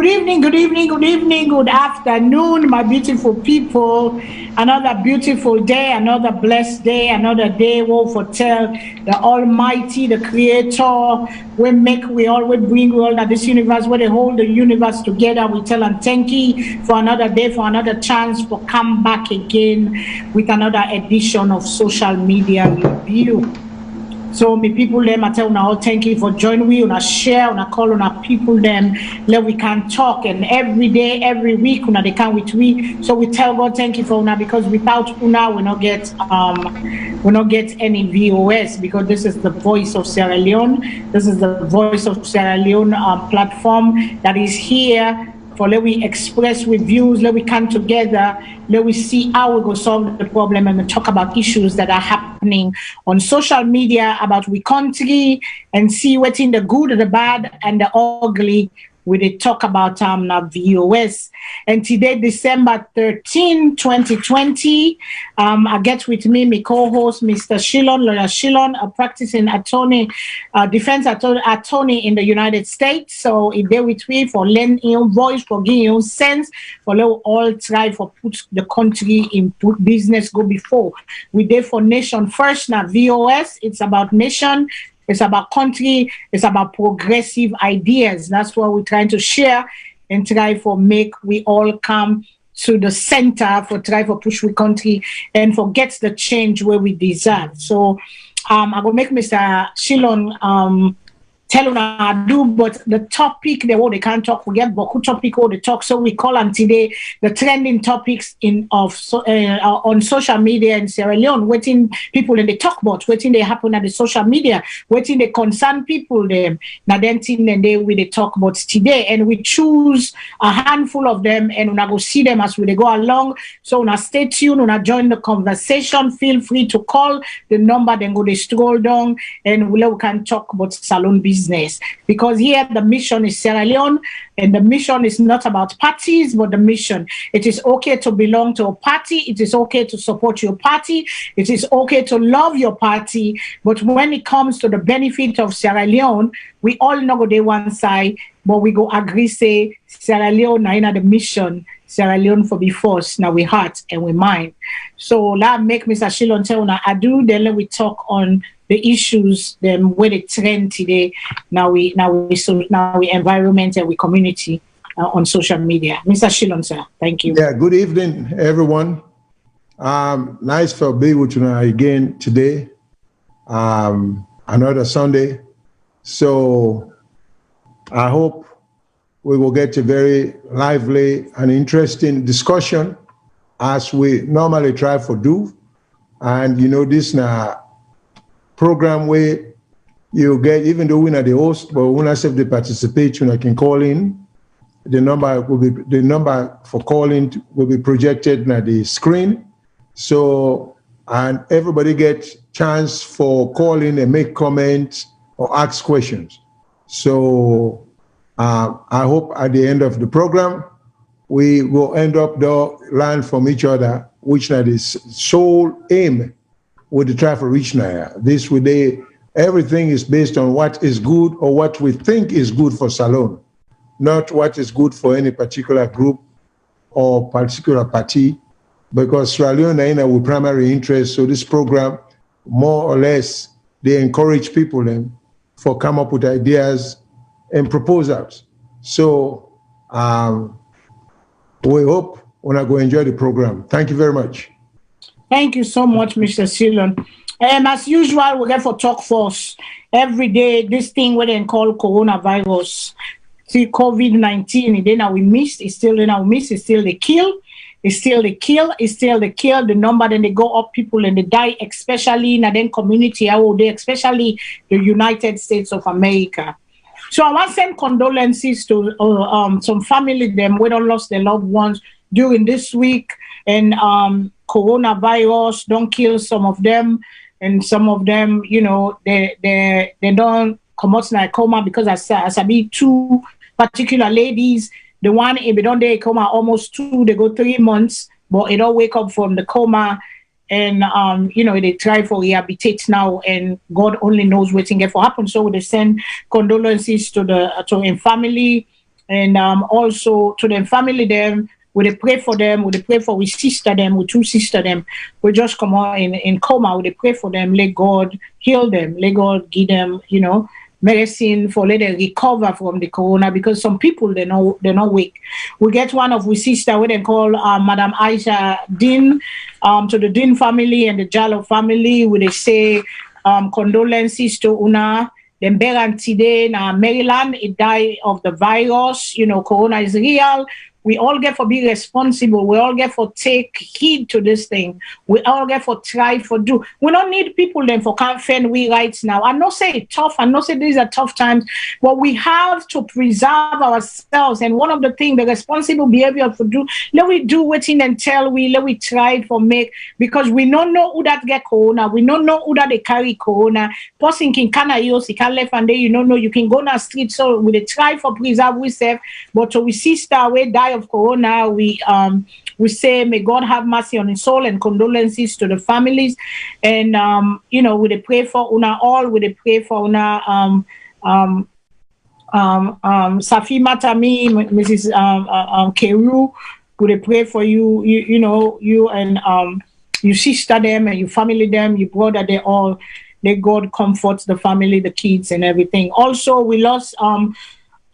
Good evening, good evening, good evening, good afternoon, my beautiful people. Another beautiful day, another blessed day, another day. We'll foretell the Almighty, the Creator. We always bring all that this universe, where they hold the universe together. We tell and thank you for another day, for another chance, for come back again with another edition of Social Media Review. So me people them, I tell you all thank you for joining me, una share, una call una people them, let we can talk, and every day, every week, una they can with we. So we tell God thank you for una, because without una we not get any VOS, because this is the voice of Sierra Leone. This is the voice of Sierra Leone platform that is here for let we express with views, let we come together, let we see how we go solve the problem, and we talk about issues that are happening on social media about we country, and see what's in the good, the bad, and the ugly. We did talk about now VOS. And today, December 13, 2020, I get with me my co-host, Mr. Shilon, Lawyer Shilon, a practicing attorney, defense attorney in the United States. So he there with me for lending your voice, for giving you sense, for let all try for put the country in put business go before. We there for nation first. Now VOS, it's about nation. It's about country, it's about progressive ideas. That's what we're trying to share and try for make we all come to the center for try for push we country and for get the change where we deserve. So I will make Mr. Shilon tell you I do, but the topic they can't talk, we get Boku topic all the talk. So we call on today the trending topics on social media in Sierra Leone, waiting people in the talk about, waiting they happen at the social media, waiting they concern people them. Now then thing and they will they talk about today, and we choose a handful of them and we go see them as we go along. So now stay tuned, now join the conversation. Feel free to call the number, then go they scroll down and we can talk about Salone business. Because here the mission is Sierra Leone, and the mission is not about parties, but the mission. It is okay to belong to a party. It is okay to support your party. It is okay to love your party. But when it comes to the benefit of Sierra Leone, we all know go day one side, but we go agree say Sierra Leone na in the mission. Sierra Leone for be force now we heart and we mind. So let make Mr. Shilon tell una I do, then let we talk on the issues them where they trend today. Now we environment and we community on social media. Mr. Shilon, sir, thank you. Yeah, good evening, everyone. Nice for being with you again today. Another Sunday. So I hope we will get a very lively and interesting discussion as we normally try for do. And you know, this now program where you get, even though we're not the host, but when I say the participation, I can call in. The number for calling will be projected on the screen. So, and everybody gets chance for calling and make comments or ask questions. So I hope at the end of the program, we will end up learn from each other, which that is sole aim with the try for reach now. This way, everything is based on what is good or what we think is good for Salone, not what is good for any particular group or particular party, because Sierra Leone is our primary interest. So this program, more or less, they encourage people then for come up with ideas and proposals. So we hope we're going to enjoy the program. Thank you very much. Thank you so much, Mr. Shilon. As usual, we get for talk force every day. This thing what they call coronavirus, see COVID-19. Then now we miss. It's still in our miss. It's still the kill. It's still the kill. It's still the kill. The number then they go up, people and they die, especially in the community. Especially the United States of America. So I want to send condolences to some family them who don't lost their loved ones during this week, and coronavirus don't kill some of them, and some of them, you know, they don't come out in a coma because I be two particular ladies. The one if they don't they coma almost 2, they go 3 months, but they don't wake up from the coma. And you know, they try for rehabilitate now, and God only knows what thing get for happen. So they send condolences to the family and also to them family them. We dey pray for them. We dey pray for we sister them. We two sister them. We just come out in coma. We dey pray for them. Let God heal them. Let God give them, medicine for let them recover from the corona, because some people they're not weak. We get one of we sister we they call Madam Aisha Dean, to the Dean family and the Jallo family. We they say condolences to Una. Then Beran today na Maryland, it died of the virus. Corona is real. We all get for be responsible. We all get for take heed to this thing. We all get for try for do. We don't need people then for can't fend we right now. I know say it tough. I know say these are tough times, but we have to preserve ourselves. And one of the things, the responsible behavior for do, let we do waiting until let we try for make, because we don't know who that get corona. We don't know who that they carry corona. Person can use, he can left and there, you don't know, you can go on the street. So we try for preserve we but to we sister we die of corona, we say may God have mercy on his soul and condolences to the families, and we pray for una all. We pray for una Safi Matami, Mrs. Keru. We pray for you. You and your sister them and your family them, your brother. They all. Let God comforts the family, the kids, and everything. Also, we lost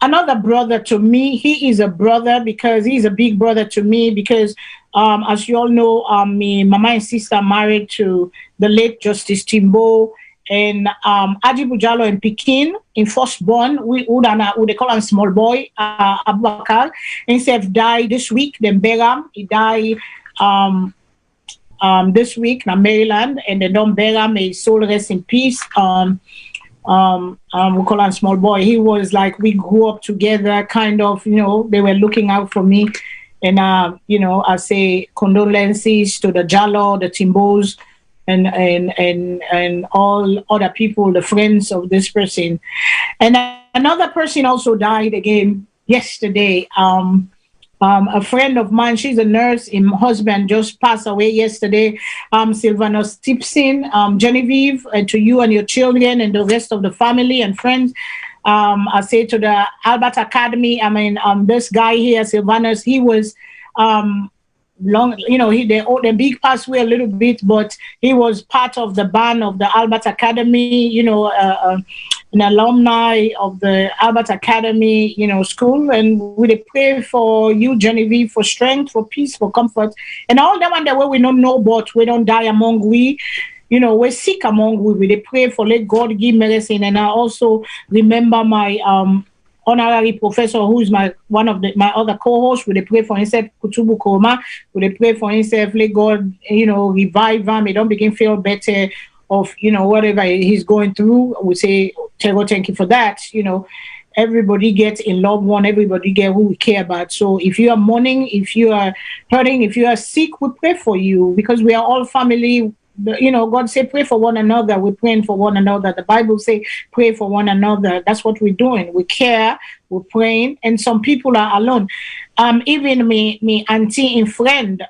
another brother to me. He is a brother because he's a big brother to me because, as you all know, me mama and sister married to the late Justice Timbo and Ajibu Jallo in Pekin in firstborn. We they call him small boy Abubakar. Himself died this week. Then Beram, he died this week in Maryland, and then Don Beram, may his soul rest in peace. We call him small boy. He was like, we grew up together, kind of, they were looking out for me. And, I say condolences to the Jallo, the Timbos, and all other people, the friends of this person. And another person also died again yesterday. A friend of mine, she's a nurse, her husband just passed away yesterday. Sylvanus Tipson, Genevieve, and to you and your children and the rest of the family and friends. I say to the Albert Academy, this guy here, Sylvanus, he was long, they big passed away a little bit, but he was part of the band of the Albert Academy, an alumni of the Albert Academy, school. And we pray for you, Genevieve, for strength, for peace, for comfort, and all that one that way we don't know, but we don't die among we. We're sick among we. We pray for let God give medicine. And I also remember my honorary professor, who is my other co-host. We pray for himself, Kutubu Koma. We pray for himself, let God, revive him. He don't begin feel better of whatever he's going through. We say, thank you for that. Everybody gets a loved one. Everybody get who we care about. So if you are mourning, if you are hurting, if you are sick, we pray for you because we are all family. God say pray for one another. We're praying for one another. The Bible say pray for one another. That's what we're doing. We care. We're praying. And some people are alone. Even me auntie and friend.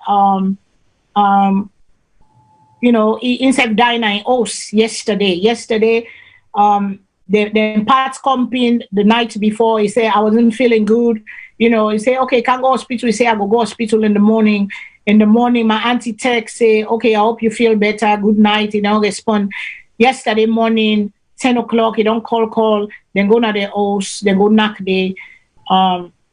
Instead dying in Os yesterday. Yesterday, the parts comping the night before. He said I wasn't feeling good. He say okay, can't go hospital. He say I go hospital in the morning. In the morning, my auntie text say, okay, I hope you feel better. Good night. He don't respond. Yesterday morning, 10 o'clock, he don't call. Then go to the house. Then go knock the,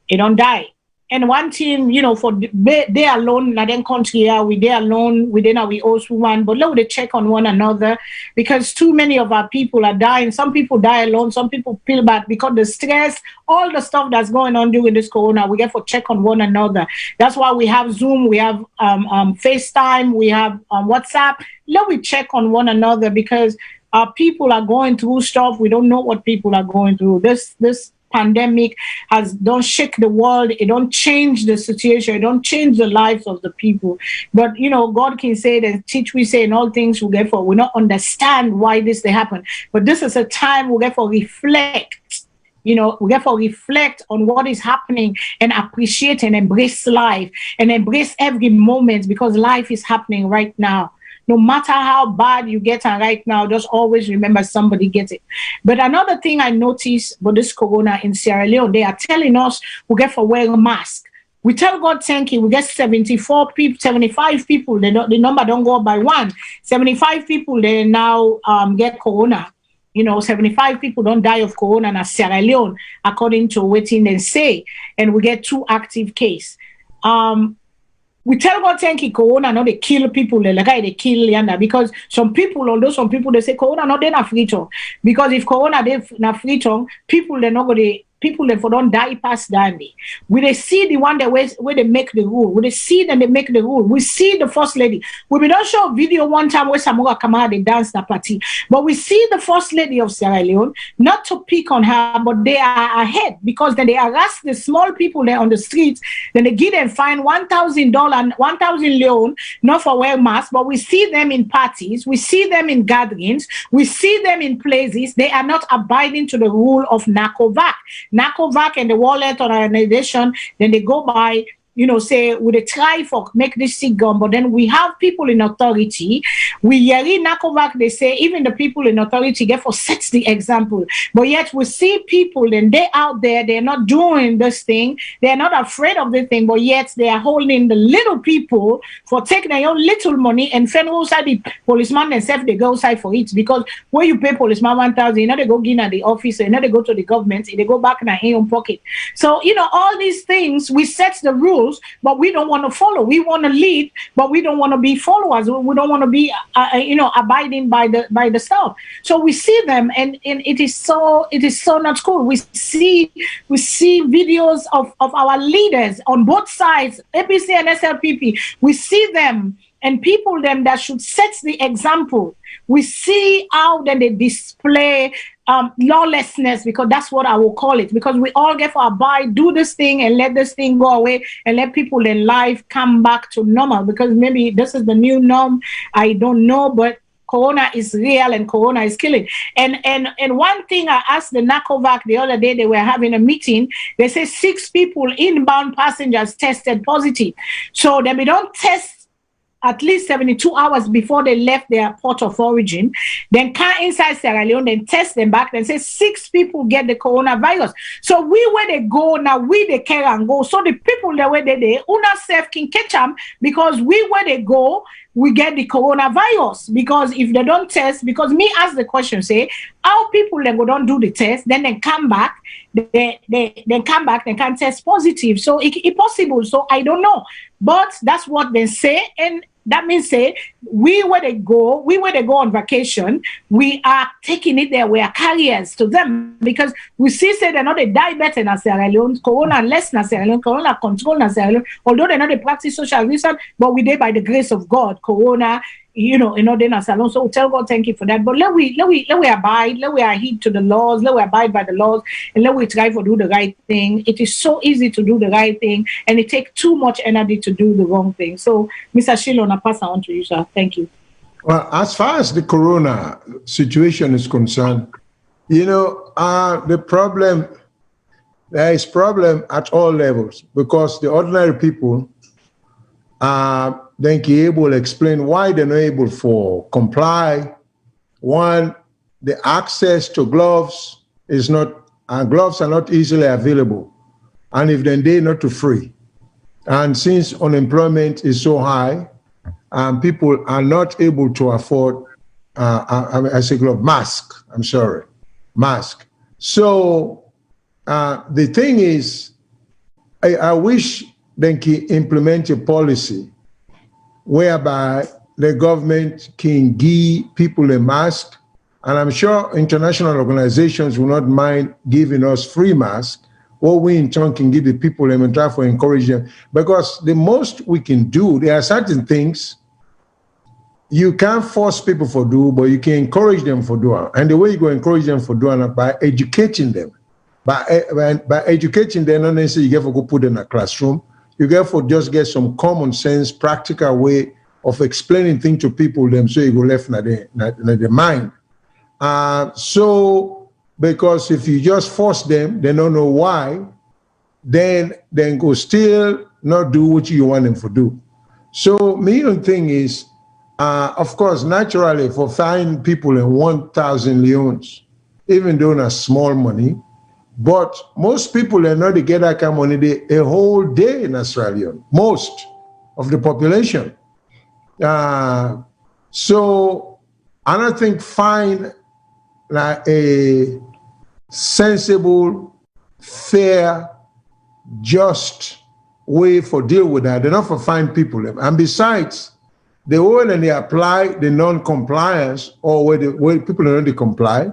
he don't die. And one thing, for they alone, in their country here, we they alone, within our host woman, but let we check on one another because too many of our people are dying. Some people die alone, some people feel bad because the stress, all the stuff that's going on during this corona, we get to check on one another. That's why we have Zoom, we have FaceTime, we have WhatsApp. Let we check on one another because our people are going through stuff. We don't know what people are going through. This pandemic don't shake the world. It don't change the situation. It don't change the lives of the people. But God can say that teach we say in all things we get for. We not understand why this they happen. But this is a time we get for reflect. We get to reflect on what is happening and appreciate and embrace life and embrace every moment because life is happening right now. no matter how bad you get and right now, just always remember somebody gets it. But another thing I noticed with this corona in Sierra Leone, they are telling us we get for wearing a mask. We tell God thank you. We get 74 people, 75 people. The number don't go up by one. 75 people they now get corona. 75 people don't die of corona in Sierra Leone, according to what they say. And we get 2 active cases. We tell God thank you, corona, no, they kill people, they kill Yanda, because some people, they say corona, no, they're not free tongue. Because if corona, they're not free tongue, people, they're not going to, people that don't die past Dandy. We they see the one that where they make the rule. We they see them they make the rule. We see the first lady. We don't show a video one time where Samora Kamara they dance the party. But we see the first lady of Sierra Leone, not to pick on her, but they are ahead because then they harass the small people there on the streets. Then they give them fine $1,000, 1,000 leone, not for wear masks, but we see them in parties, we see them in gatherings, we see them in places. They are not abiding to the rule of NACOVAC. NACOVAC and the World Health Organization, then they go by, say, would they try for make this sick gone, but then we have people in authority. We hear in NACOVAC, they say, even the people in authority get for sets the example. But yet we see people, and they out there, they're not doing this thing. They're not afraid of the thing, but yet they are holding the little people for taking their own little money and fend outside the policeman themselves, they go outside for it. Because when you pay policeman 1,000, they go in at the office, they go to the government, they go back in their own pocket. So, all these things, we set the rules, but we don't want to follow. We want to lead, but we don't want to be followers. We don't want to be, abiding by the stuff. So we see them, and it is so not cool. We see videos of our leaders on both sides, APC and SLPP. We see them and people them that should set the example. We see how then they display lawlessness, because that's what I will call it, because we all get for abide, do this thing and let this thing go away and let people in life come back to normal, because maybe this is the new norm. I don't know, but corona is real and corona is killing. And one thing I asked the NACOVAC the other day, they were having a meeting. They say 6 people inbound passengers tested positive. So then we don't test at least 72 hours before they left their port of origin, then come inside Sierra Leone, then test them back, then say 6 people get the coronavirus. So we where they go now, we they care and go. So the people that where they una self can catch them, because we where they go, we get the coronavirus. Because if they don't test, because me ask the question, say, how people they go don't do the test, then they come back, they come back, they can test positive. So it's possible. So I don't know. But that's what they say, and that means say we where they go on vacation, we are taking it there, we are carriers to them, because we see say they're not they die better in Sierra Leone, corona less in Sierra Leone, corona control in Sierra Leone, although they're not they practice social distance, but we did by the grace of God, corona, in Salone. So we tell God thank you for that. But let we abide, let we adhere to the laws, let we abide by the laws, and let we try to do the right thing. It is so easy to do the right thing, and it takes too much energy to do the wrong thing. So, Mr. Shilon, I pass on to you, sir. Thank you. Well, as far as the corona situation is concerned, the problem, there is problem at all levels, because the ordinary people then be able to explain why they're not able to comply. One, the access to gloves is not, gloves are not easily available. And if then they're not too free. And since unemployment is so high, people are not able to afford, mask. So the thing is, I wish they can implement a policy whereby the government can give people a mask, and I'm sure international organizations will not mind giving us free masks, or we in turn can give the people and try to encourage them. Because the most we can do, there are certain things you can't force people for do, but you can encourage them for doing. And the way you go encourage them for doing it by educating them. By educating them, not necessarily you get to go put in a classroom. You get to just get some common sense, practical way of explaining things to people, them so you go left in the mind. So, because if you just force them, they don't know why, then go still not do what you want them to do. So, main thing is, Of course, naturally, for fine people in 1,000 leones, even though not small money, but most people are not to get that kind of money a whole day in Australia, most of the population. So I don't think fine like a sensible, fair, just way for deal with that. They're not for fine people. And besides, the way that they apply the non-compliance or where people don't comply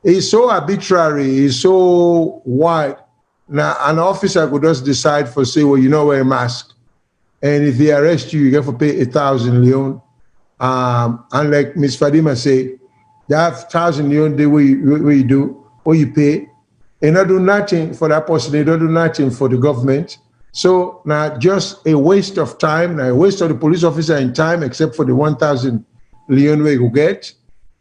is so arbitrary, is so wide. Now, an officer could just decide for say, well, you know, wear a mask. And if they arrest you, you get to pay 1,000 leone. And like Ms. Fadima say, you have 1,000 leone the way you do, or you pay. And not do nothing for that person, they don't do nothing for the government. So now just a waste of time, now a waste of the police officer in time, except for the 1,000 leone we go get.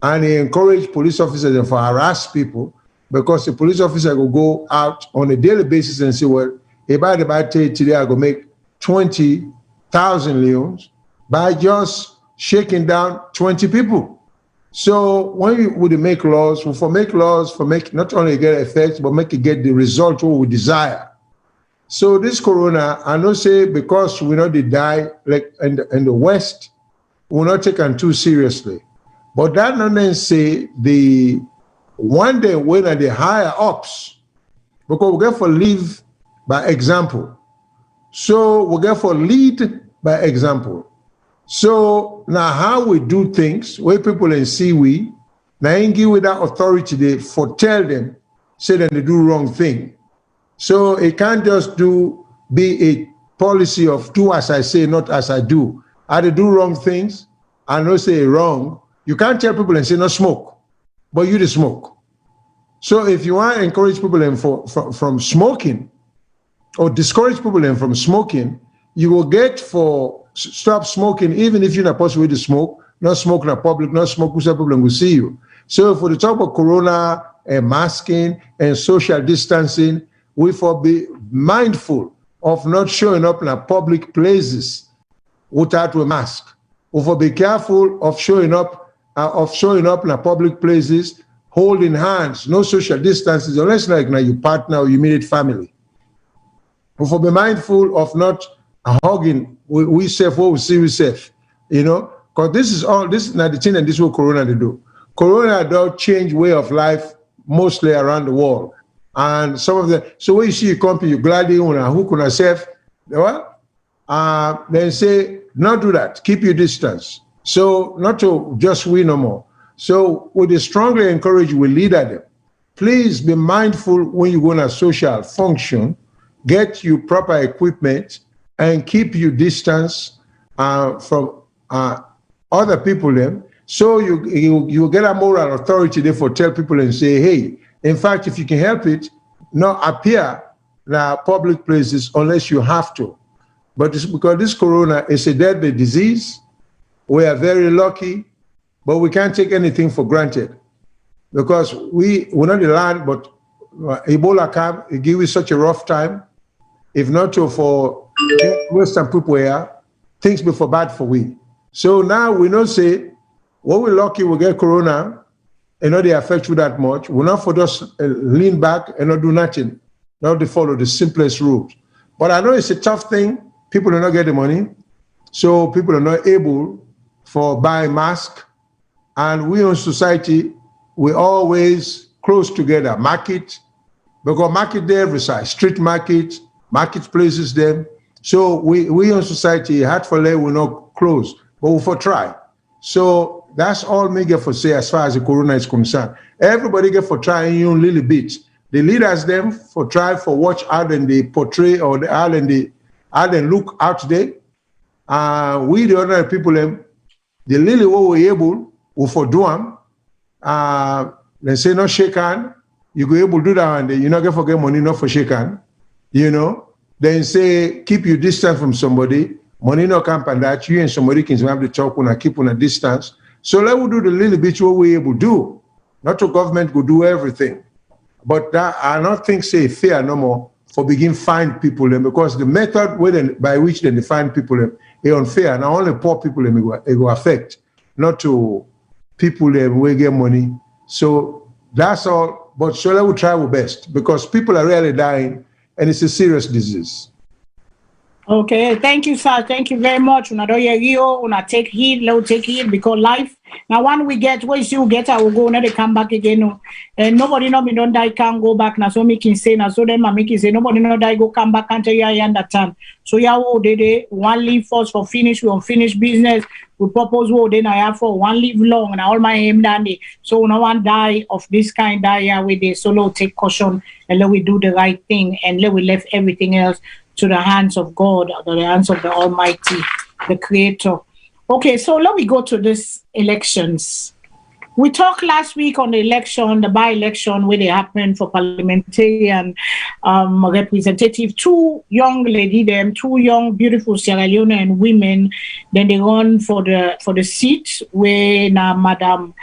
And they encourage police officers to harass people because the police officer will go out on a daily basis and say, well, if I today I go make 20,000 leones by just shaking down 20 people. So when we would make laws, we make laws for make not only get effects, but make it get the result what we desire. So this corona, I know say because we know they die like in the West, we're not taken too seriously. But that doesn't say the one day when are the higher ups, because we get for live by example. So we get for lead by example. So now how we do things, where people in see we, now ain't give with that authority they foretell them, say that they do wrong thing. So it can't just be a policy of do as I say, not as I do. I do wrong things, I know say wrong. You can't tell people and say no smoke, but you the smoke. So if you want to encourage people from smoking or discourage people from smoking, you will get for stop smoking, even if you're not possible to smoke, not smoke in the public, not smoke with people will see you. So for the talk of corona and masking and social distancing, we for be mindful of not showing up in public places without a mask. We for be careful of showing up in public places, holding hands, no social distances, unless like now your partner or your immediate family. We for be mindful of not hugging. We safe what we see we safe, you know, because this is not the thing that this will corona to do. Corona does change way of life mostly around the world. And some of the, so when you see a company, you gladly on a hook on a safe, then say, not do that, keep your distance. So not to just we no more. So we strongly encourage we leader them. Please be mindful when you go on a social function, get you proper equipment and keep your distance from other people then. So you get a moral authority therefore tell people and say, hey, in fact, if you can help it, not appear in public places unless you have to. But because this corona is a deadly disease, we are very lucky, but we can't take anything for granted because we're not the land, but Ebola came, it gave us such a rough time. If not for Western people here, things be for bad for we. So now we know say, when we're lucky we get corona, and not they affect you that much. We're not for just lean back and not do nothing, not to follow the simplest rules. But I know it's a tough thing. People do not get the money, so people are not able for buy mask. And we in society, we always close together. Market, because market there every side, street market, marketplaces them. So we in society, hard for lay will not close, but we for try. So that's all me get for say as far as the corona is concerned. Everybody get for trying you a little bit. The leaders them for try for watch how then they portray or how they look out there. We the ordinary people them, the little what we able we for do them. They say no shake hand. You go able to do that and you not get forget money not for shake hand. You know. Then say keep your distance from somebody. Money no camp and that you and somebody can have the talk when I keep on a distance. So let we do the little bit what we able to do. Not to government will do everything. But that I not think say fair no more for begin find people them because the method by which they find people them it's unfair. Now only poor people it will affect, not to people that will get money. So that's all. But so let we try our best because people are really dying and it's a serious disease. Okay, thank you, sir. Thank you very much. Una do Rio, una take heed, let take heed because life. Now, when we get, once you get, I will go, now they come back again. No. And nobody know me don't die, can't go back. Now, so me can say, now, so them, I can say, nobody know die, go come back until you understand. So, yeah, they one leave first for finish, we unfinished business. We propose what then I have for one live long and all my aim done. So, no one die of this kind, die with the solo take caution and let we do the right thing and let we left everything else to the hands of God, to the hands of the Almighty, the Creator. Okay, so let me go to these elections. We talked last week on the election, the by-election, where they happened for parliamentarian representative. Two young lady, two young, beautiful Sierra Leonean women. Then they run for the seat where now Madam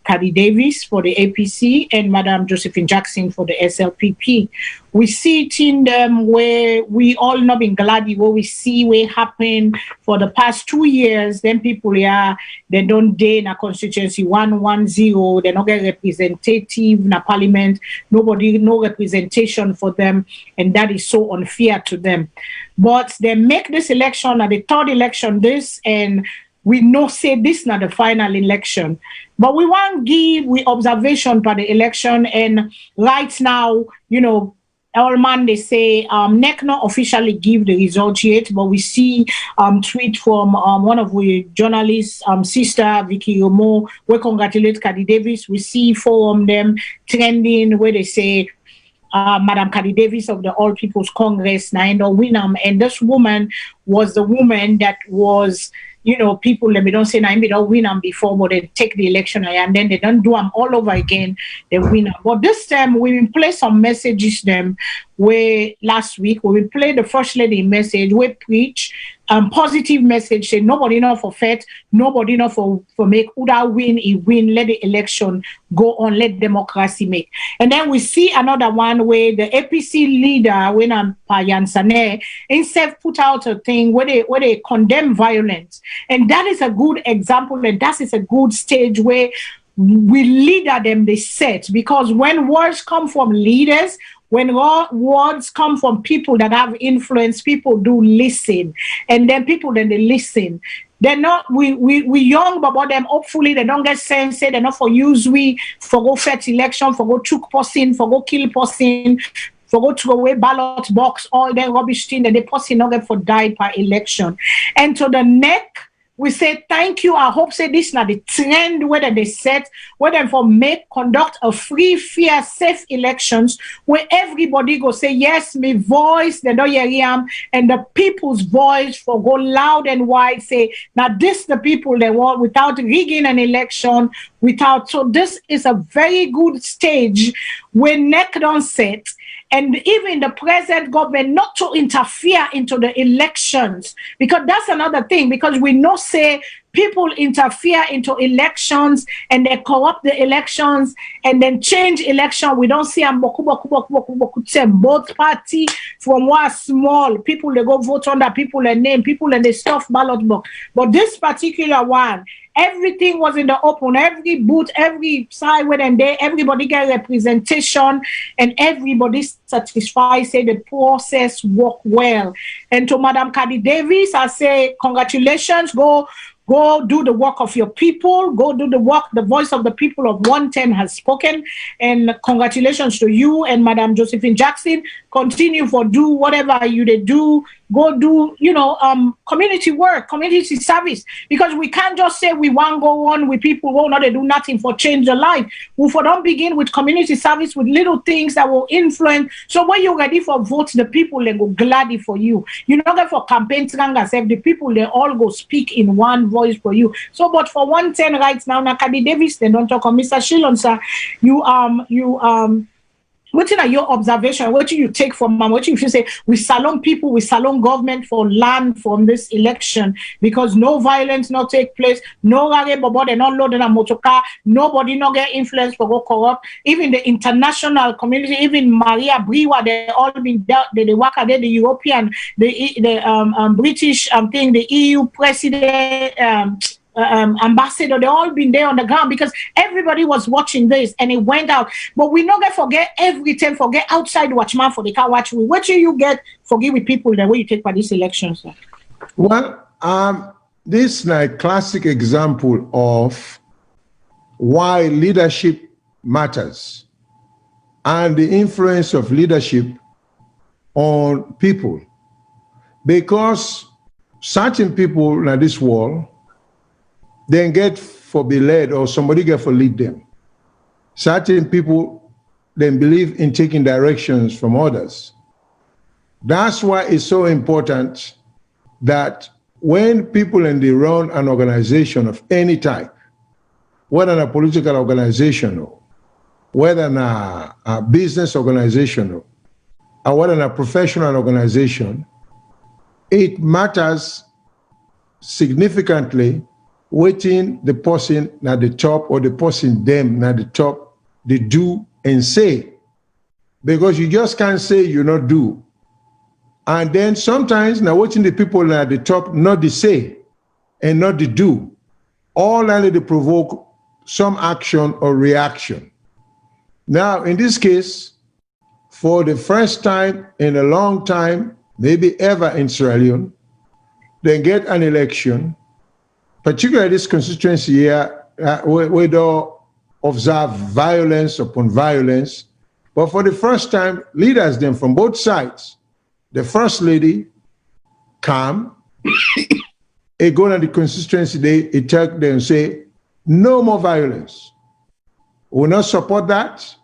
Cady Davis for the APC and Madam Josephine Jackson for the SLPP. We see it in them where we all not been glad what we see what happen for the past 2 years. Then people here, they don't dare in a constituency 110, they don't get representative in a parliament, nobody, no representation for them, and that is so unfair to them. But they make this election at the third election this, and we know say this not the final election, but we want to give we observation for the election. And right now, you know, all man they say NEC not officially give the result yet, but we see tweet from one of the journalists, sister Vicky Romo, we congratulate Cady Davis. We see four of them trending where they say Madam Cady Davis of the All People's Congress now end up winning, and this woman was the woman that was, you know, people let me don't say now they don't win them before, but they take the election and then they don't do them all over again. They win them. But this time we play some messages them where last week we play the First Lady message, we preach positive message, say nobody know for faith, nobody know for make Uda win, he win, let the election go on, let democracy make. And then we see another one where the APC leader, when Payansane, instead put out a thing where they condemn violence. And that is a good example, and that is a good stage where we leader them they set, because when words come from leaders, when words come from people that have influence, people do listen, and then people then they listen. They're not we young, but them hopefully they don't get sense. Say they're not for use we for go fet election, for go chook person, for go kill person, for go throw away ballot box, all that rubbish thing that they person not get for die per election. And to the NEC, we say thank you. I hope say this now the trend whether they set, whether for conduct a free, fair, safe elections where everybody go say yes, me voice, they don't hear him, and the people's voice for go loud and wide say now this the people they want without rigging an election, without. So this is a very good stage where NEC don't set. And even the present government not to interfere into the elections, because that's another thing, because we know say people interfere into elections and they corrupt the elections and then change election. We don't see them both party from one small people they go vote under people and name people and they stuff ballot box. But this particular one, everything was in the open, every booth, every side where and there, everybody get representation and everybody satisfied, say the process worked well. And to Madam Cady Davis, I say congratulations, go do the work of your people, go do the work, the voice of the people of 110 has spoken, and congratulations to you and Madam Josephine Jackson. Continue for do whatever you they do, go do, you know, community work, community service, because we can't just say we want to go on with people who not they do nothing for change their life. We for don't begin with community service with little things that will influence. So when you're ready for votes, the people they go gladly for you. You're not going for campaign trangas, if the people they all go speak in one voice for you. So but for 110 right now, Cady Davis, they don't talk on Mr. Shilon, sir. What are your observation? What do you take from what you say? We Salone people, we Salone government for land from this election because no violence not take place, no rare bobo they not load in a motor car, nobody not get influence for go corrupt. Even the international community, even Maria Briwa, they all been dealt. They work at the European, the British thing, the EU president. Ambassador, they all been there on the ground because everybody was watching this and it went out. But we not gonna forget everything, forget outside watchman for the car watch. What do you get forgive with people the way you take by these elections? Well, this is a classic example of why leadership matters and the influence of leadership on people. Because certain people in this world then get for be led or somebody get for lead them. Certain people then believe in taking directions from others. That's why it's so important that when people in the run an organization of any type, whether a political organization or whether a business organization or whether a professional organization, it matters significantly waiting the person at the top or the person them at the top, they do and say. Because you just can't say you not do. And then sometimes now watching the people at the top not the say and not the do. All only they provoke some action or reaction. Now in this case, for the first time in a long time, maybe ever in Sierra Leone, they get an election, particularly this constituency here, we don't observe violence upon violence. But for the first time, leaders them from both sides, the first lady, calm, they go to the constituency, they tell them and say, no more violence. We will not support that.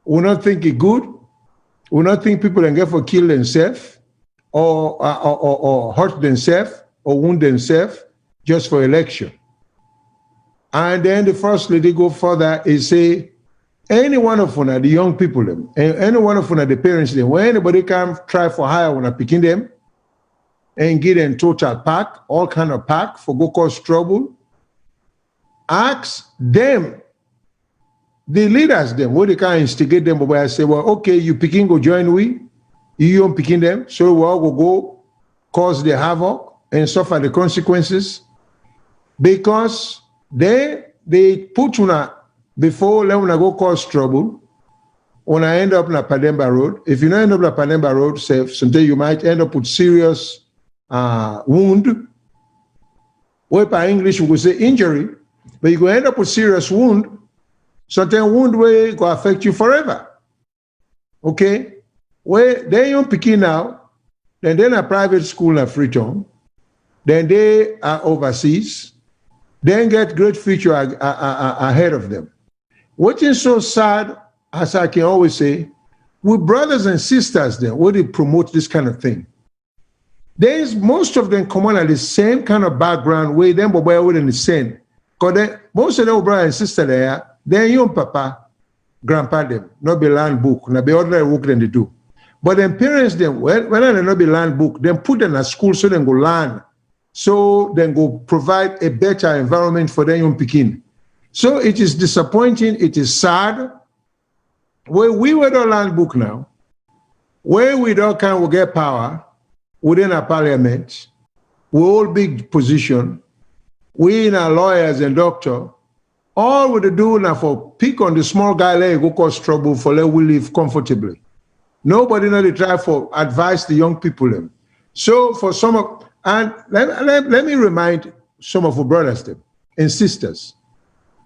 We will not think it good. We will not think people can get for kill themselves or hurt themselves or wound themselves just for election. And then the first lady go further and say, any one of them, the young people, them, and any one of them, the parents, them, when anybody can try for hire when I picking them and get them total pack, all kind of pack for go cause trouble, ask them, the leaders, them, what they can instigate them, but I say, well, okay, you picking go join we, you don't picking them, so we all go cause the havoc and suffer the consequences. Because they put una before let una go cause trouble, when I end up in a Pademba Road. If you don't end up in a Pademba Road, safe, someday you might end up with serious wound. Well, by English we would say injury, but you go end up with serious wound. Certain wound will go affect you forever. Okay, where they don't pick it now, then they're in a private school in Freetown, then they are overseas. Then get great future ahead of them. What is so sad, as I can always say, with brothers and sisters then, where they promote this kind of thing. There's most of them come on at the same kind of background where them boy within the same. Because most of them brothers and sisters there, they're young papa, grandpa them, not be land book, not be ordinary work than they do. But then parents them, when they not be land book, then put them at school so they go learn. So then go provide a better environment for them young Pekin. So it is disappointing, it is sad. Where we were the land book now, where we don't can get power within our parliament, we all big position, we in our lawyers and doctor, all we do now for pick on the small guy leg go cause trouble for let we live comfortably. Nobody know they try for advise the young people them. So for some of and let me remind some of our brothers them and sisters.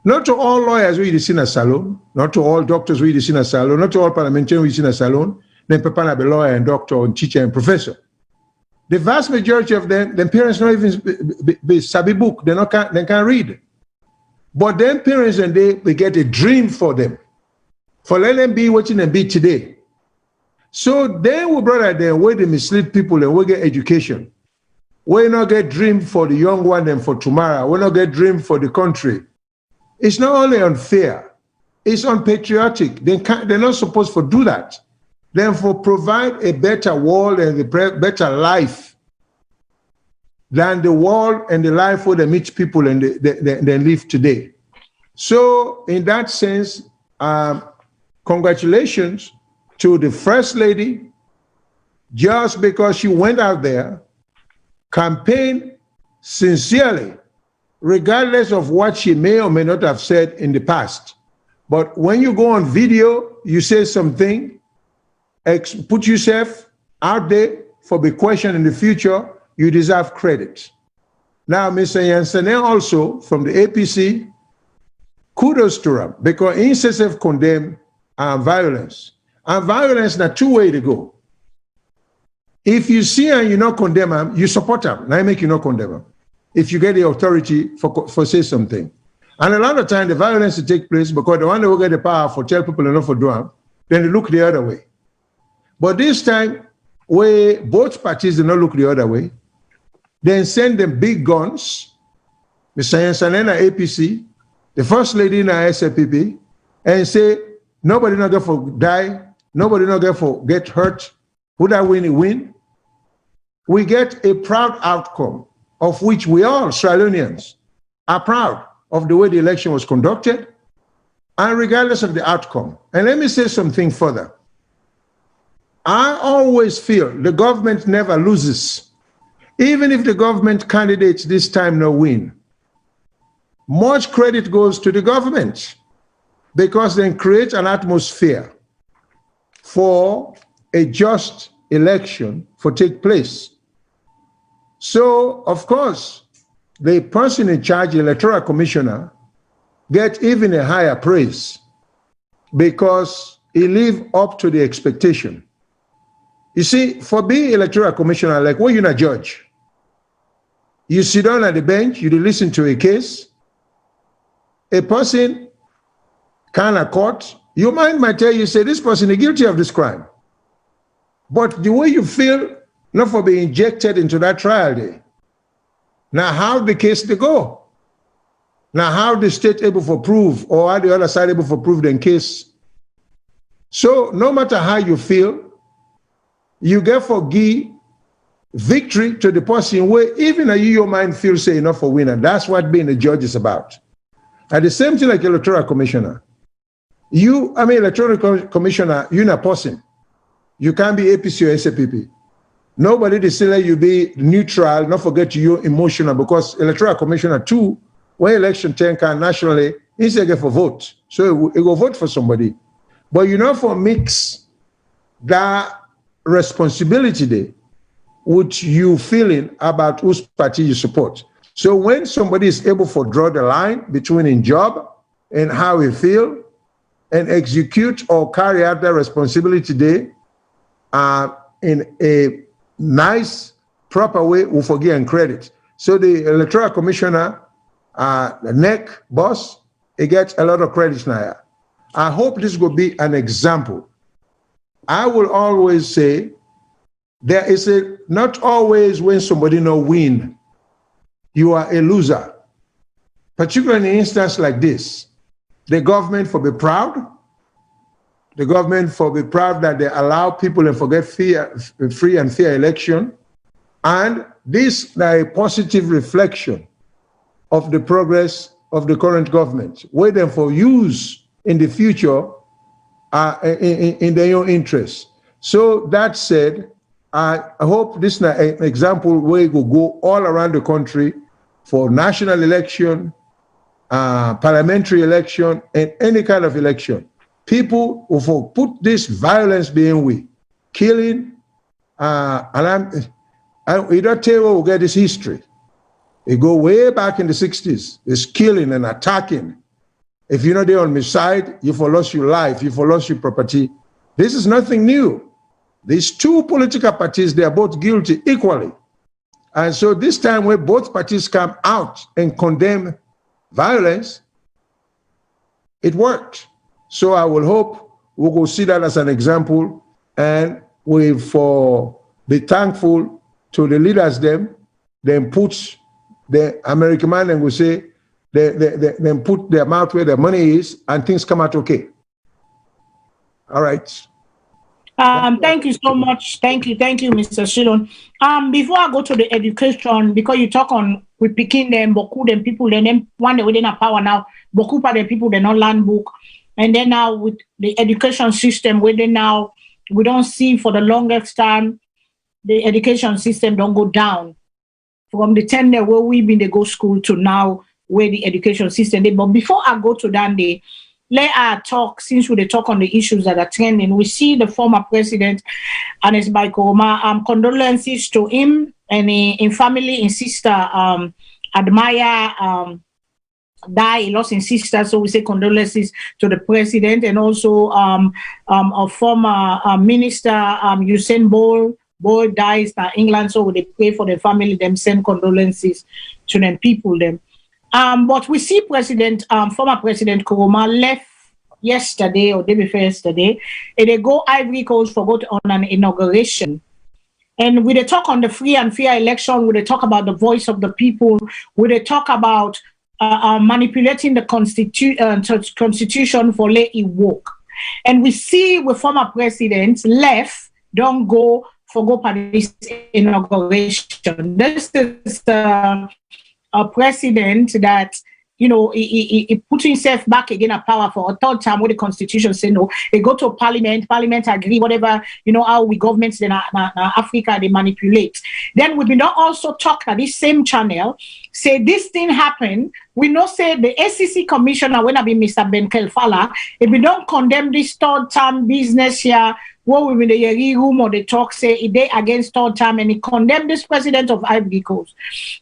Not to all lawyers we see in a Salone, not to all doctors we see in a Salone, not to all parliamentarians we see in a Salone, then Papa be lawyer and doctor and teacher and professor. The vast majority of them parents not even be sabi book, they can't read. But then parents and they get a dream for them. For let them be what them be today. So then we brother them where they mislead people and we get education. We not get dream for the young one and for tomorrow. We not get dream for the country. It's not only unfair, is unpatriotic. They're not supposed to do that. Therefore, provide a better world and a better life than the world and the life where they meet people and they live today. So in that sense, congratulations to the First Lady, just because she went out there, campaigned sincerely, regardless of what she may or may not have said in the past. But when you go on video, you say something, put yourself out there for the question in the future, you deserve credit. Now, Mr. Yansene also, from the APC, kudos to him, because he himself condemned violence. And violence is a two-way to go. If you see and you not condemn him, you support him. Now I make you not condemn him. If you get the authority for say something. And a lot of time the violence will take place because the one that will get the power for tell people enough for do him, then they look the other way. But this time, where both parties do not look the other way, then send them big guns, Mr. Yansanena APC, the First Lady in the SLPP, and say, nobody not get for die, nobody not get for get hurt, who that win? We get a proud outcome of which we all, Salonians, are proud of the way the election was conducted, and regardless of the outcome. And let me say something further. I always feel the government never loses. Even if the government candidates this time no win, much credit goes to the government because they create an atmosphere for a just election to take place. So, of course, the person in charge, the electoral commissioner, get even a higher praise because he lived up to the expectation. You see, for being electoral commissioner, like when you're a judge, you sit down at the bench, you listen to a case, a person kind of caught, your mind might tell you, say, this person is guilty of this crime. But the way you feel, not for being injected into that trial day. Now, how the case to go? Now, how the state able to prove, or how the other side able to prove the case? So, no matter how you feel, you get for give victory to the person where even your mind feels say enough for winner. That's what being a judge is about. And the same thing like electoral commissioner. Electoral commissioner, you're not a person. You can't be APC or SAPP. Nobody they say let you be neutral, not forget you emotional, because electoral commissioner too, when election can nationally, he's get for vote. So he go vote for somebody. But you know, for mix that responsibility there, which you feeling about whose party you support. So when somebody is able to draw the line between his job and how he feel and execute or carry out that responsibility there in a nice, proper way, we forgive and credit. So the electoral commissioner, the neck boss, he gets a lot of credit now. I hope this will be an example. I will always say, there is not always when somebody no win, you are a loser. Particularly in an instance like this, the government for be proud, the government for be proud that they allow people and forget free and fair election, and this is a positive reflection of the progress of the current government, where them for use in the future in their own interest. So that said, I hope this is an example where it will go all around the country for national election, parliamentary election, and any kind of election. People who put this violence being we, killing, and we don't tell where we get this history. It go way back in the 60s. It's killing and attacking. If you're not there on my side, you for lost your life, you for lost your property. This is nothing new. These two political parties, they are both guilty equally. And so this time when both parties come out and condemn violence, it worked. So I will hope we will see that as an example, and we for be thankful to the leaders them, then put the American man and we say, they put their mouth where their money is, and things come out okay. All right. Thank you so much. Thank you, Mr. Shilon. Before I go to the education, because you talk on with picking them, beaucoup them people, then one day within a power now, beaucoup of the people they not learn book, and then now with the education system, where they now we don't see for the longest time the education system don't go down from the 10 day where we been they go school to now where the education system. But before I go to that day, let us talk, since we talk on the issues that are trending. We see the former president, Anes Koroma, condolences to him and in family, in sister, admire, die, he lost his sister, so we say condolences to the president, and also a former minister, Usain Bolt dies in England, so they pray for the family, them send condolences to them people, them. But we see former President Koroma left yesterday or day before yesterday, and they go Ivory Coast for go on an inauguration. And we they talk on the free and fair election, we they talk about the voice of the people, we they talk about manipulating the constitution for let it work. And we see with former presidents left, don't go for this inauguration. This is a president that, you know, he put himself back again at power for a third time where the constitution say no. He go to parliament agree, whatever, you know, how we governments in Africa, they manipulate. Then we did not also talk at this same channel, say this thing happened. We know say the SEC commissioner, when I be Mr. Ben Kelfala, if we don't condemn this third term business here, what we in the Yeri room or the talk say they against third term, and he condemned this president of Ivory Coast.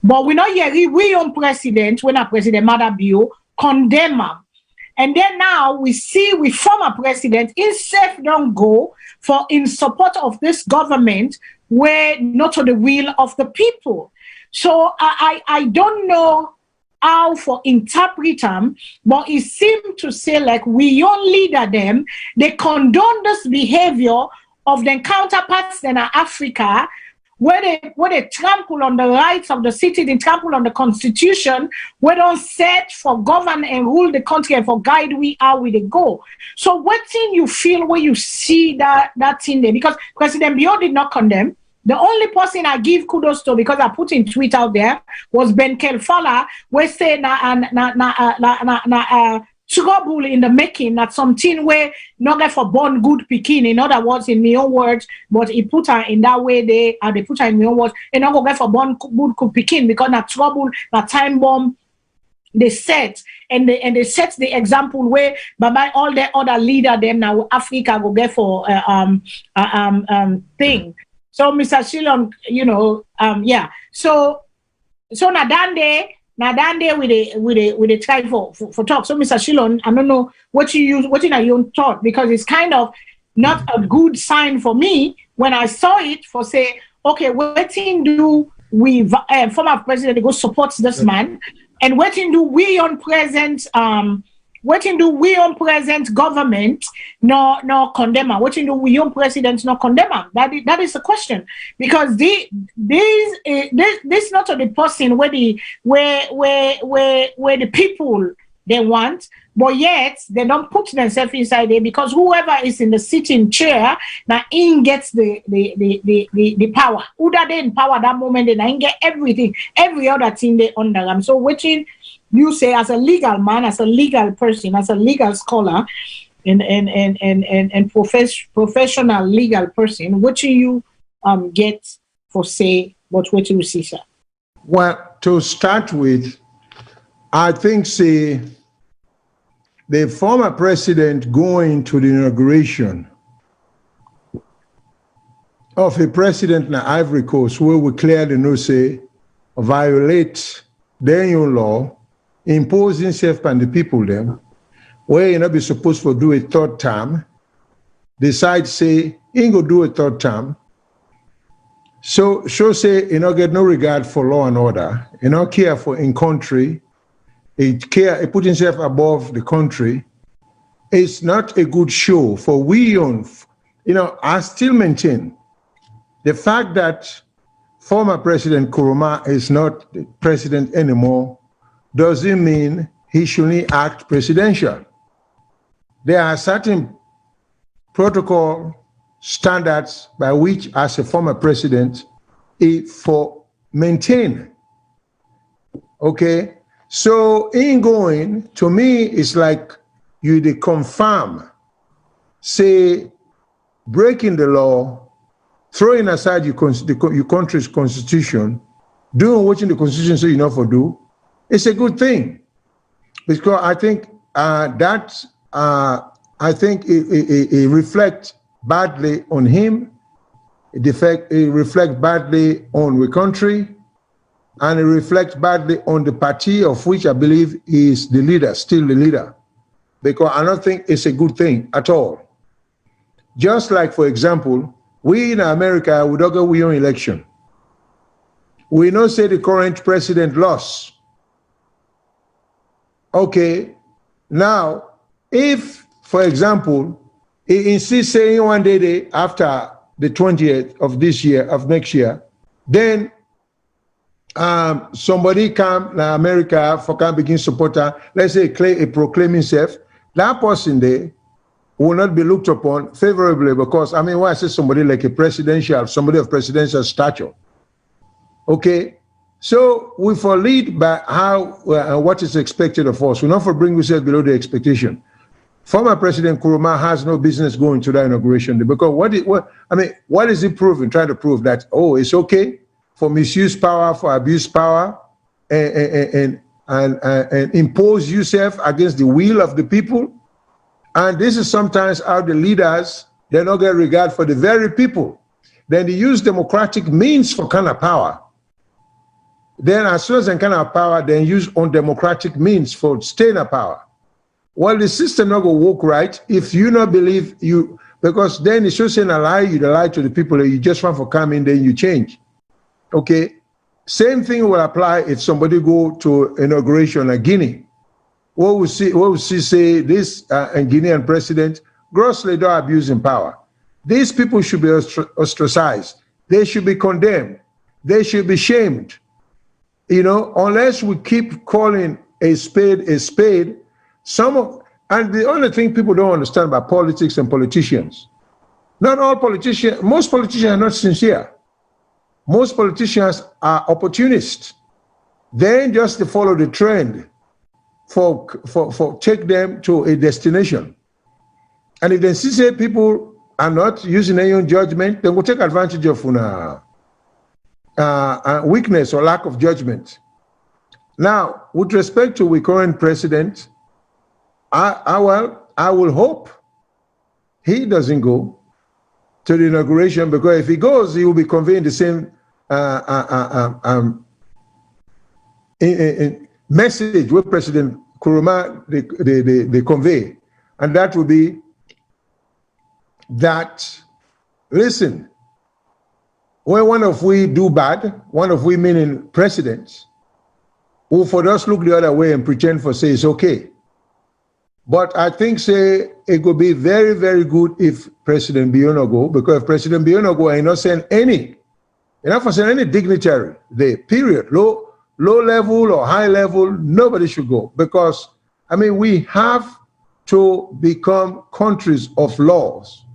But we know Yeri, we own president, when our president Madabio condemn him. And then now we see we former president himself don't go for in support of this government where not to the will of the people. So I don't know how for interpret them, but it seemed to say like we young leader them, they condone this behavior of their counterparts in Africa, where they trample on the rights of the city, they trample on the constitution, where don't set for govern and rule the country and for guide we how we they go. So what thing you feel when you see that thing there? Because President Bio did not condemn. The only person I give kudos to, because I put in tweet out there, was Ben Kelfala, where say trouble in the making, that something where not get for born good picking, in other words, in my own words, but he put her in that way, they put her in my own words, and not go get for born good picking, because that trouble, that time bomb, they set, and they set the example where by all the other leader them now Africa go get for thing. So, Mr. Shilon, you know, yeah. So Nadande with a try for talk. So, Mr. Shilon, I don't know what in your own thought, because it's kind of not a good sign for me when I saw it for say, okay, what thing do we former president go support this man, and what thing do we on present government no condemn her? What do we own president no condemn her? That is the question, because this not the person where the people they want, but yet they don't put themselves inside there, because whoever is in the sitting chair now in gets the power. Who that they in power that moment, then I get everything, every other thing they under them. So watching. You say as a legal man, as a legal person, as a legal scholar, and professional legal person, what do you get for say what you see, sir? Well, to start with, I think say the former president going to the inauguration of a president in Ivory Coast, where we clearly know say violate their own law, impose himself on the people them, where you not be supposed to do a third term, decide say, he go do a third term. So show say, you know, get no regard for law and order, you know, care for in country, he put himself above the country. It's not a good show for we on, you know, I still maintain the fact that former President Koroma is not the president anymore doesn't mean he shouldn't act presidential. There are certain protocol standards by which, as a former president, for maintain. Okay, so in going, to me, it's like you they confirm, say, breaking the law, throwing aside your country's constitution, doing what in the constitution say you know for do. It's a good thing, because I think it reflects badly on him. It reflects badly on the country, and it reflects badly on the party of which I believe is the leader, still the leader, because I don't think it's a good thing at all. Just like, for example, we in America, we don't go we own election. We know say the current president lost. Okay, now, if, for example, he insists saying one day after the 20th of this year, of next year, then somebody come to America for can begin supporter, let's say a proclaim himself, that person there will not be looked upon favorably, because, I mean, why I say somebody like somebody of presidential stature. Okay, so we for lead by how what is expected of us. We not for bring ourselves below the expectation. Former President Nkrumah has no business going to that inauguration day, because what is he proving? Trying to prove that, oh, it's okay for misuse power, for abuse power, and impose yourself against the will of the people. And this is sometimes how the leaders, they don't get regard for the very people. Then they use democratic means for kind of power. Then as soon as they kind of power, then use undemocratic means for staying in power. Well, the system not going to work right if you not believe you, because then it's just saying a lie, you lie to the people that you just want for coming, then you change. Okay, same thing will apply if somebody go to inauguration in Guinea. What we see say this Guinean president grossly don't abusing power. These people should be ostracized. They should be condemned. They should be shamed. You know, unless we keep calling a spade, and the only thing people don't understand about politics and politicians, not all politicians, most politicians are not sincere. Most politicians are opportunists. They just follow the trend for take them to a destination. And if they see people are not using their own judgment, then we'll take advantage of weakness or lack of judgment. Now, with respect to the current president, I will hope he doesn't go to the inauguration, because if he goes, he will be conveying the same message with President Nkrumah they convey, and that will be that, listen, when one of we do bad, one of we meaning presidents, who for us look the other way and pretend for say it's okay. But I think say it could be very, very good if President Biono go, because if President Biono go, I not send any dignitary there, period, low level or high level, nobody should go, because I mean we have to become countries of laws,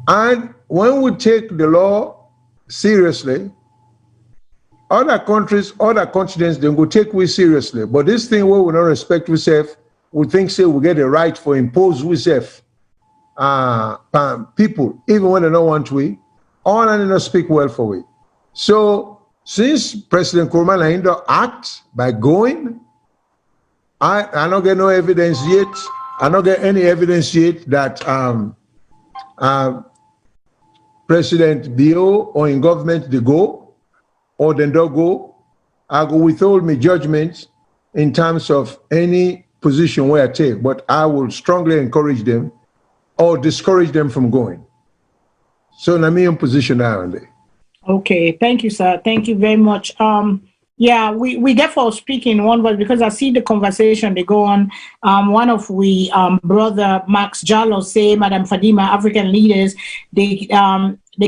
and when we take the law seriously, other countries, other continents, they will take we seriously. But this thing where we don't respect ourselves, we think say we get the right for impose ourselves people, even when they don't want to, all and not speak well for we. So since President Nkrumah act by going, I don't get no evidence yet. I don't get any evidence yet that President Bio or in government they go or they don't go. I go withhold my judgment in terms of any position where I take, but I will strongly encourage them or discourage them from going. So I'm in position now and there. Okay, thank you, sir. Thank you very much. Yeah, we therefore speak in one word, because I see the conversation they go on. One of we brother Max Jallo say, Madam Fadima, African leaders, they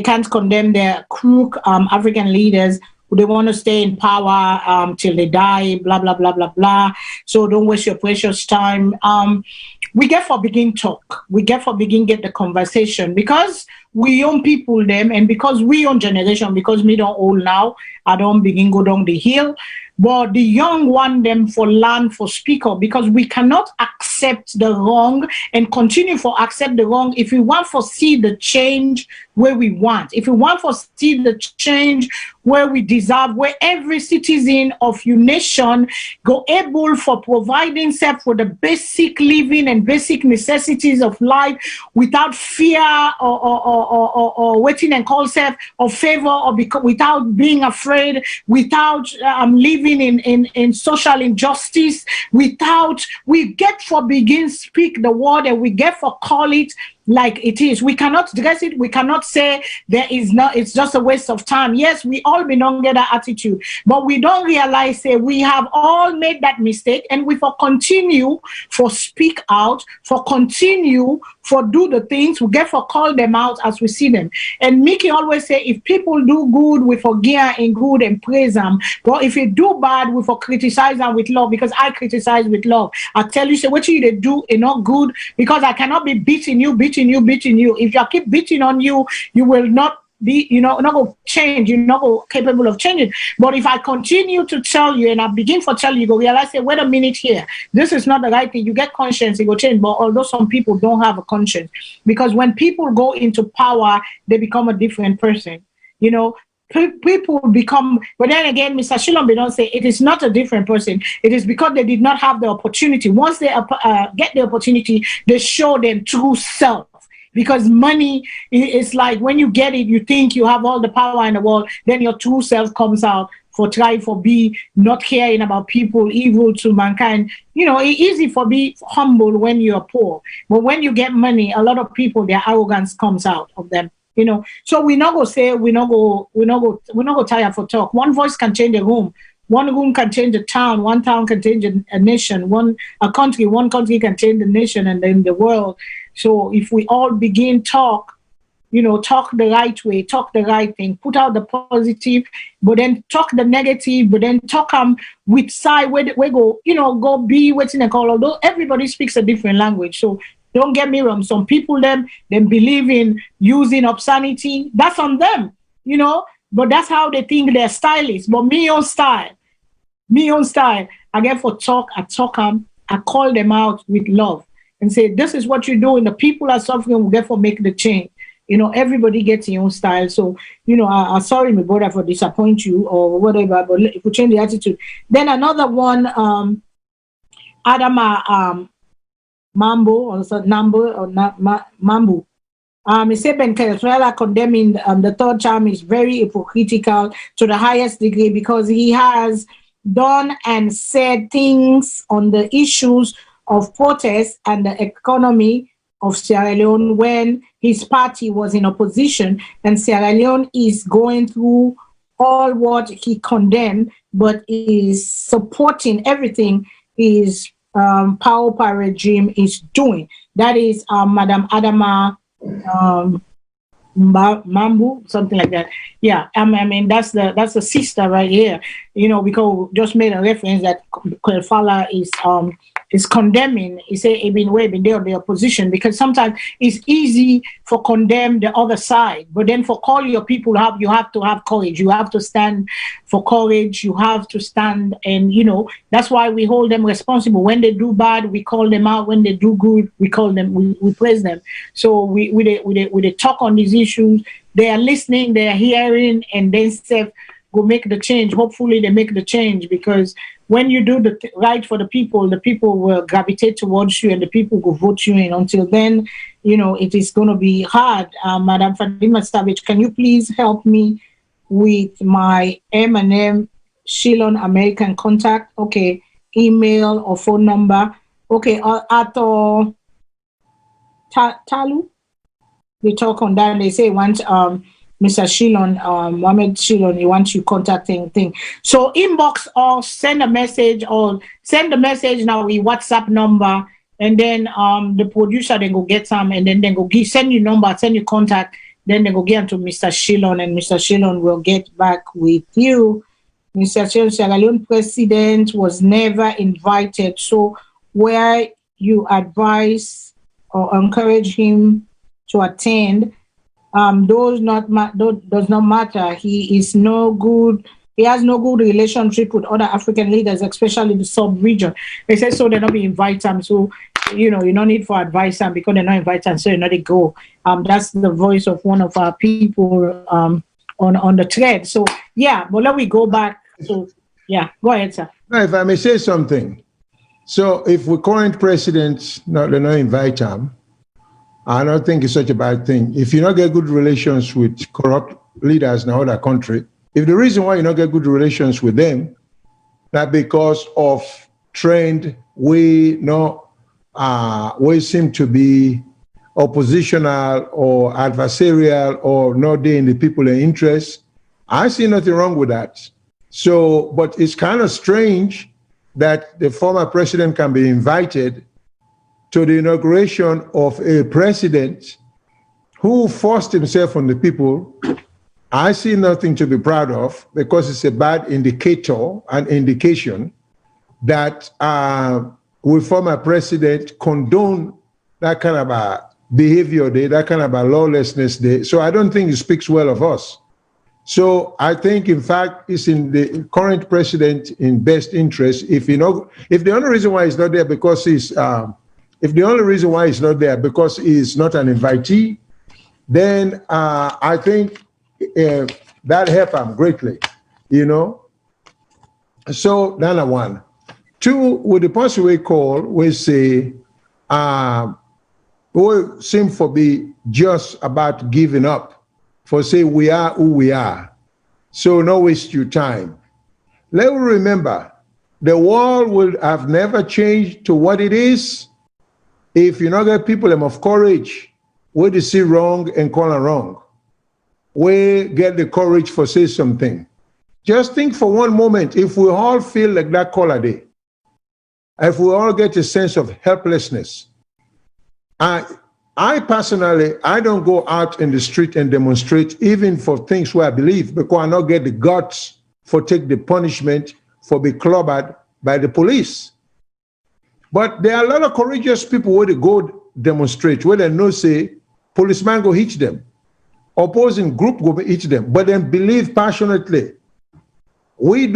can't condemn their crook African leaders they want to stay in power till they die, blah, blah, blah, blah, blah. So don't waste your precious time. We get for begin talk. We get for begin get the conversation because we young people them and because we young generation, because me don't old now, I don't begin go down the hill. But the young want them for learn, for speak up, because we cannot accept the wrong and continue for accept the wrong if we want to see the change where we want. If we want to see the change where we deserve, where every citizen of your nation go able for providing self for the basic living and basic necessities of life without fear or waiting and call self or favor or without being afraid, without living in social injustice, without we get for begin speak the word and we get for call it like it is. We cannot dress it. We cannot say there is not, it's just a waste of time. Yes, we all belong to that attitude, but we don't realize that we have all made that mistake and we for continue for speak out, for continue for do the things, we get for call them out as we see them. And Mickey always say, if people do good, we forgive and good and praise them. But if you do bad, we for criticize them with love, because I criticize with love. I tell you, say, what you do is not good, because I cannot be beating you. If I keep beating on you, you will not be, not going to change. You're not capable of changing. But if I continue to tell you and I begin to tell you, you go realize, say, wait a minute here, this is not the right thing. You get conscience, it will change. But although some people don't have a conscience, because when people go into power, they become a different person. People become, but then again, Mr. Shilon don't say it is not a different person. It is because they did not have the opportunity. Once they get the opportunity, they show them true self. Because money is like when you get it, you think you have all the power in the world, then your true self comes out for try for be not caring about people, evil to mankind. It's easy for be humble when you're poor. But when you get money, a lot of people, their arrogance comes out of them. So we not go say we not go tire for talk. One voice can change a room. One room can change a town. One town can change a nation. One country can change the nation and then the world. So if we all begin talk the right way, talk the right thing, put out the positive, but then talk the negative, but then talk with side where we go, go be waiting and call. Although everybody speaks a different language, so don't get me wrong. Some people them believe in using obscenity. That's on them, But that's how they think their style is. But me own style. I get for talk. I talk them. I call them out with love and say, this is what you're doing. The people are suffering. We get for make the change. Everybody gets your own style. So, I'm sorry, my brother, for disappoint you or whatever. But if we change the attitude, then another one, Adama Mambo or Nambo or Mambo. He said Venezuela condemning the third term is very hypocritical to the highest degree, because he has done and said things on the issues of protest and the economy of Sierra Leone when his party was in opposition, and Sierra Leone is going through all what he condemned, but is supporting everything his power regime is doing. That is Madam Adama Mambu, something like that. Yeah, I mean that's the sister right here. Because just made a reference that Kwefala is condemning. He said he been there on the opposition, because sometimes it's easy for condemn the other side, but then for call your people you have to have courage. You have to stand for courage. You have to stand, and that's why we hold them responsible. When they do bad, we call them out. When they do good, we call them. We praise them. So we talk on these issues. They are listening. They are hearing, and then go make the change. Hopefully, they make the change, because when you do the right for the people will gravitate towards you and the people will vote you in. Until then, it is going to be hard. Madam Fatima Savage, can you please help me with my M&M Shilon American contact? Okay, email or phone number. Okay, Ato Talu, they talk on that and they say once Mr. Shilon, Mohammed Shilon, you want you contacting thing. So inbox or send a message now with WhatsApp number, and then the producer then go get some, and then go send you number, send you contact, Then they go get to Mr. Shillon, and Mr. Shillon will get back with you. Mr. Shillon, Sierra Leone president was never invited. So where you advise or encourage him to attend, does not matter. He is no good. He has no good relationship with other African leaders, especially the sub-region. They say so they don't be invite him. So, you no need for advice him because they not invite him, so they go. That's the voice of one of our people on the thread. So yeah, but let me go back. So yeah, go ahead, sir. Now, if I may say something. So if we current president they not invite him, I don't think it's such a bad thing. If you not get good relations with corrupt leaders in other country, if the reason why you not get good relations with them, that because of trend, we seem to be oppositional or adversarial or not in the people's interest, I see nothing wrong with that. So, but it's kind of strange that the former president can be invited to the inauguration of a president who forced himself on the people. I see nothing to be proud of because it's a bad indicator, an indication that we former president condone that kind of a behavior day, that kind of a lawlessness day. So I don't think it speaks well of us. So I think, in fact, it's in the current president in best interest. If the only reason why he's not there because he's if the only reason why he's not there because he's not an invitee, then I think that help him greatly, So that's one. Two, with the person we call, we say, we seem to be just about giving up, for say we are who we are. So no waste your time. Let us remember, the world will have never changed to what it is if you not get people of courage, where they see wrong and call it wrong. We get the courage for say something. Just think for one moment, if we all feel like that color day, if we all get a sense of helplessness. I personally, I don't go out in the street and demonstrate even for things where I believe, because I not get the guts for take the punishment for be clobbered by the police. But there are a lot of courageous people where they go demonstrate, where they know say, policeman go hit them, opposing group go hit them, but then believe passionately. We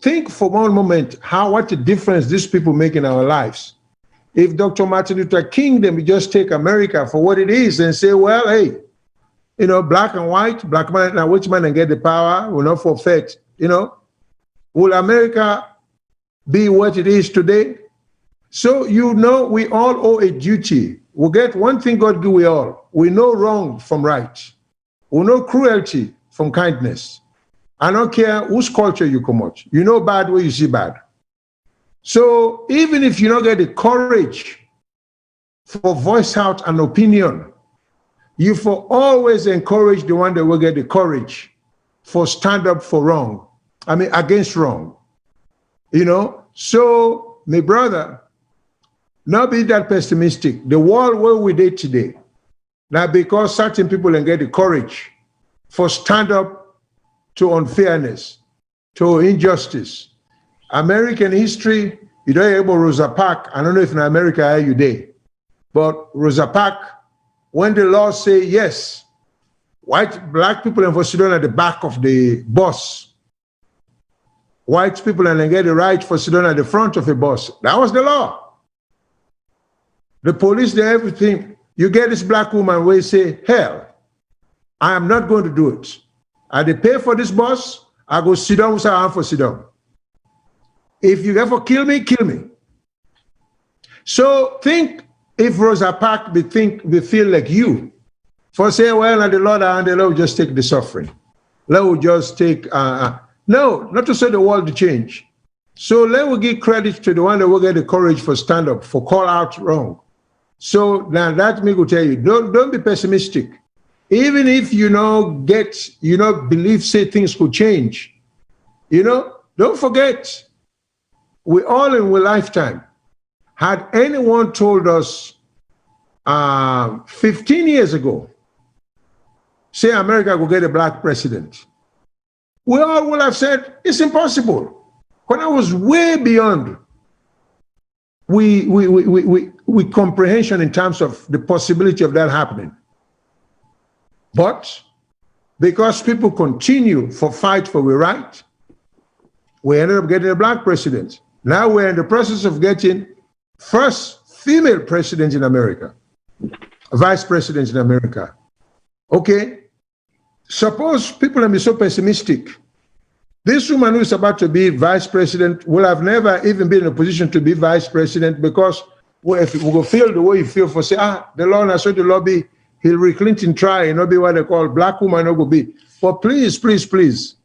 think for one moment what a difference these people make in our lives. If Dr. Martin Luther King, then we just take America for what it is and say, well, hey, black and white, black man and white man and get the power, will not forfeit, Will America be what it is today? So, we all owe a duty. We get one thing God do we all. We know wrong from right. We know cruelty from kindness. I don't care whose culture you come out. You know bad where you see bad. So even if you don't get the courage for voice out an opinion, you for always encourage the one that will get the courage for stand up for wrong. I mean, against wrong. So my brother, not be that pessimistic. The world where we did today, now because certain people can get the courage for stand up to unfairness, to injustice. American history, you don't hear about Rosa Parks. I don't know if in America are you there, but Rosa Parks, when the law say yes, black people and sit down at the back of the bus, white people and get the right for sit down at the front of the bus. That was the law. The police, they everything. You get this black woman where you say, hell, I am not going to do it. I they pay for this bus, I go sit down with her for sit down. If you ever kill me, kill me. So think if Rosa Parks we feel like you. For say, well, and the Lord and the Lord just take the suffering. Let just take no, not to say the world to change. So let we give credit to the one that will get the courage for stand up, for call out wrong. So now that me will tell you, don't be pessimistic. Even if believe say things could change, don't forget, we all in our lifetime. Had anyone told us 15 years ago say America will get a black president, we all will have said it's impossible. When I was way beyond we comprehension in terms of the possibility of that happening. But because people continue for fight for the right, we ended up getting a black president. Now we're in the process of getting first female president in America, vice president in America. Okay, suppose people are so pessimistic. This woman who is about to be vice president will have never even been in a position to be vice president because if we will feel the way you feel for say, the Lord has said the lobby, Hillary Clinton try and not be what they call black woman, not go be. But please, please, please,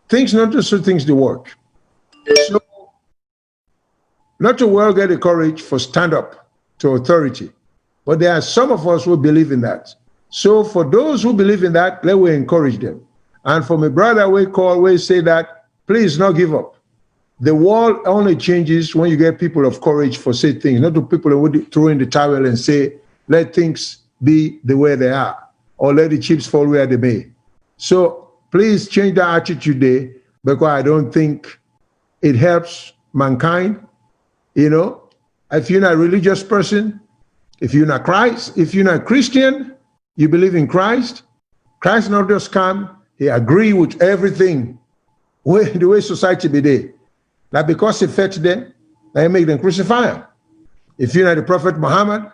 things not just so things they work. So, not to well get the courage for stand up to authority, but there are some of us who believe in that. So for those who believe in that, let me encourage them. And for my brother, we always say that, please not give up. The world only changes when you get people of courage for say things, not to people who would throw in the towel and say, let things be the way they are, or let the chips fall where they may. So please change that attitude there, because I don't think it helps mankind. You know, if you're not a religious person, if you're not Christ, if you're not Christian, you believe in Christ, Christ not just come, he agree with everything, the way society be there. Now because it affects them, they make them crucify him. If you're not the Prophet Muhammad,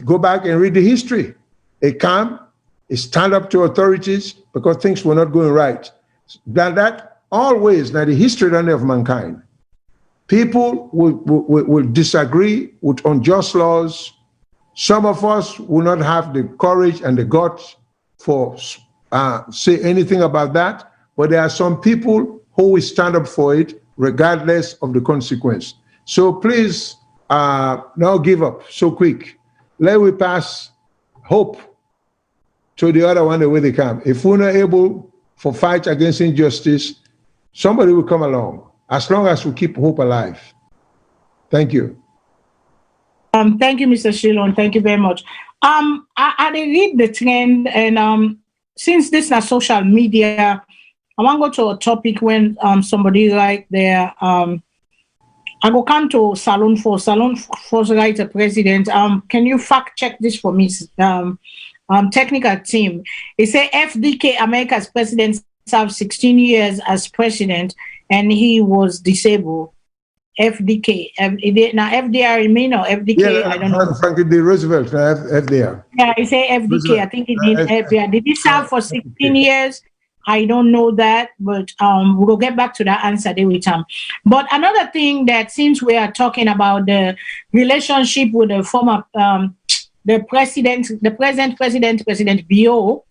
go back and read the history. It come, it stand up to authorities because things were not going right. That always, now the history of mankind, people will disagree with unjust laws. Some of us will not have the courage and the guts for say anything about that, but there are some people who will stand up for it regardless of the consequence. So please, don't give up so quick. Let we pass hope to the other one the way they come. If we're not able for fight against injustice, somebody will come along, as long as we keep hope alive. Thank you. Thank you, Mr. Shilon. Thank you very much. I read the trend, and since this is social media, I want to go to a topic when somebody write there. I go come to Salone for write a president. Can you fact check this for me? Technical team. It say FDK, America's president, served 16 years as president, and he was disabled. FDK. Now FDR remain or FDK? Yeah, I don't know. Franklin D. Roosevelt, FDR. Yeah, I say FDK. Roosevelt. I think it means FDR. Did he serve for 16 years? I don't know that, but we'll get back to that answer there with him. But another thing that, since we are talking about the relationship with the former, the present President BO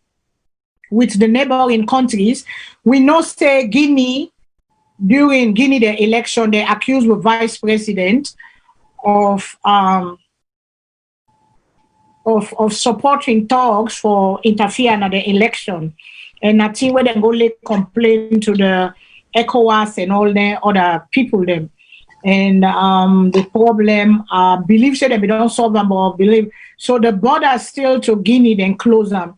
with the neighboring countries, we know say Guinea, during Guinea the election, they accused the vice president of supporting talks for interfering in the election. And I think when they go complain to the ECOWAS and all the other people them. And the problem, believe said they don't solve them, but believe. So the border still to Guinea, then close them.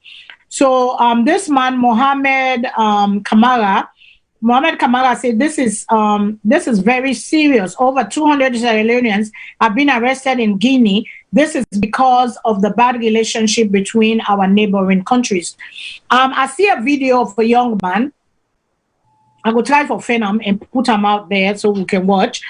So this man, Mohamed Kamara said this is very serious. Over 200 Sierra Leoneans have been arrested in Guinea. This is because of the bad relationship between our neighboring countries. I see a video of a young man. I will try for Phenom and put him out there so we can watch.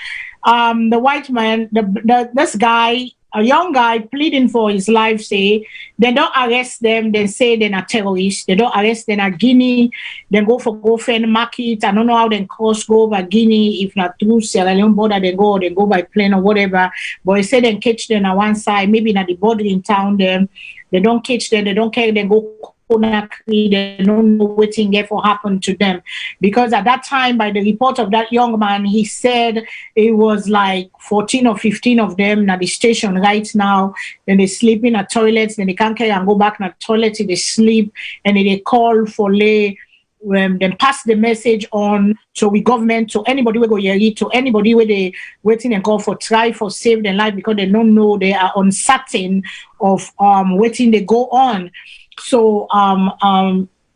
The white man, this guy, a young guy pleading for his life, say they don't arrest them, they say they're not terrorists. They don't arrest them at Guinea, then go find market. I don't know how they cross go over Guinea, if not through Sierra Leone border, they go by plane or whatever. But they say they catch them on one side, maybe not the border in town, them. They don't catch them, they don't care, they go they don't know what thing ever happened to them, because at that time, by the report of that young man, he said it was like 14 or 15 of them at the station right now. Then they sleep in a toilets, then they can't carry and go back in a toilet, they sleep, and then they call for then pass the message on to the government, to anybody who go here, to anybody where they waiting and call for try for save their life, because they don't know, they are uncertain of waiting they go on. So So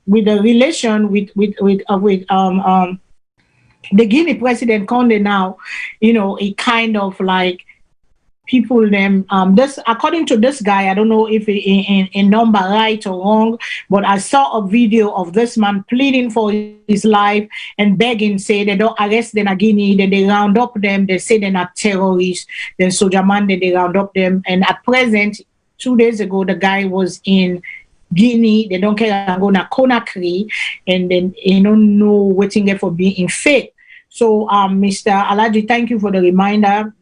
with the relation with the Guinea president Conde now, it kind of like people them this, according to this guy, I don't know if in number right or wrong, but I saw a video of this man pleading for his life and begging, say they don't arrest them in Guinea, then they round up them, they say they're not terrorists, then soldier man, then they round up them. And at present, 2 days ago, the guy was in Guinea, they don't care, I'm going to Conakry, and then you don't know waiting for being fit. So, Mr. Alaji, thank you for the reminder.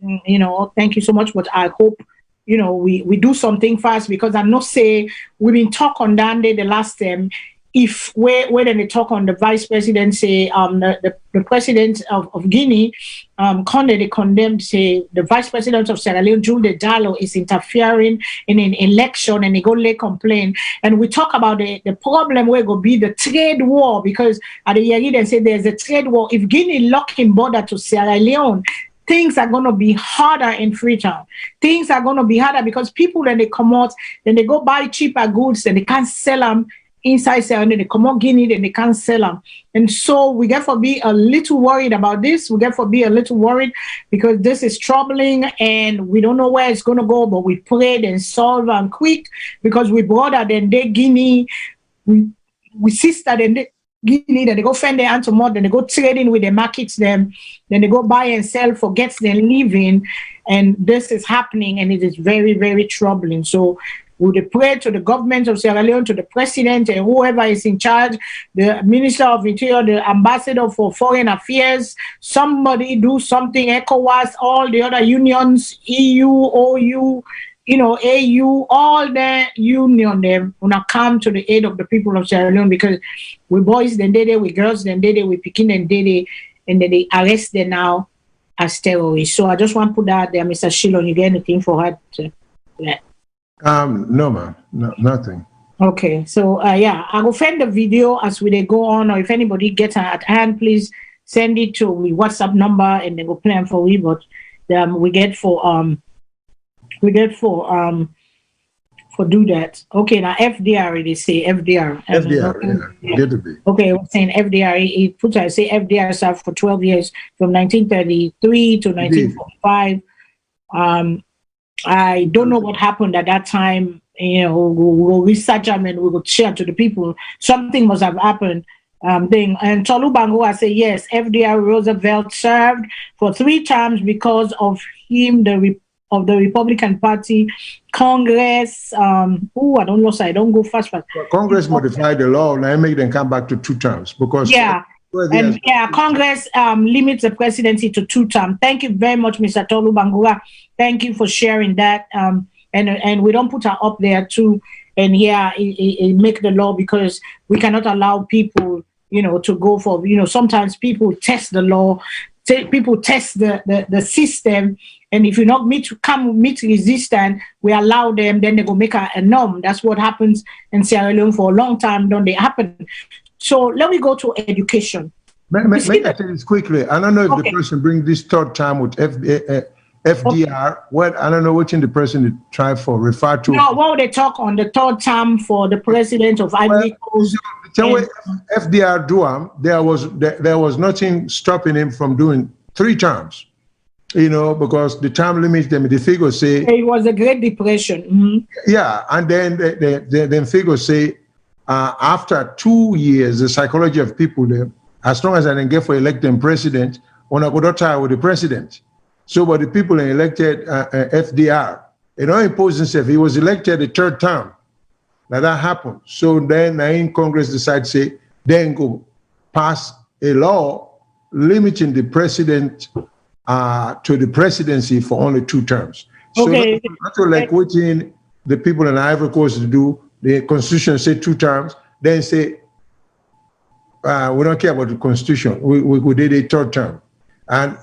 Thank you so much. But I hope, we do something fast, because I know say we've been talk on that day the last time. If when they talk on the vice president, say the president of Guinea, Conde, they condemned, say the vice president of Sierra Leone, Jules Diallo, is interfering in an election, and they go lay complain. And we talk about the problem where go be the trade war, because at the Yari they say there's a trade war. If Guinea lock in border to Sierra Leone, things are going to be harder in Freetown. Things are going to be harder because people, when they come out, then they go buy cheaper goods and they can't sell them inside Sierra Leone, they come out Guinea, then they can't sell them. And so we get for be a little worried about this. We get for be a little worried because this is troubling and we don't know where it's going to go, but we prayed and solve and quick, because we brother then they Guinea, we sister then they Guinea, then they go fend their hand to more, then they go trading with the markets them, then they go buy and sell for gets their living. And this is happening, and it is very, very troubling. So we pray to the government of Sierra Leone, to the president and whoever is in charge, the Minister of Interior, the Ambassador for Foreign Affairs, somebody do something, ECOWAS, all the other unions, EU, OU, AU, all the union, them wanna come to the aid of the people of Sierra Leone, because we boys then did it, we girls then did it, we Pekin then did it, and then they arrest them now as terrorists. So I just want to put that there, Mr. Shilon. You get anything for her? No, ma'am. No, nothing. Okay, so yeah, I will send the video as we go on, or if anybody gets at hand, please send it to my WhatsApp number, and they will plan for we. But we get for do that. Okay, now FDR, they say FDR. FDR, yeah. Get to be. Okay, we're saying FDR. It puts I say FDR served for 12 years from 1933 to 1945. I don't know what happened at that time. We'll research them and we will share to the people. Something must have happened. And Tolu Bango, I say yes. FDR Roosevelt served for 3 terms because of him, of the Republican Party, Congress. I don't know, so I don't go fast. Well, Congress modified the law and make them come back to 2 terms because Congress limits the presidency to 2 terms. Thank you very much, Mr. Tolu Bangura. Thank you for sharing that. And we don't put her up there too. And it make the law, because we cannot allow people, to go for, sometimes people test the law, people test the system. And if you not meet resistance, we allow them, then they go make a norm. That's what happens in Sierra Leone for a long time, don't they happen? So let me go to education. May I say this quickly? I don't know if the person bring this 3rd time with FDR. What I don't know which in the person try for refer to. No, what they talk on the 3rd term for the president of Ivory Coast. Tell me, FDR do there was nothing stopping him from doing 3 terms. Because the term limits them. The figures say it was a Great Depression. Mm-hmm. Yeah, and then the figures say after 2 years, the psychology of people there, as long as I can get for elected president, when I go to tie with the president. So, but the people elected FDR, impose himself. He was elected the 3rd term. Now that happened. So then in Congress decide say, then go pass a law limiting the president to the presidency for only 2 terms. So that's like waiting the people in Ivory Coast to do. The Constitution say 2 terms, then say we don't care about the Constitution. We did a 3rd term. And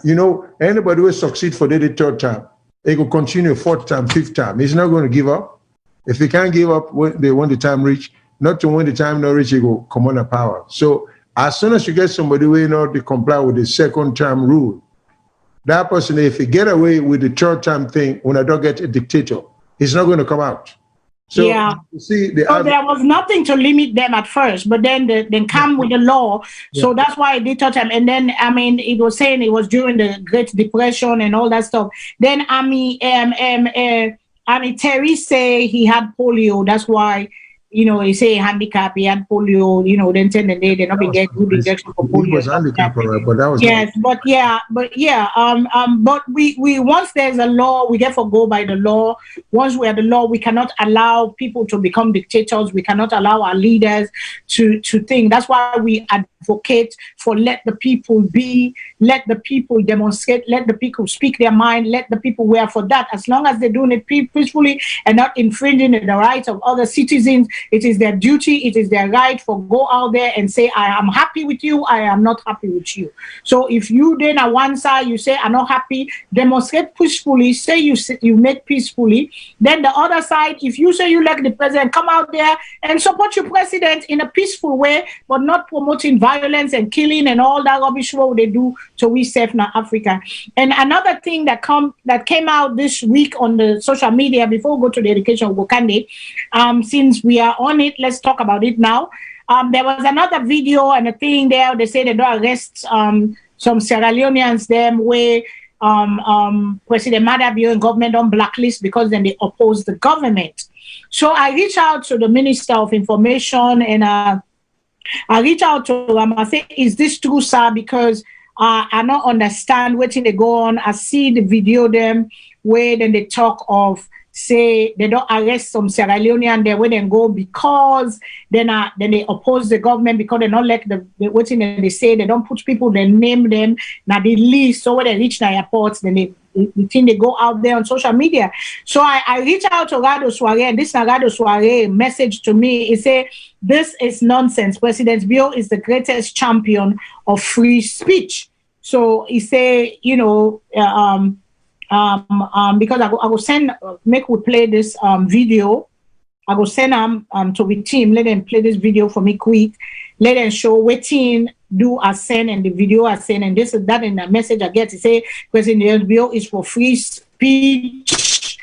anybody who succeed for the 3rd term, they will continue 4th term, 5th term. He's not going to give up. If he can't give up when the time reach, not to when the time not reach, he will come on the power. So as soon as you get somebody who they comply with the 2nd term rule, that person, if he get away with the 3rd term thing, when I don't get a dictator, he's not going to come out. So Yeah. you see, So there was nothing to limit them at first, but then they come with the law. So that's why they taught them. And then, I mean, it was saying it was during the Great Depression and all that stuff. Then, Terry say he had polio. That's why, you know, he say handicap, he had polio, you know, then they not been get good injection for polio. He was handicapped, but that was yes, but we once there's a law, we therefore go by the law. Once we have the law, we cannot allow people to become dictators. We cannot allow our leaders to think. That's why we advocate for let the people be, let the people demonstrate, let the people speak their mind, let the people wear for that. As long as they're doing it peacefully and not infringing the rights of other citizens, it is their duty, it is their right for go out there and say, I am happy with you, I am not happy with you. So if you then on one side, you say, I'm not happy, demonstrate peacefully, say you make peacefully. Then the other side, if you say you like the president, come out there and support your president in a peaceful way, but not promoting violence and killing and all that rubbish what they do to we safe now Africa. And another thing that came out this week on the social media, before we go to the education of Wakande, since we are on it, let's talk about it now. There was another video and a thing there. They say they don't arrest some Sierra Leoneans them where President Madabio and government don't blacklist because then they oppose the government. So I reached out to the Minister of Information and I reach out to him. I say, is this true, sir? Because I don't understand what they go on. I see the video them where then they talk of say they don't arrest some Sierra Leonean there where they go because then they oppose the government because they don't like the what they say, they don't put people, they name them now they list. So when they reach the airports, then they think they go out there on social media. So I reach out to Rado Soare, and this Rado Soare message to me. He say, this is nonsense. President Bio is the greatest champion of free speech. So he say, you know, because I will send, make we play this video. I will send them to the team, let them play this video for me quick. Let them show waiting, do I send and the video I send, and this is that in the message I get to say President Bio is for free speech.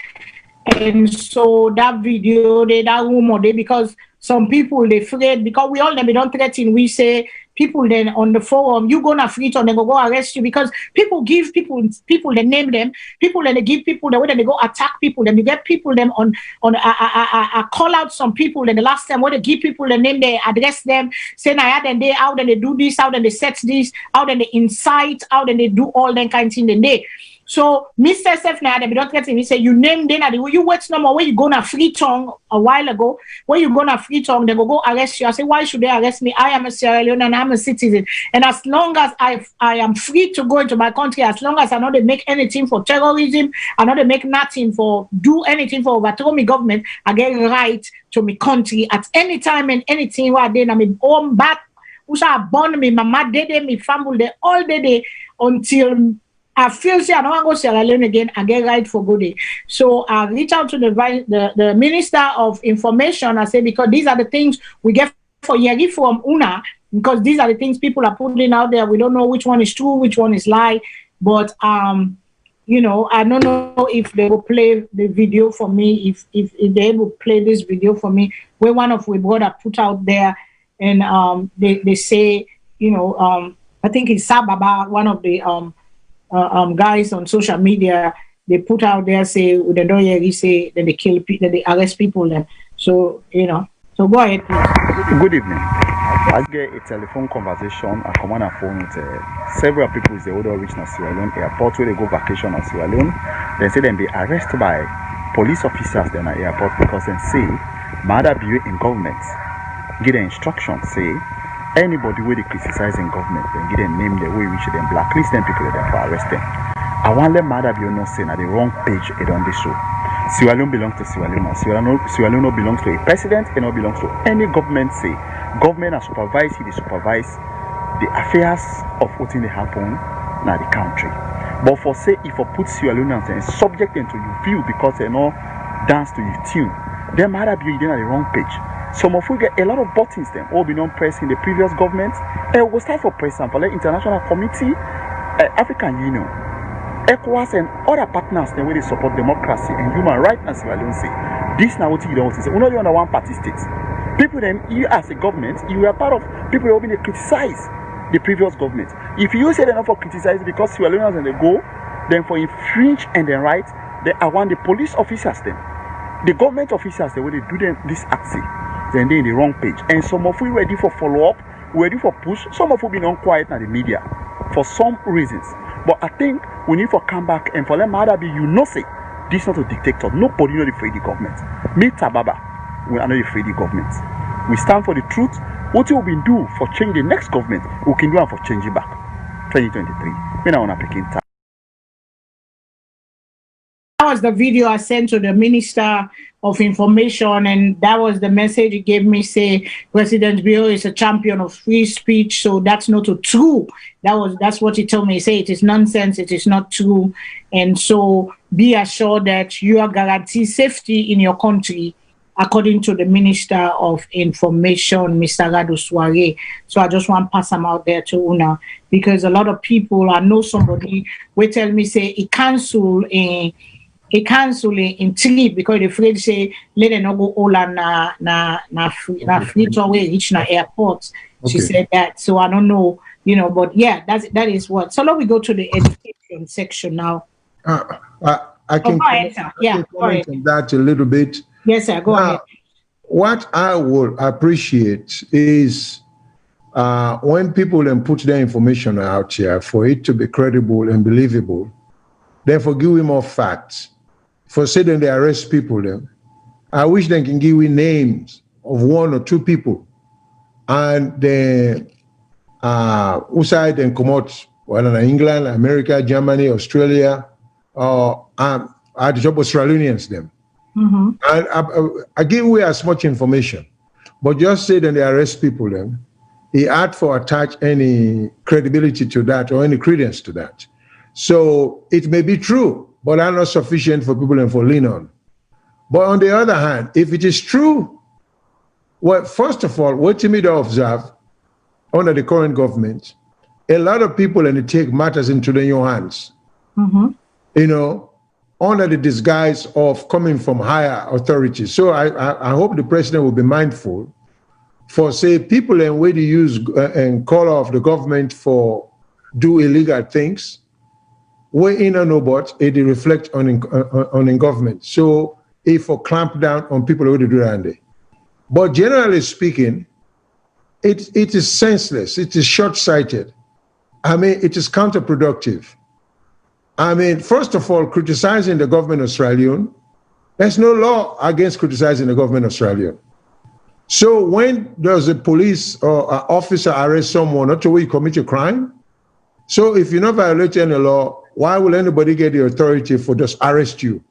And so that video, that rumor, because some people they afraid because we all them don't threaten. We say people then on the forum, you gonna free on, they go arrest you because people give people they name them, people then they give people the way they go attack people, then you get people them on I call out some people and the last time when they give people the name, they address them, say now then they out and they do this, out and they set this, out and they incite, out and they do all that kind of thing then they. So Mr. Sef now they don't get him. He say you name them you wait no more where you gonna free tongue a while ago. When you gonna free tongue, they go arrest you. I say, why should they arrest me? I am a Sierra Leone and I'm a citizen. And as long as I am free to go into my country, as long as I know they make anything for terrorism, I know they make nothing for do anything for overthrow me government, I get right to my country at any time and anything where I did. I'm home back. Who's born me, mama did me family all day until I feel say I don't want to go Sierra Leone again and get right for good day. So I reach out to the Minister of Information. I say, because these are the things we get for Yeri from UNA, because these are the things people are putting out there. We don't know which one is true, which one is lie. But you know, I don't know if they will play the video for me, if they will play this video for me, where one of we brother put out there and they say, you know, I think it's Sababa, one of the guys on social media, they put out there say they don't hear say that they kill people, that they arrest people then. So you know, so go ahead please. Good evening. I get a telephone conversation, I come on a phone with several people in the older region of Sierra Leone airport where they go vacation on Sierra Leone. They say they be arrested by police officers then at airport because they say Madabio in government give the instructions say anybody where they criticizing government, then give them name the way which them blacklist them people that for arrest them. I want let Madabio not say na the wrong page it on this show. Sierra Leone belongs to Sierra Leone. Sierra Leone belongs to a president and not belongs to any government. Say government has supervised, they supervise the affairs of what in the happen na the country. But for say if I put Sierra Leoneans and subject them to your view because they no dance to your tune, then Madabio is on the wrong page. Some of we get a lot of buttons them all been on press in the previous government. We'll start for president for like international committee, African Union, ECOWAS and other partners then where they support democracy and human rights and Sierra Leone say This now what you don't say. We're not under one party state. People then, you as a government, you are part of people who have been criticize the previous government. If you say they're not for criticize because you are learners and they go, then for infringe and then right, they are one the police officers then. The government officers, they will do them this action, then they're in the wrong page. And some of you ready for follow-up, ready for push, some of you been on quiet in the media for some reasons. But I think we need for come back and for them matter be say this not a dictator. Nobody know the free the government. Me Tababa, we are not the free the government. We stand for the truth. What you will do for change the next government, we can do and for change it back. 2023. Me now on a picking time. That was the video I sent to the Minister of Information, and that was the message he gave me, say President Bio is a champion of free speech, so that's not true. That's what he told me. He said it is nonsense, it is not true. And so be assured that you are guaranteed safety in your country, according to the Minister of Information, Mr. Radu Soare. So I just want to pass them out there to Una, because a lot of people, I know somebody will tell me, say he cancel in trip because they're afraid to say let them not go all na free away reach na airport. Okay. She said that. So I don't know, but yeah, that is what. So let me go to the education section now. I can comment on that a little bit. Yes, sir. Go ahead. What I would appreciate is when people then put their information out here for it to be credible and believable, therefore give me more facts. For saying they arrest people then, I wish they can give me names of 1 or 2 people and then who side and come out, whether in England, America, Germany, Australia, or at the job Australians them. Mm-hmm. And I give away as much information, but just say that they arrest people then, he had to attach any credibility to that or any credence to that. So it may be true, but are not sufficient for people and for lean on. But on the other hand, if it is true, well, first of all, what you need to observe under the current government, a lot of people and they take matters into their own hands. Mm-hmm. Under the disguise of coming from higher authorities. So I hope the president will be mindful for, say, people and way to use and call off the government for do illegal things, we in a no but it reflect on the government. So if for clamp down on people who do that. But generally speaking, it is senseless, it is short-sighted. I mean, it is counterproductive. I mean, first of all, criticizing the government Australian, there's no law against criticizing the government Australian. So when does a police or an officer arrest someone, not to where you commit a crime? So if you're not violating any law, why will anybody get the authority for just arrest you?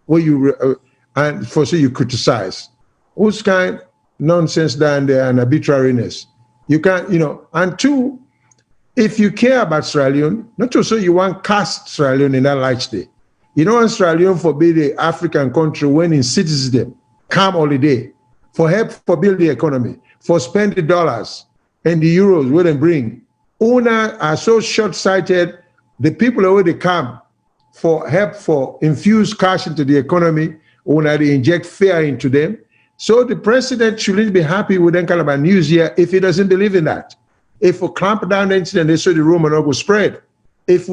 Where you and for say you criticize? Whose kind nonsense down there and arbitrariness? You can't, and 2, if you care about Australian, not to say you want cast Australian in that light state. Australian for be the African country when in citizen, calm holiday, for help for build the economy, for spend the dollars and the euros where they bring. Una are so short-sighted, the people already come for help for infuse cash into the economy, Una they inject fear into them. So the president shouldn't be happy with that kind of a news here if he doesn't believe in that. If we clamp down the incident, they say the rumor not go spread. If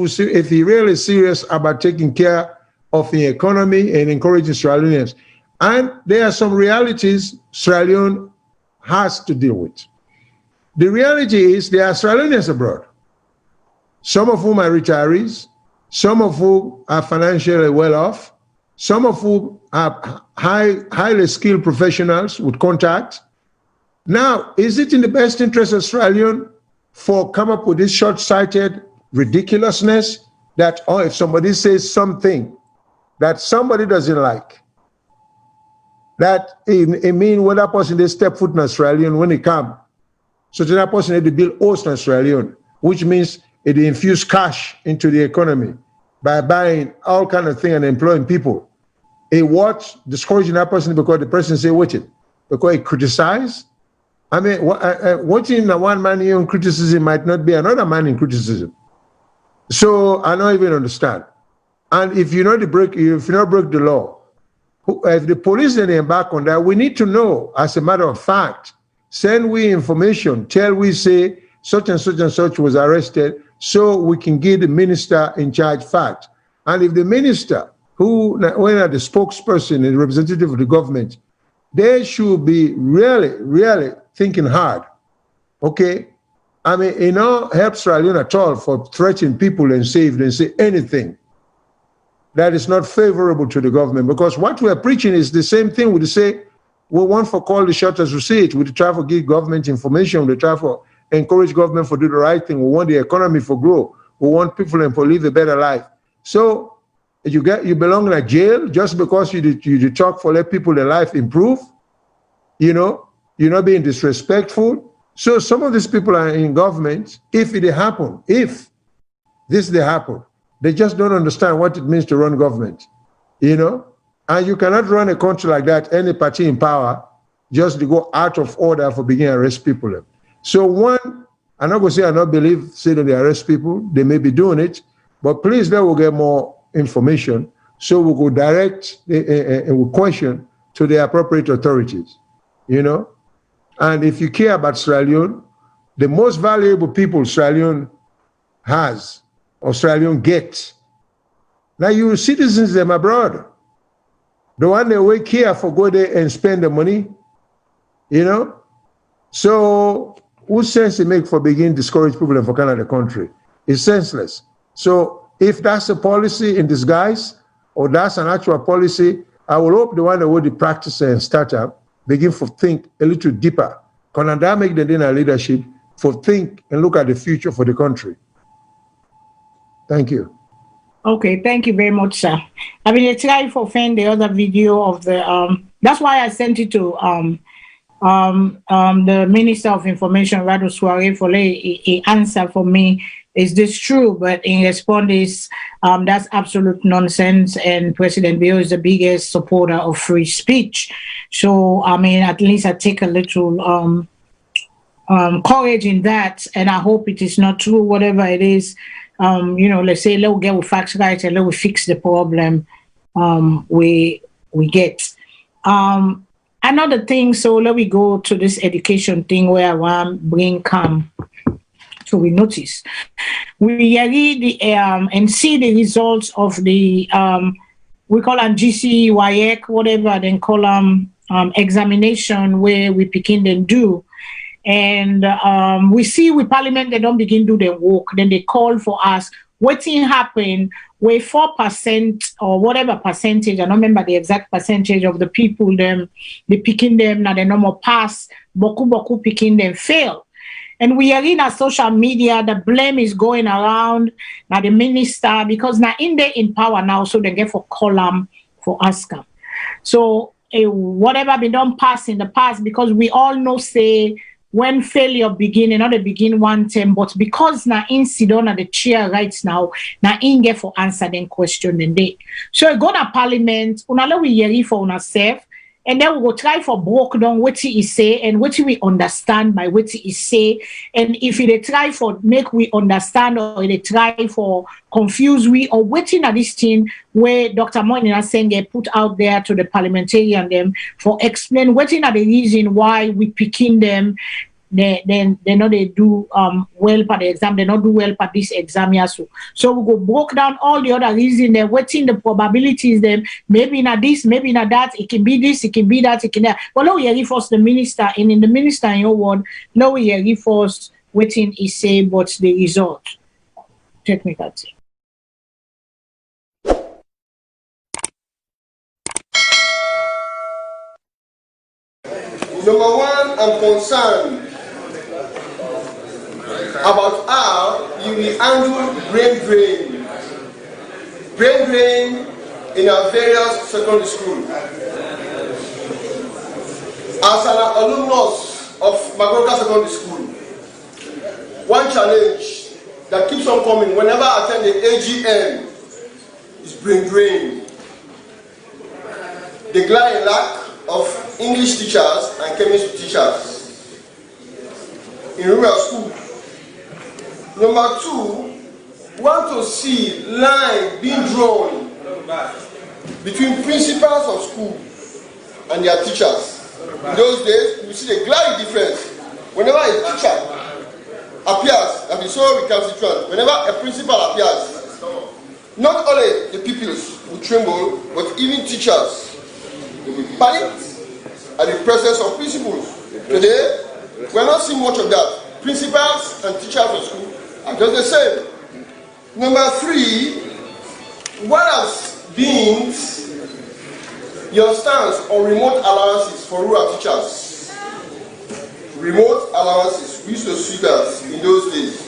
he really serious about taking care of the economy and encouraging Australians, and there are some realities Australian has to deal with. The reality is there are Australians abroad, some of whom are retirees, some of whom are financially well off, some of whom are highly skilled professionals with contacts. Now, is it in the best interest of Australian for come up with this short-sighted ridiculousness that if somebody says something that somebody doesn't like, that it means when that person they step foot in Australian when they come, so that person had to build host in Australian, which means it infuse cash into the economy by buying all kind of things and employing people. It what discouraging that person because the person say what it because he criticize. I mean, watching one man in criticism might not be another man in criticism. So I don't even understand. And if you not break the law, if the police then embark on that, we need to know, as a matter of fact, send we information, tell we say such and such was arrested, so we can give the minister in charge fact. And if the minister, when are the spokesperson and representative of the government, they should be really thinking hard. Okay? I mean, it don't help Sierra Leone at all for threatening people and say if they say anything that is not favorable to the government, because what we are preaching is the same thing. We say we want for call the shot as we see it. We try to give government information. We try to encourage government to do the right thing. We want the economy to grow. We want people to live a better life. So you belong in a jail just because you talk for let people their life improve. You know, you're not being disrespectful. So some of these people are in government. If this happen, they just don't understand what it means to run government, you know? And you cannot run a country like that, any party in power, just to go out of order for beginning to arrest people. So one, I'm not going to say I don't believe, say that they arrest people, they may be doing it, but please let us get more information so we go direct and we question to the appropriate authorities, you know? And if you care about Sierra Leone, the most valuable people Sierra Leone has, Australian get. Now you citizens them abroad. The one they wake here for go there and spend the money, you know? So what sense it make for begin discourage people in for Canada country? It's senseless. So if that's a policy in disguise or that's an actual policy, I will hope the one that will practice and start up begin to think a little deeper. Canada make the dinner leadership for think and look at the future for the country. Thank you. Okay, thank you very much, sir. I mean, I tried to find the other video of the, that's why I sent it to the Minister of Information, Rado Soare, for a answer for me. Is this true? But in response, that's absolute nonsense. And President Bio is the biggest supporter of free speech. So, I mean, at least I take a little courage in that. And I hope it is not true, whatever it is. You know, let's say, let's get with facts right and let's fix the problem we get. Another thing, so let me go to this education thing where I want to bring calm. So we notice. We read and see the results of the, we call them GC, YEC, whatever, then call them examination where we begin and do. And we see with Parliament, they don't begin to do their work. Then they call for us. What thing happen where 4% or whatever percentage, I don't remember the exact percentage of the people, they picking them, now they no more pass, boku picking them fail. And we are in our social media, the blame is going around, now the minister, because now in power now, so they get for column for Oscar. So whatever been done pass in the past, because we all know, say, when failure begin, and not they begin one term, but because na in Sidon at the chair right now, na in get for answer then question then day. So go to Parliament, unala we yeri for ourselves, and then we go try for broke down what he say and what we understand by what he say. And if they try for make we understand or they try for confuse we or waiting at this thing where Dr. Moinina Senge put out there to the parliamentarian them for explain waiting at the reason why we picking them. They know they do well for the exam, they not do well for this exam here. So we go broke down all the other reasons, they're waiting the probabilities, them maybe not this, maybe not that, it can be this, it can be that, it can that. But now we reinforce the minister, and in the minister in your word, now we reinforce waiting is say, but the result. Technical thing. Number one, I'm concerned about how you will handle brain drain in our various secondary schools. As an alumnus of Magoroka Secondary School, one challenge that keeps on coming whenever I attend the AGM is brain drain. The lack of English teachers and chemistry teachers in rural schools. Number two, want to see line being drawn between principals of school and their teachers. In those days, you see the glaring difference. Whenever a teacher appears, that is so recalcitrant, whenever a principal appears, not only the pupils will tremble, but even teachers will be panicked at the presence of principals. Today, we are not seeing much of that. Principals and teachers of school are just the same. Number 3, what has been your stance on remote allowances for rural teachers? Remote allowances, we used to see that in those days.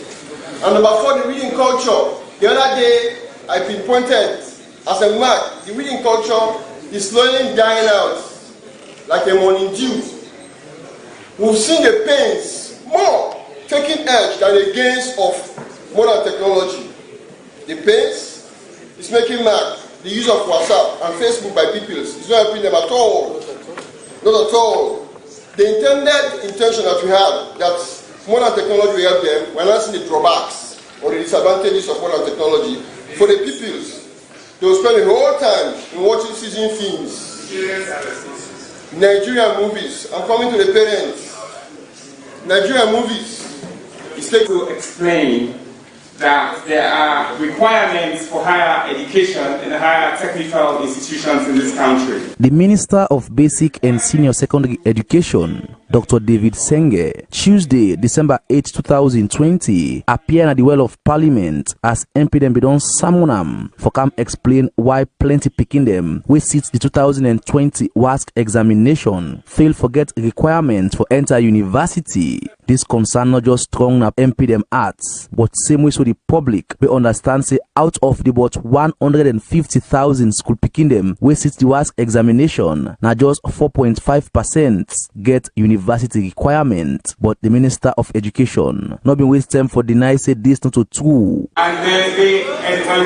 And number 4, the reading culture. The other day, I pinpointed as a mark, the reading culture is slowly dying out like a morning dew. We've seen the pains more taking edge than the gains of modern technology. The pains is making mark. The use of WhatsApp and Facebook by pupils is not helping them at all. Not at all. The intended intention that we had, that modern technology will help them, we're not seeing the drawbacks or the disadvantages of modern technology. For the pupils, they will spend the whole time in watching season films, Nigerian movies. I'm coming to the parents. Nigerian movies. It's like to explain that there are requirements for higher education in the higher technical institutions in this country. The Minister of Basic and Senior Secondary Education, Dr. David Senge, Tuesday, December 8, 2020, appeared at the Well of Parliament as MP dem bidon Samunam for come explain why plenty picking them we sit the 2020 WASC examination fail forget requirements for enter university. This concern not just strong up MP dem arts, but same way so the public we understand say out of the about 150,000 school picking them we sit the WASC examination, now just 4.5% get university requirement. But the Minister of Education not been waste time for deny say this not to true. And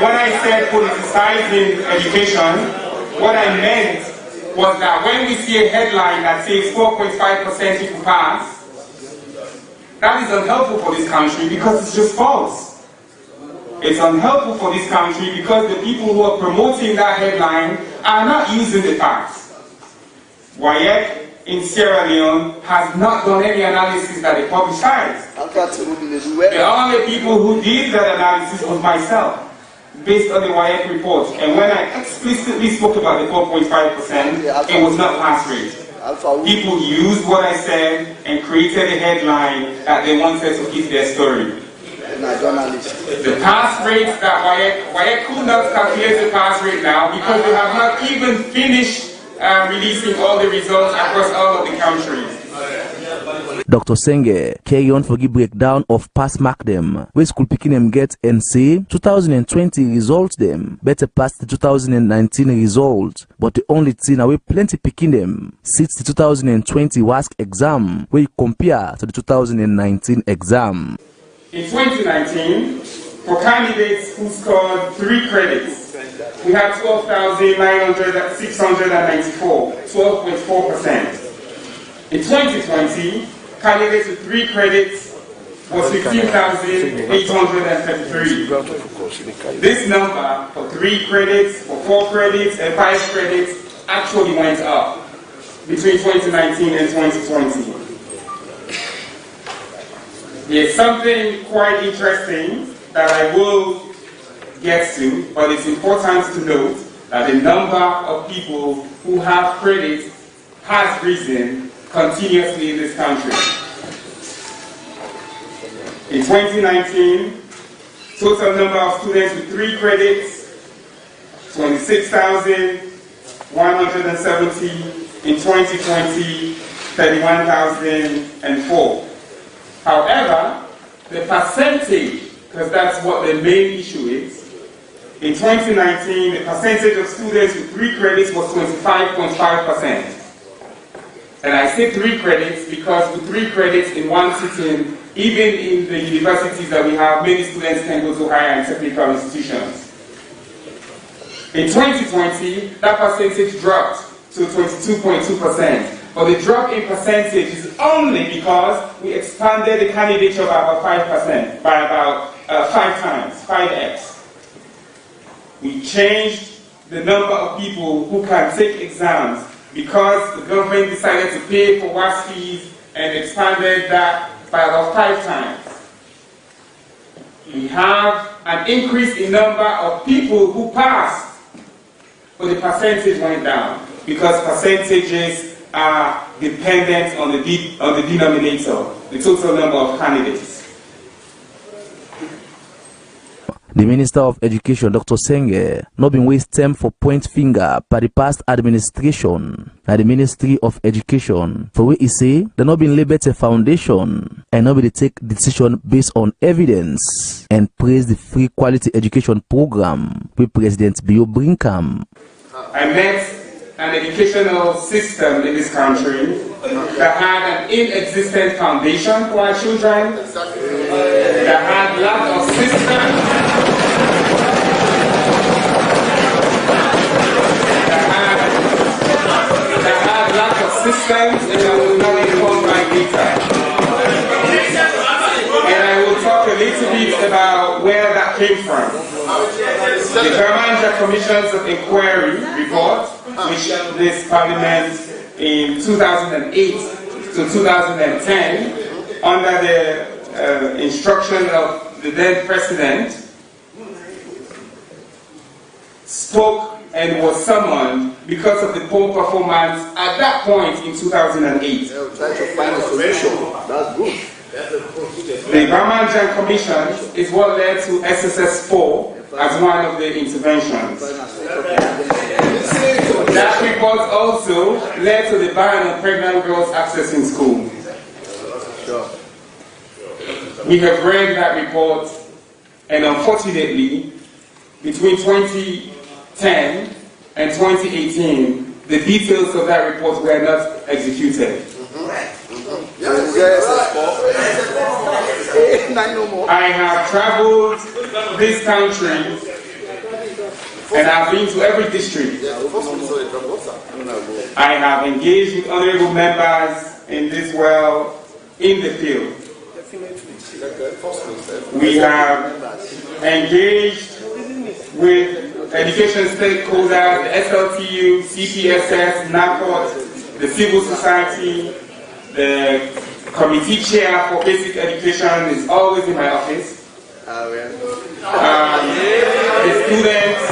when I said politicizing education, what I meant was that when we see a headline that says 4.5% people pass, that is unhelpful for this country because it's just false. It's unhelpful for this country because the people who are promoting that headline are not using the facts. WAEC in Sierra Leone has not done any analysis that they publicized. The only people who did that analysis was myself, based on the WAEC report. And when I explicitly spoke about the 4.5%, it was not pass rate. People used what I said and created a headline that they wanted to keep their story. The pass rate that WAEC could not calculate the pass rate now because they have not even finished releasing all the results across all of the countries. Dr. Senge carry on for the breakdown of pass mark them where school picking them get and say 2020 results them better pass the 2019 result, but the only thing away plenty picking them sits the 2020 WASC exam where you compare to the 2019 exam. In 2019, for candidates who scored 3 credits, we had 12,694, 12.4%. In 2020, candidates with 3 credits was 15,833. This number for 3 credits, for 4 credits, and 5 credits actually went up between 2019 and 2020. There's something quite interesting that I will get to, but it's important to note that the number of people who have credit has risen continuously in this country. In 2019, total number of students with 3 credits, 26,170. In 2020, 31,004. However, the percentage, because that's what the main issue is, in 2019, the percentage of students with 3 credits was 25.5%. And I say 3 credits because with 3 credits in one sitting, even in the universities that we have, many students can go to higher and technical institutions. In 2020, that percentage dropped to 22.2%. But the drop in percentage is only because we expanded the candidature by about 5%, by about 5 times, 5x. We changed the number of people who can take exams because the government decided to pay for WAS fees and expanded that by about 5 times. We have an increase in number of people who passed, but the percentage went down because percentages are dependent on the denominator, the total number of candidates. The Minister of Education, Dr. Senge, not been waste time for point finger by the past administration at the Ministry of Education. For what he say, they not been labeled a foundation and nobody take decision based on evidence and praise the free quality education program with President Bio Brinkam. I met an educational system in this country that had an inexistent foundation for our children, that had lack of systems, and that was not informed by data. And I will talk a little bit about where that came from. The Garmanja Commissions of Inquiry report, which this Parliament in 2008 to 2010, under the instruction of the then President, spoke and was summoned because of the poor performance at that point in 2008. Trying to find a solution. That's good. The Garmanja Commission is what led to SSS-4 as one of the interventions. That report also led to the ban on pregnant girls accessing school. We have read that report, and unfortunately, between 2010 and 2018, the details of that report were not executed. I have traveled this country and I've been to every district. I have engaged with honorable members in this world in the field. We have engaged with education stakeholders, the SLTU, CPSS, NACOT, the civil society. The committee chair for basic education is always in my office. The students,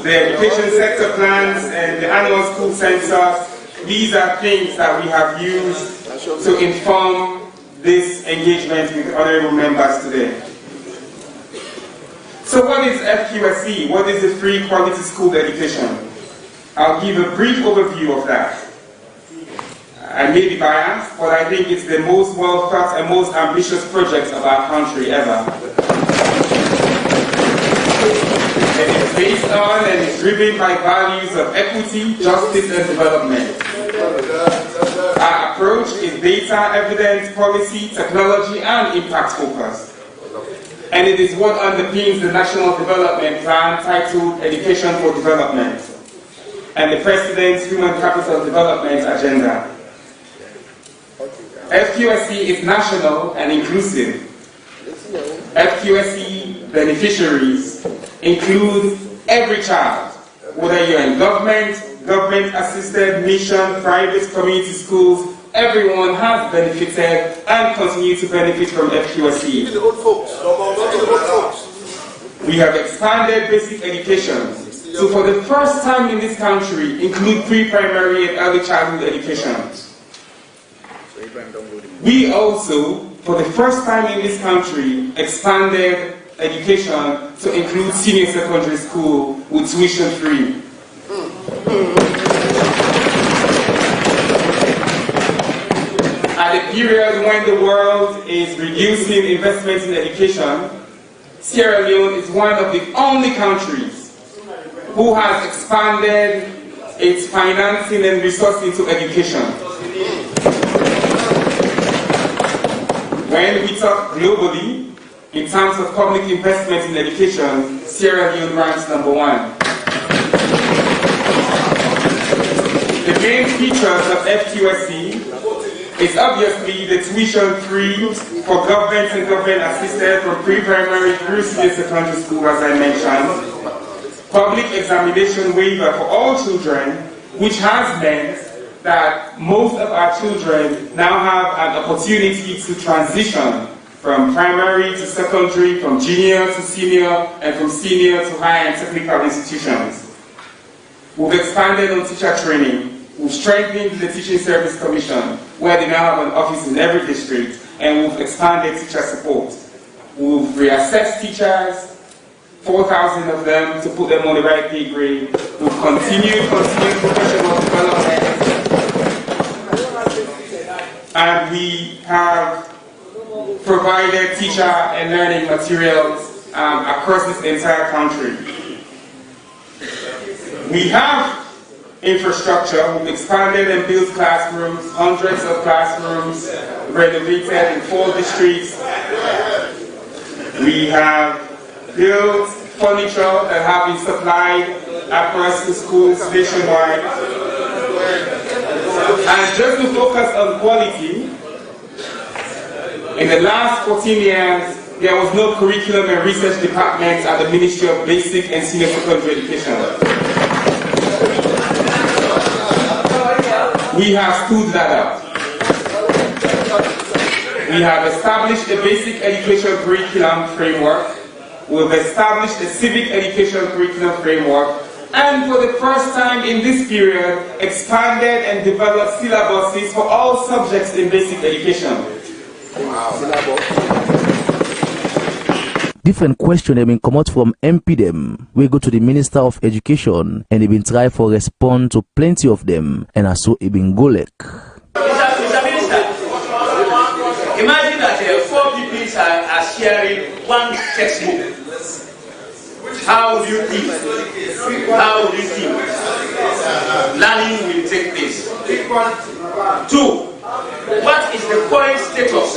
the education sector plans, and the annual school census, these are things that we have used to inform this engagement with honorable members today. So what is FQSE? What is the Free Quality School Education? I'll give a brief overview of that. I may be biased, but I think it's the most well thought and most ambitious project of our country ever. It is based on and is driven by values of equity, justice, and development. Our approach is data, evidence, policy, technology, and impact focused. And it is what underpins the National Development Plan titled Education for Development and the President's Human Capital Development Agenda. FQSE is national and inclusive. FQSE beneficiaries include every child, whether you're in government, government-assisted, mission, private, community schools. Everyone has benefited and continue to benefit from FQSE. We have expanded basic education to, for the first time in this country, include pre-primary and early childhood education. We also, for the first time in this country, expanded education to include senior secondary school with tuition free. At a period when the world is reducing investments in education, Sierra Leone is one of the only countries who has expanded its financing and resources into education. When we talk globally, in terms of public investment in education, Sierra Leone ranks #1. The main features of FQSE is obviously the tuition free for government and government assisted from pre-primary through senior secondary school, as I mentioned. Public examination waiver for all children, which has meant that most of our children now have an opportunity to transition from primary to secondary, from junior to senior, and from senior to higher and technical institutions. We've expanded on teacher training. We've strengthened the Teaching Service Commission, where they now have an office in every district, and we've expanded teacher support. We've reassessed teachers, 4,000 of them, to put them on the right pay grade. We've continued professional development, and we have provided teacher and learning materials across this entire country. We have infrastructure. We've expanded and built classrooms, hundreds of classrooms, renovated in 4 districts. We have built furniture that have been supplied across the schools nationwide. And just to focus on quality, in the last 14 years, there was no curriculum and research department at the Ministry of Basic and Senior Secondary Education. We have stood that up. We have established a basic education curriculum framework. We've established a civic education curriculum framework. And for the first time in this period, expanded and developed syllabuses for all subjects in basic education. Wow. Different questions have been come out from MP them. We go to the Minister of Education and they been try for respond to plenty of them, and also it been go like. Mr. Minister, imagine that 4 people are sharing one textbook. How do you think? Learning will take place? 2. What is the current status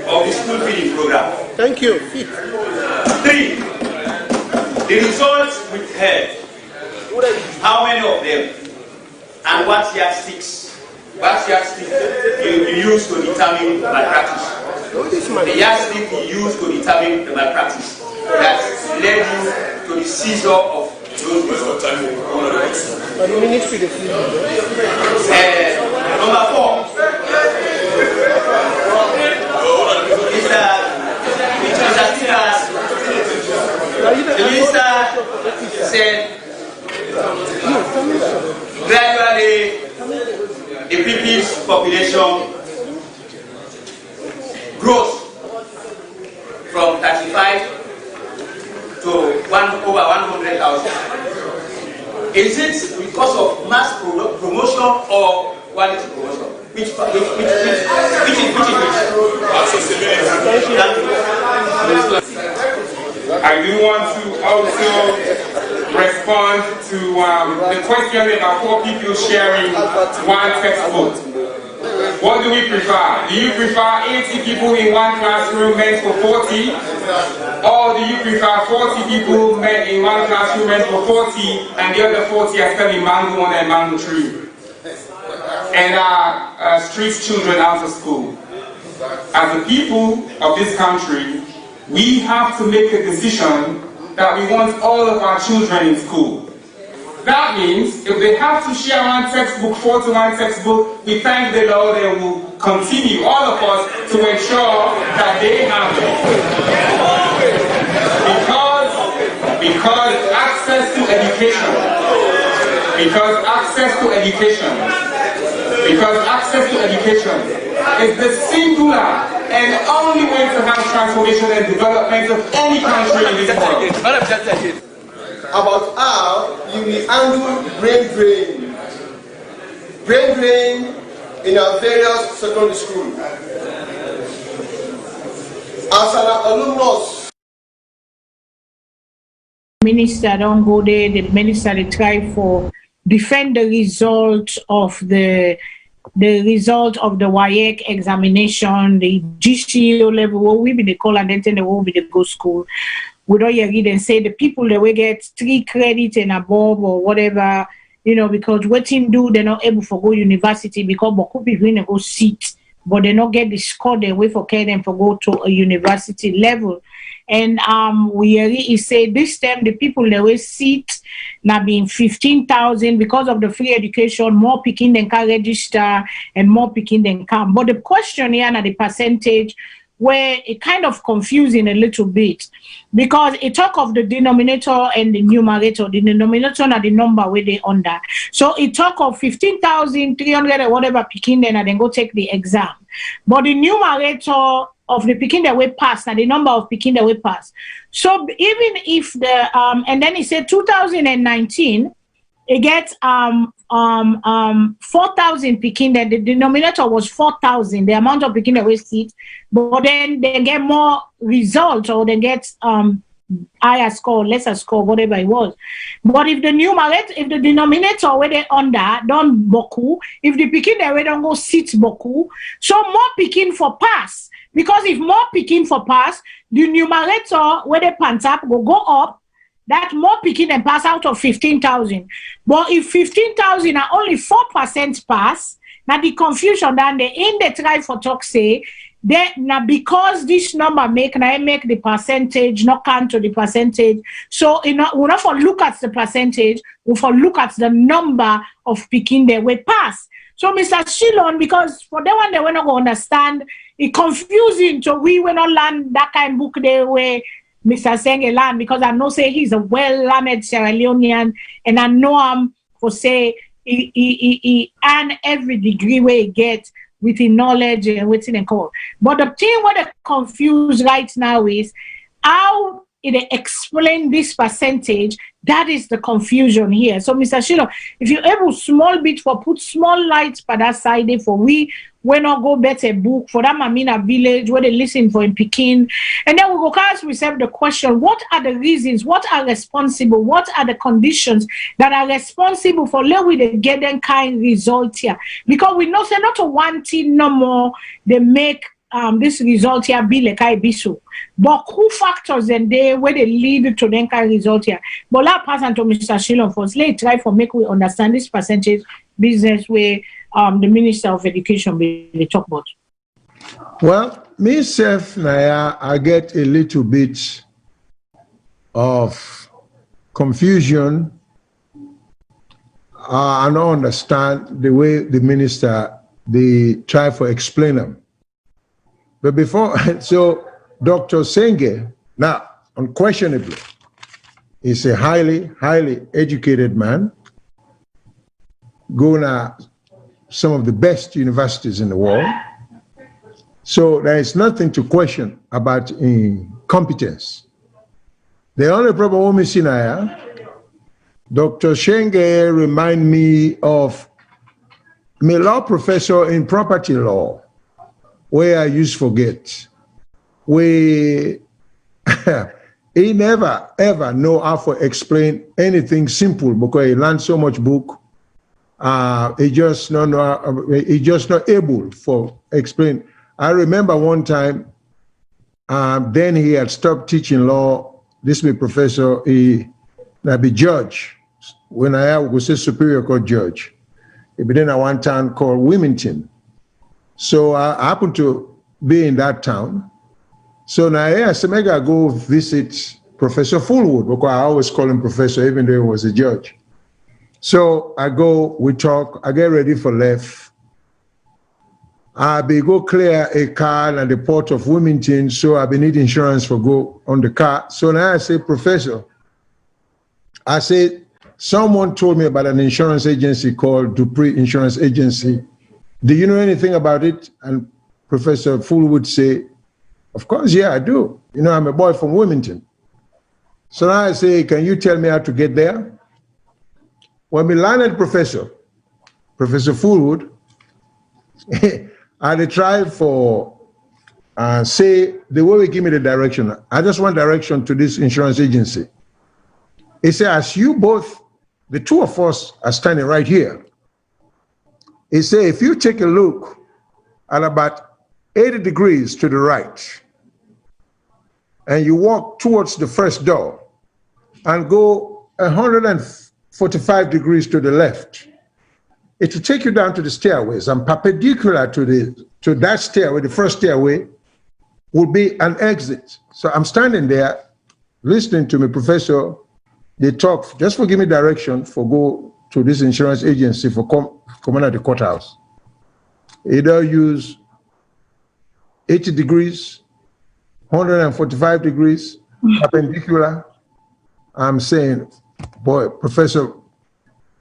of the school feeding program? Thank you. 3. The results we've heard. How many of them? And what yardsticks? What yardstick you use to determine the malpractice? The yardstick you use to determine the malpractice that led you to the seizure of those results. Number 4. The minister said gradually the people's population grows from 35 to over 100,000. Is it because of mass promotion or quality promotion? Which is I do want to also respond to the question about 4 people sharing one textbook. What do we prefer? Do you prefer 80 people in one classroom meant for 40? Or do you prefer 40 people in one classroom meant for 40 and the other 40 are still in mango 1 and mango 3? And our street children out of school. As the people of this country, we have to make a decision that we want all of our children in school. That means if they have to share one textbook, 4 to 1 textbook, we thank the Lord and will continue, all of us, to ensure that they have it. Because access to education, is the singular and only way to have transformation and development of any country in this world. About how you will handle brain drain in our various secondary schools. As an alumnus, Minister don't go there. The minister they try for defend the result of the result of the WAEC examination, the GCO level, what we be the call and then they will be the go school. We don't hear it and say the people that will get 3 credits and above or whatever, because what in do they're not able to go university because Boku people go sit but they not get the score they wait for them for go to a university level. And he say this time the people they will seat now being 15,000 because of the free education, more picking than can register and more picking than come. But the question here and the percentage where it kind of confusing a little bit, because it talk of the denominator and the numerator. The denominator are the number where they under. So it talk of 15,300 or whatever picking then and then go take the exam. But the numerator of the picking that way pass and the number of picking that way pass. So even if the and then he said 2019 it gets 4,000 picking, that the denominator was 4,000, the amount of picking that we see, but then they get more results or they get higher score, lesser score, whatever it was. But if the numerator, if the denominator where they under don't boku, if the picking that way don't go sit boku, so more picking for pass. Because if more picking for pass, the numerator where they pants up will go up. That more picking and pass out of 15,000. But if 15,000 are only 4% pass, now the confusion then they in the try for talk say that now because this number make the percentage not count to the percentage. So we not for look at the percentage, we for look at the number of picking they will pass. So Mr. Salone, because for that one they will not go understand, it confusing to we will not learn that kind of book they way Mr. Senge land, because I know say he's a well-learned Sierra Leonean, and I know him for say he earn every degree where he gets with his knowledge and with his call. But the thing what they confused right now is how it explain this percentage. That is the confusion here. So Mr. Salone, if you're able small bit for put small lights for that side for we not go better book for that Mamina village where they listen for in Peking. And then we go ask ourselves the question, what are the reasons, what are responsible, what are the conditions that are responsible for let we get them kind result here? Because we know say not a one thing no more they make this result here be like I be so. But who factors and they where they lead to them kind result here? But let pass on to Mr. Salone first. Let's try for make we understand this percentage business where the Minister of Education will talk about. Well, myself, Naya, I get a little bit of confusion. I don't understand the way the minister they try to explain them. But before, so Dr. Senge, now unquestionably, is a highly educated man, going to some of the best universities in the world. So there is nothing to question about competence. The only problem we see now, Dr. Senge remind me of my law professor in property law, where I used to forget. He never ever know how to explain anything simple because he learned so much book. He just not able for explain. I remember one time, then he had stopped teaching law. This my professor, he be judge. When I was a superior court judge, he been in one town called Wilmington. So I happened to be in that town. So now I said, maybe I go visit Professor Fullwood, because I always call him professor, even though he was a judge. So I go, we talk, I get ready for left. I be go clear a car at the port of Wilmington, so I be need insurance for go on the car. So now I say, Professor, I said, someone told me about an insurance agency called Dupree Insurance Agency. Do you know anything about it? And Professor Full would say, of course, yeah, I do. You know, I'm a boy from Wilmington. So now I say, can you tell me how to get there? When we learned Professor Fullwood, I try for say the way we give me the direction. I just want direction to this insurance agency. He said, as you both, the two of us are standing right here. He said, if you take a look at about 80 degrees to the right, and you walk towards the first door and go 145 degrees to the left, it will take you down to the stairways, and perpendicular to that stairway, the first stairway, will be an exit. So I'm standing there, listening to my professor. They talk, just for give me direction for go to this insurance agency for come out the courthouse. Either use 80 degrees, 145 degrees, perpendicular. I'm saying, boy, Professor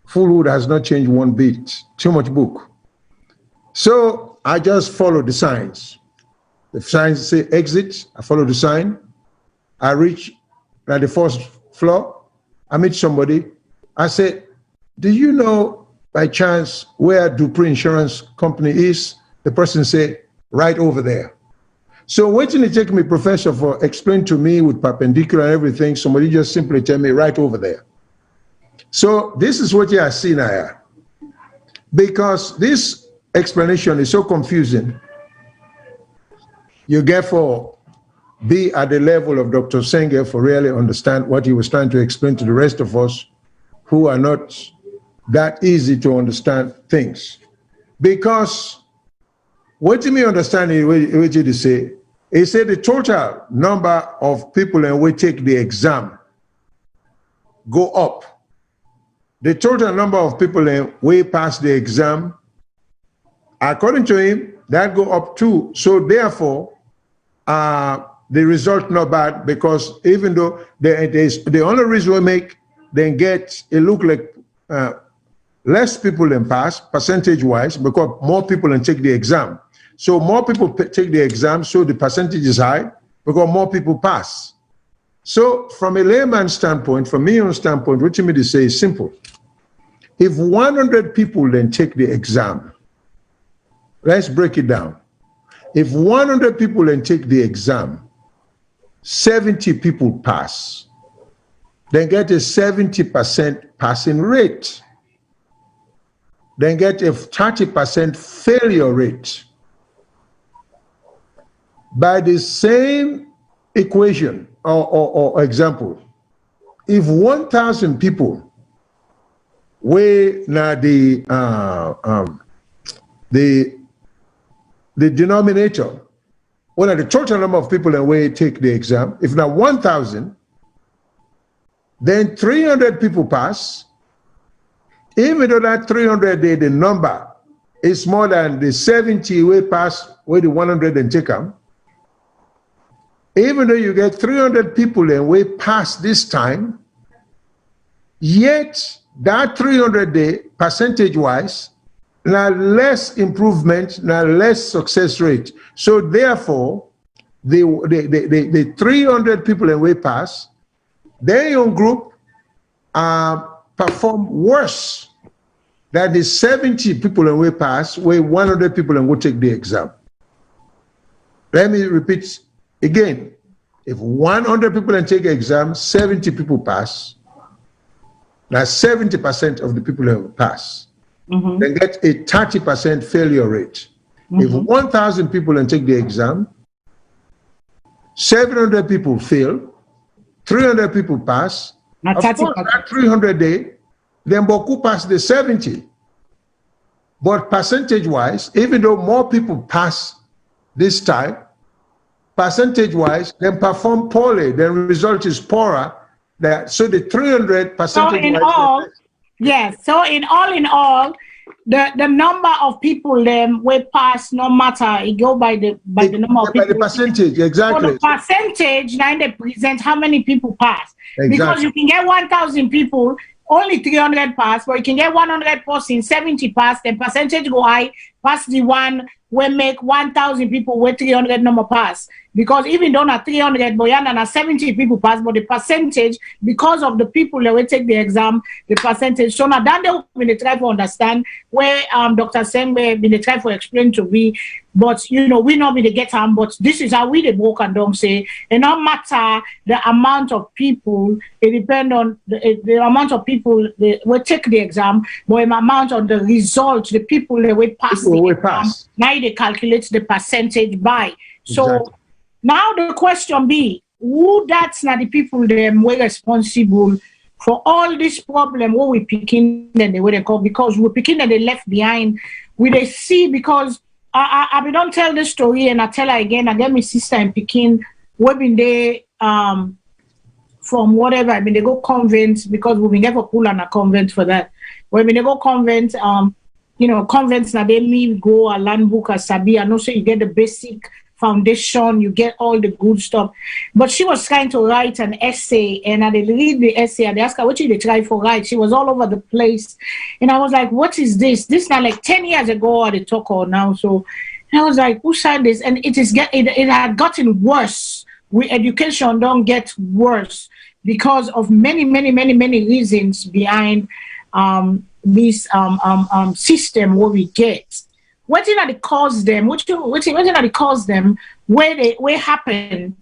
Fullwood has not changed one bit. Too much book. So I just follow the signs. The signs say exit. I follow the sign. I reach at the first floor. I meet somebody. I say, do you know by chance where Dupree Insurance Company is? The person say, right over there. So waiting to take me, Professor, for explain to me with perpendicular and everything, somebody just simply tell me right over there. So this is what you are seeing here. Because this explanation is so confusing, you therefore be at the level of Dr. Senge for really understand what he was trying to explain to the rest of us who are not that easy to understand things. Because what me understand is what you say, he said the total number of people and we take the exam go up. The total number of people and we pass the exam, according to him, that go up too. So therefore, the result not bad, because even though the only reason we make, then get it look like less people than pass percentage-wise, because more people than take the exam. So more people take the exam, so the percentage is high, because more people pass. So from a layman's standpoint, from me on standpoint, what you mean to say is simple. If 100 people then take the exam, let's break it down. If 100 people then take the exam, 70 people pass, then get a 70% passing rate, then get a 30% failure rate. By the same equation or example, if 1,000 people weigh now the denominator, well, the total number of people that way take the exam, if now 1,000, then 300 people pass. Even though that 300, the number is more than the 70 way pass, where the 100 and take them. Even though you get 300 people and way pass this time, yet that 300 day percentage-wise, now less improvement, now less success rate. So therefore, the 300 people and way pass, their young group perform worse than the 70 people and way pass, where 100 people and go take the exam. Let me repeat again. If 100 people and take the exam, 70 people pass, now 70% of the people who pass, then get a 30% failure rate. If 1,000 people and take the exam, 700 people fail, 300 people pass. Of course, that 300 day, then Boku pass the 70. But percentage-wise, even though more people pass this time, percentage-wise, then perform poorly, then result is poorer. So the 300 percentage-wise. So in all, yes. So in all, the number of people will pass no matter. It go by the number of people. By the percentage, exactly. So the percentage now they present how many people pass. Exactly. Because you can get 1,000 people, only 300 pass, but you can get 100 person, 70 pass, the percentage go high, pass the one will make 1,000 people with 300 number pass. Because even though not 300, but yeah, 70 people pass, but the percentage, because of the people that will take the exam, the percentage. So now that they will try to understand where Dr. Sengbe will try to explain to me, but you know, we not be the get them, but this is how we the work and don't say, it no matter the amount of people, it depends on the amount of people that will take the exam, but the amount of the result, the people that will pass the exam, now they calculate the percentage by. So exactly. Now the question be, who that's not the people them were responsible for all this problem what we picking and the way they call, because we picking and they left behind, we they see, because I don't tell this story and I tell her again, I get my sister in Pekin, we been there from whatever, I mean they go convent, because we been get for pool and a convent for that. When they go convent, you know, convents now they me go a land book a sabi, and also you get the basic foundation, you get all the good stuff. But she was trying to write an essay, and I did read the essay and they asked her what she try for write. She was all over the place, and I was like, what is this? This now like 10 years ago or they talk or now. So and I was like, who signed this? And it had gotten worse. Education don't get worse because of many reasons behind this system what we get. What did it cause them? What did it cause them? Where happen?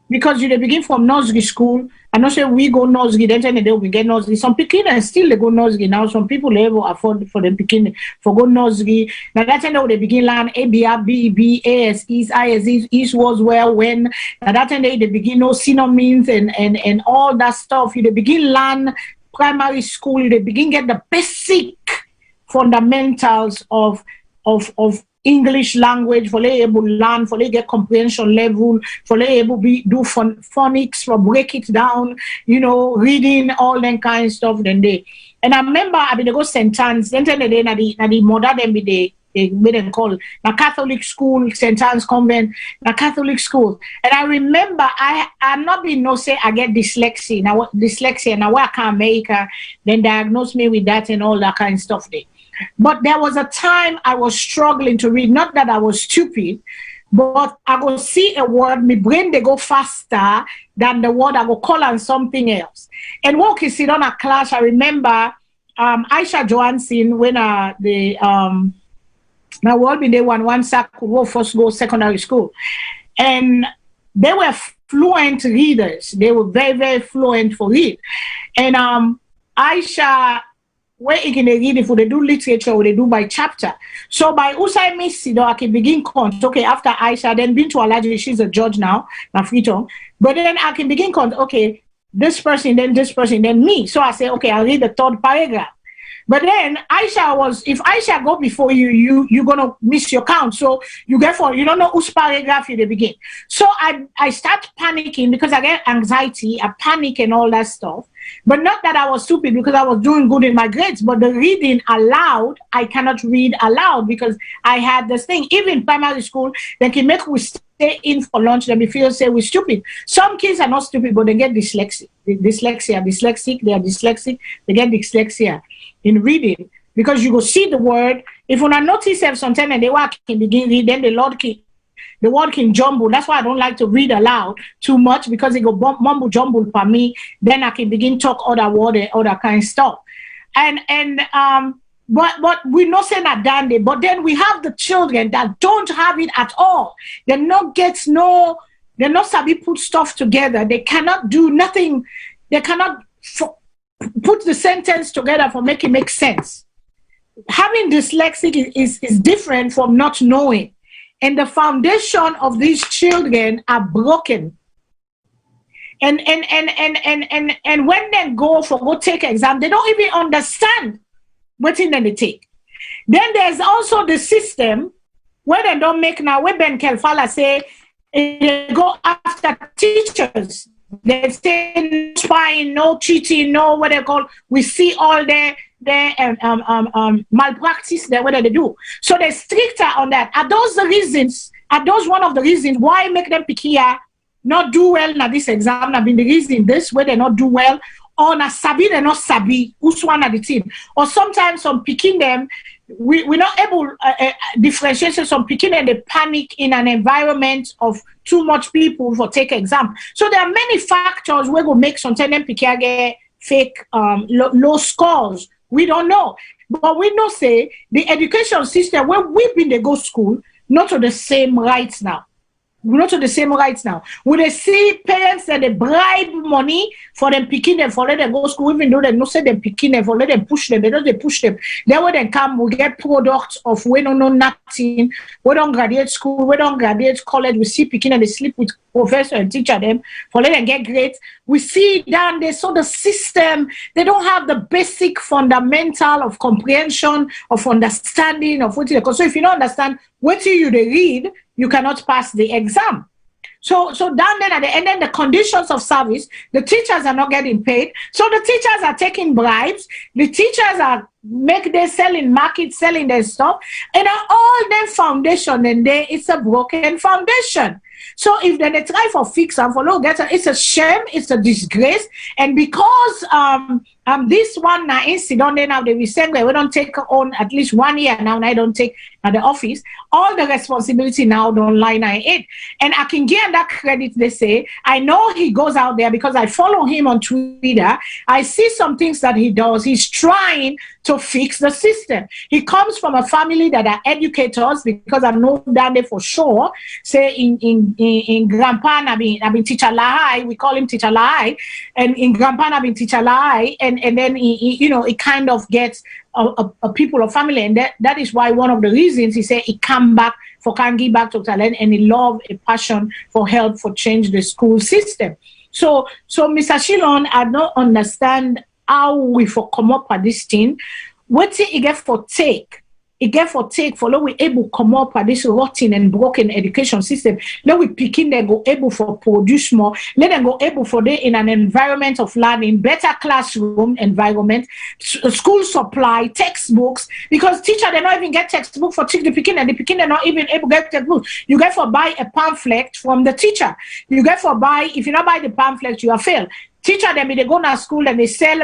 Because you begin from nursery school. I'm not sure we go nursery. Then they will get nursery. Some people and still they go nursery now. Some people able afford for them picking for go nursery. Now that time they begin learn A B R B B A S E's I S E's East was where when. Now that time they begin know synonyms and all that stuff. You they begin learn primary school. They begin get the basic fundamentals of English language, for they able to learn, for they get comprehension level, for they able to do phonics, for break it down, you know, reading, all that kind of stuff. Then they, and I remember I mean they go St. Anne's, then they na the mother them be they made them call na Catholic school, St. Anne's convent, na Catholic school. And I remember I'm not being no say I get dyslexia. Now where I can't make her, then diagnose me with that and all that kind of stuff there. But there was a time I was struggling to read, not that I was stupid, but I go see a word, my brain they go faster than the word I go call on something else. And when we sit on a class, I remember Aisha Johansson when now we all been there one circle first go secondary school. And they were fluent readers. They were very fluent for read. And Aisha, where you can read if they do literature or they do by chapter. So by Usai Misido, I can begin count. Okay, after Aisha, then been to Alaji, she's a judge now, Nafrito. But then I can begin count, okay, this person, then me. So I say, okay, I'll read the third paragraph. But then if Aisha go before you're gonna miss your count. So you don't know whose paragraph you begin. So I start panicking because I get anxiety, I panic and all that stuff. But not that I was stupid because I was doing good in my grades, but the reading aloud, I cannot read aloud because I had this thing. Even primary school, they can make we stay in for lunch, then we feel say we're stupid. Some kids are not stupid, but they get dyslexic. They are dyslexic, they get dyslexia in reading because you go see the word. If you not notice if sometimes and they work can begin read, then the word can jumble. That's why I don't like to read aloud too much because it go mumble jumble for me. Then I can begin talk other word and other kind of stuff. But we not saying that done there. But then we have the children that don't have it at all. They're not sabi put stuff together. They cannot do nothing. They cannot put the sentence together for make it make sense. Having dyslexic is different from not knowing. And the foundation of these children are broken. And when they go take exam, they don't even understand what in they take. Then there's also the system where they don't make now, where Ben Kelfala say, they go after teachers. They say no spying, no cheating, no what they call, we see all the malpractice there, what they do. So they're stricter on that. Are those one of the reasons why make them pick here, not do well na this exam, have been the reason this where they not do well, or na sabi they not sabi, who's one at the team. Or sometimes some picking them, we're not able differentiation, some picking and they panic in an environment of too much people for take exam. So there are many factors where will make some them pick get fake low scores. We don't know. But we know say the education system where we've been they go school, not to the same rights now. We not to the same rights now. We they see parents that they bribe money for them picking them for let them go to school, even though they no say them picking them for let them push them. They don't they push them. Then when they come, we get products of we don't know nothing. We don't graduate school. We don't graduate college. We see picking and they sleep with professor and teacher them for let them get grades. We see down there. So the system, they don't have the basic fundamental of comprehension, of understanding of what it is. So if you don't understand what you they read, you cannot pass the exam. So down there at the end, then the conditions of service, the teachers are not getting paid. So the teachers are taking bribes. The teachers are selling market, selling their stuff. And all their foundation, and there it's a broken foundation. So if they try for fix and follow, it's a shame, it's a disgrace. And because this one now incident, now they send we don't take on at least 1 year now, and I don't take at the office, all the responsibility now don't lie now it. And I can give that credit, they say. I know he goes out there because I follow him on Twitter. I see some things that he does. He's trying to fix the system. He comes from a family that are educators, because I know down there for sure. Say in Grandpa, I've been teacher Lahai, we call him teacher Lahai, and in Grandpa, I've been teacher Lahai, and then it kind of gets a people of family, and that is why one of the reasons he said he come back for can give back to talent, and he love a passion for help for change the school system. So Mr. Shilon, I don't understand how we for come up at this thing. What it get for take? It get for take for we able come up at this rotten and broken education system. Let we picking them go able for produce more. Let them go able for they in an environment of learning, better classroom environment, school supply, textbooks. Because teacher they not even get textbook for teach the picking, and the picking they're not even able to get textbooks. You get for buy a pamphlet from the teacher. You get for buy, if you not buy the pamphlet, you are failed. Teacher them they go to school and they sell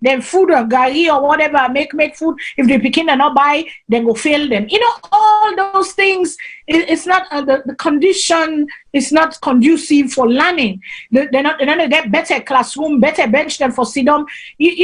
them food or gari or whatever, make food. If they begin to not buy, then go fail them. All those things, it's not, the condition is not conducive for learning. They're not get better classroom, better bench than for sit down.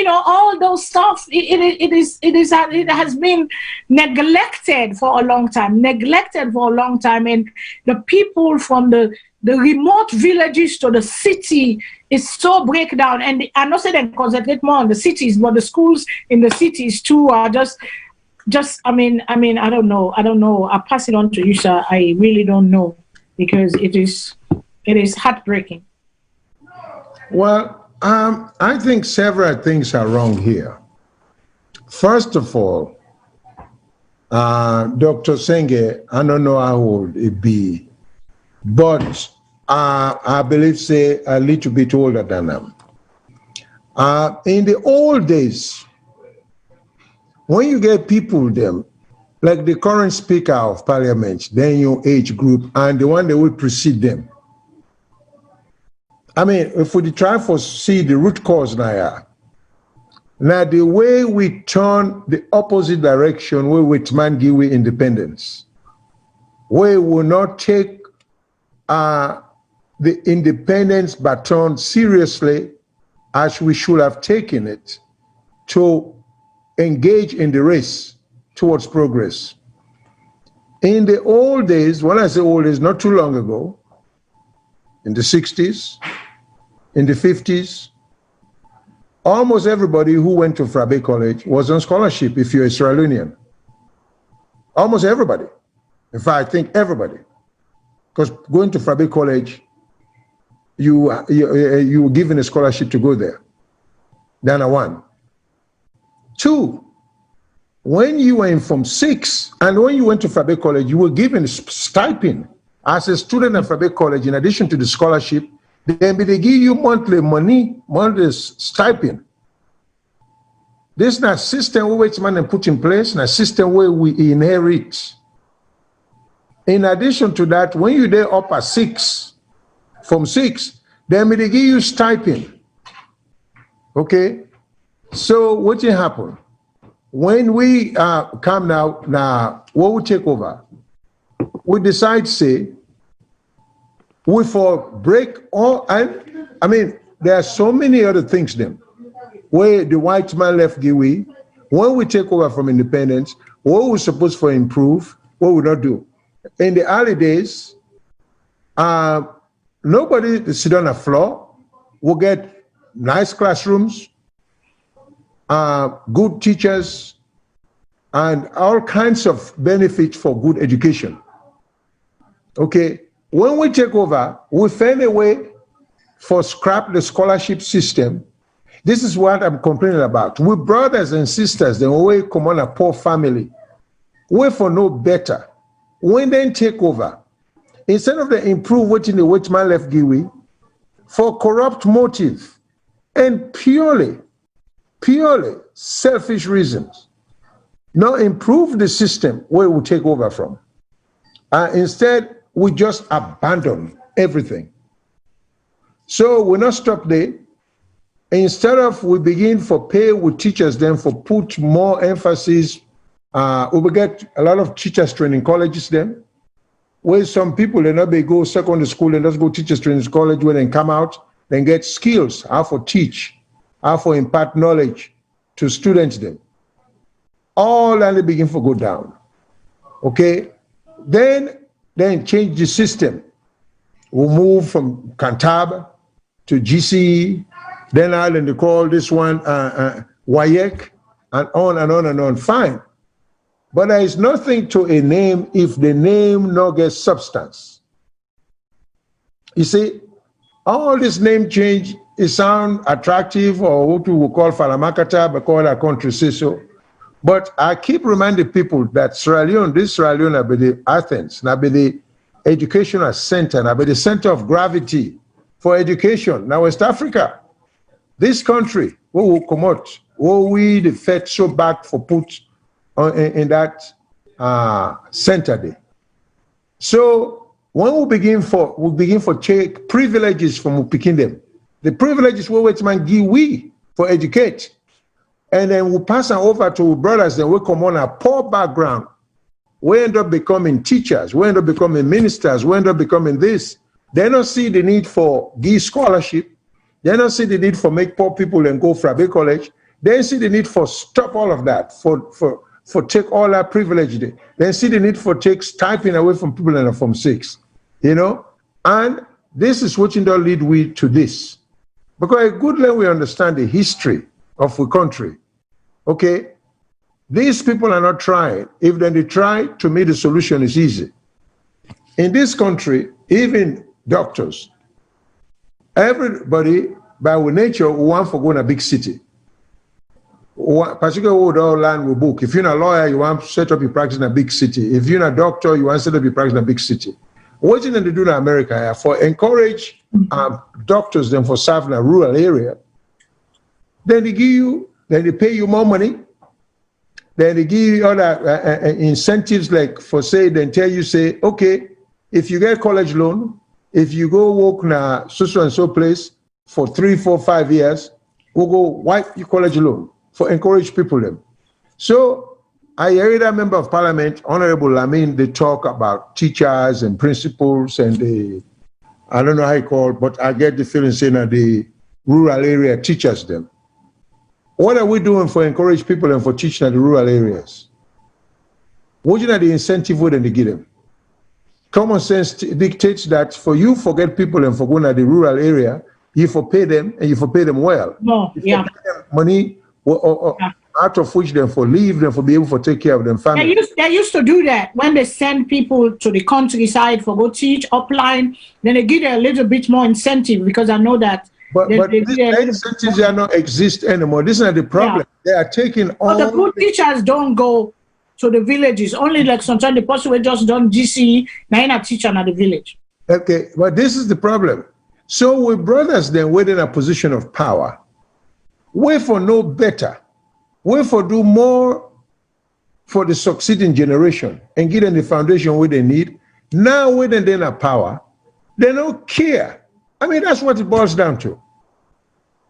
All those stuff, it has been neglected for a long time, and the people from the remote villages to the city is so breakdown. And I know say they concentrate more on the cities, but the schools in the cities too are just I mean I don't know. I'll pass it on to you, sir. I really don't know, because it is heartbreaking. Well, I think several things are wrong here. First of all, Dr. Senge, I don't know how old it be, but I believe say a little bit older than them. In the old days, when you get people them, like the current Speaker of Parliament, then your age group, and the one that will precede them. I mean, if we try to see the root cause now the way we turn the opposite direction, where we man give we independence, we will not take the independence baton seriously as we should have taken it to engage in the race towards progress. In the old days, when I say old days, not too long ago, in the 60s, in the 50s, almost everybody who went to Frabe College was on scholarship if you're a Sierra Leonean. Almost everybody. In fact, I think everybody. Because going to Frabe College, you were given a scholarship to go there. That's one. Two, when you were in Form 6, and when you went to Frabe College, you were given a stipend as a student at Frabe College. In addition to the scholarship, then they give you monthly stipend. This is not system which man put in place, not system where we inherit. In addition to that, when you there up at 6, from 6, then they give you stipend. Okay? So what will happen? When we come now, what will take over? We decide, say, we for break all, and I mean, there are so many other things then, where the white man left Giwi, when we take over from independence, what we're supposed to improve, what we not do. in the early days, nobody sit on the floor. We'll get nice classrooms, good teachers, and all kinds of benefits for good education. Okay, when we take over, we find a way for scrap the scholarship system. This is what I'm complaining about. We brothers and sisters, then we come on a poor family. We for no better. When they take over, instead of the improve what in the which man left Giwi, for corrupt motive and purely selfish reasons, now improve the system where we take over from. Instead, we just abandon everything. So we not stop there. Instead of we begin for pay with teachers, then for put more emphasis, we will get a lot of teachers training colleges then, where some people they not be go secondary school and just go teachers training college when they come out, then get skills, how for teach, how for impart knowledge to students then. All and they begin for go down. Okay? Then change the system. We'll move from Cantab to GCE, then Ireland they call this one WAEC, and on and on and on. Fine. But there is nothing to a name if the name no gets substance. You see, all this name change, it sound attractive, or what we will call Falamakata, because our country says so. But I keep reminding people that Sierra Leone, this Sierra Leone, will be the Athens, now be the educational center, now be the center of gravity for education. Now West Africa, this country, we will come out, we the Fed so back for put in that center there. So when we begin for take privileges from picking them, the privileges we wait man give we for educate, and then we pass them over to brothers. Then we come on a poor background. We end up becoming teachers. We end up becoming ministers. We end up becoming this. They don't see the need for give scholarship. They don't see the need for make poor people and go for a big college. They see the need for stop all of that, for take all that privilege. They see the need for take stipend away from people in Form 6, you know? And this is what will lead we to this. Because a good way we understand the history of the country, okay? These people are not trying. If then they try, to me the solution is easy. In this country, even doctors, everybody by nature want for going to a big city. Particularly with all land we book. If you're a lawyer, you want to set up your practice in a big city. If you're a doctor, you want to set up your practice in a big city. What you need to do in America for encourage doctors then for serving a rural area, then they pay you more money. Then they give you other incentives, like for say, then tell you, say, okay, if you get college loan, if you go work in a so and so place for 3, 4, 5 years, we'll go wipe your college loan for encourage people them. So I heard a member of parliament, Honorable Lamin, they talk about teachers and principals and the, I don't know how you call it, but I get the feeling saying that the rural area teachers them. What are we doing for encourage people and for teaching at the rural areas? What you know the incentive we they give them? Common sense dictates that for you forget people and for going to the rural area, you for pay them and you for pay them well. No, yeah. Pay them money out of which them for leave them for be able to take care of them family. They used to do that when they send people to the countryside for go teach upline. Then they give them a little bit more incentive because I know that. But these incentives do not exist anymore. This is not the problem. Yeah. They are taking all. But the good teachers don't go to the villages. Only like sometimes the person will just done GCE, now you're not teacher at the village. Okay, but this is the problem. So we brothers then wait in a position of power. Wait for no better. Wait for do more for the succeeding generation and give them the foundation where they need. Now when they're in power, they don't care. I mean, that's what it boils down to.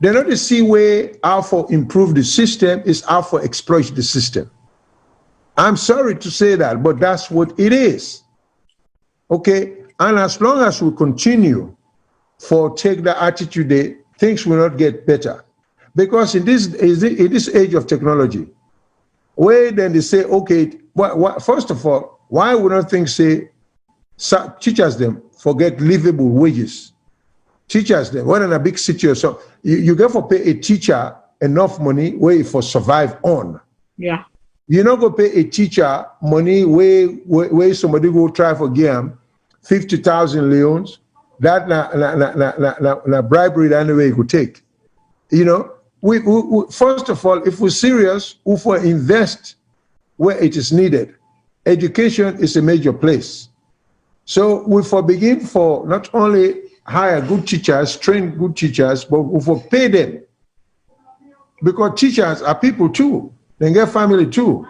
They don't see way how for improve the system is how for exploit the system. I'm sorry to say that, but that's what it is. Okay, and as long as we continue for take the attitude, there, things will not get better. Because in this age of technology, where then they say, okay, first of all, why would not things say teachers them forget livable wages. Teachers them, when in a big city or so, you get for pay a teacher enough money where for survive on. Yeah. You not go pay a teacher money where somebody go try for game 50,000 leons. That na bribery that anyway you could take. You know, we first of all, if we're serious, we for invest where it is needed. Education is a major place. So we for begin for not only hire good teachers, train good teachers, but we for pay them. Because teachers are people too. They get family too.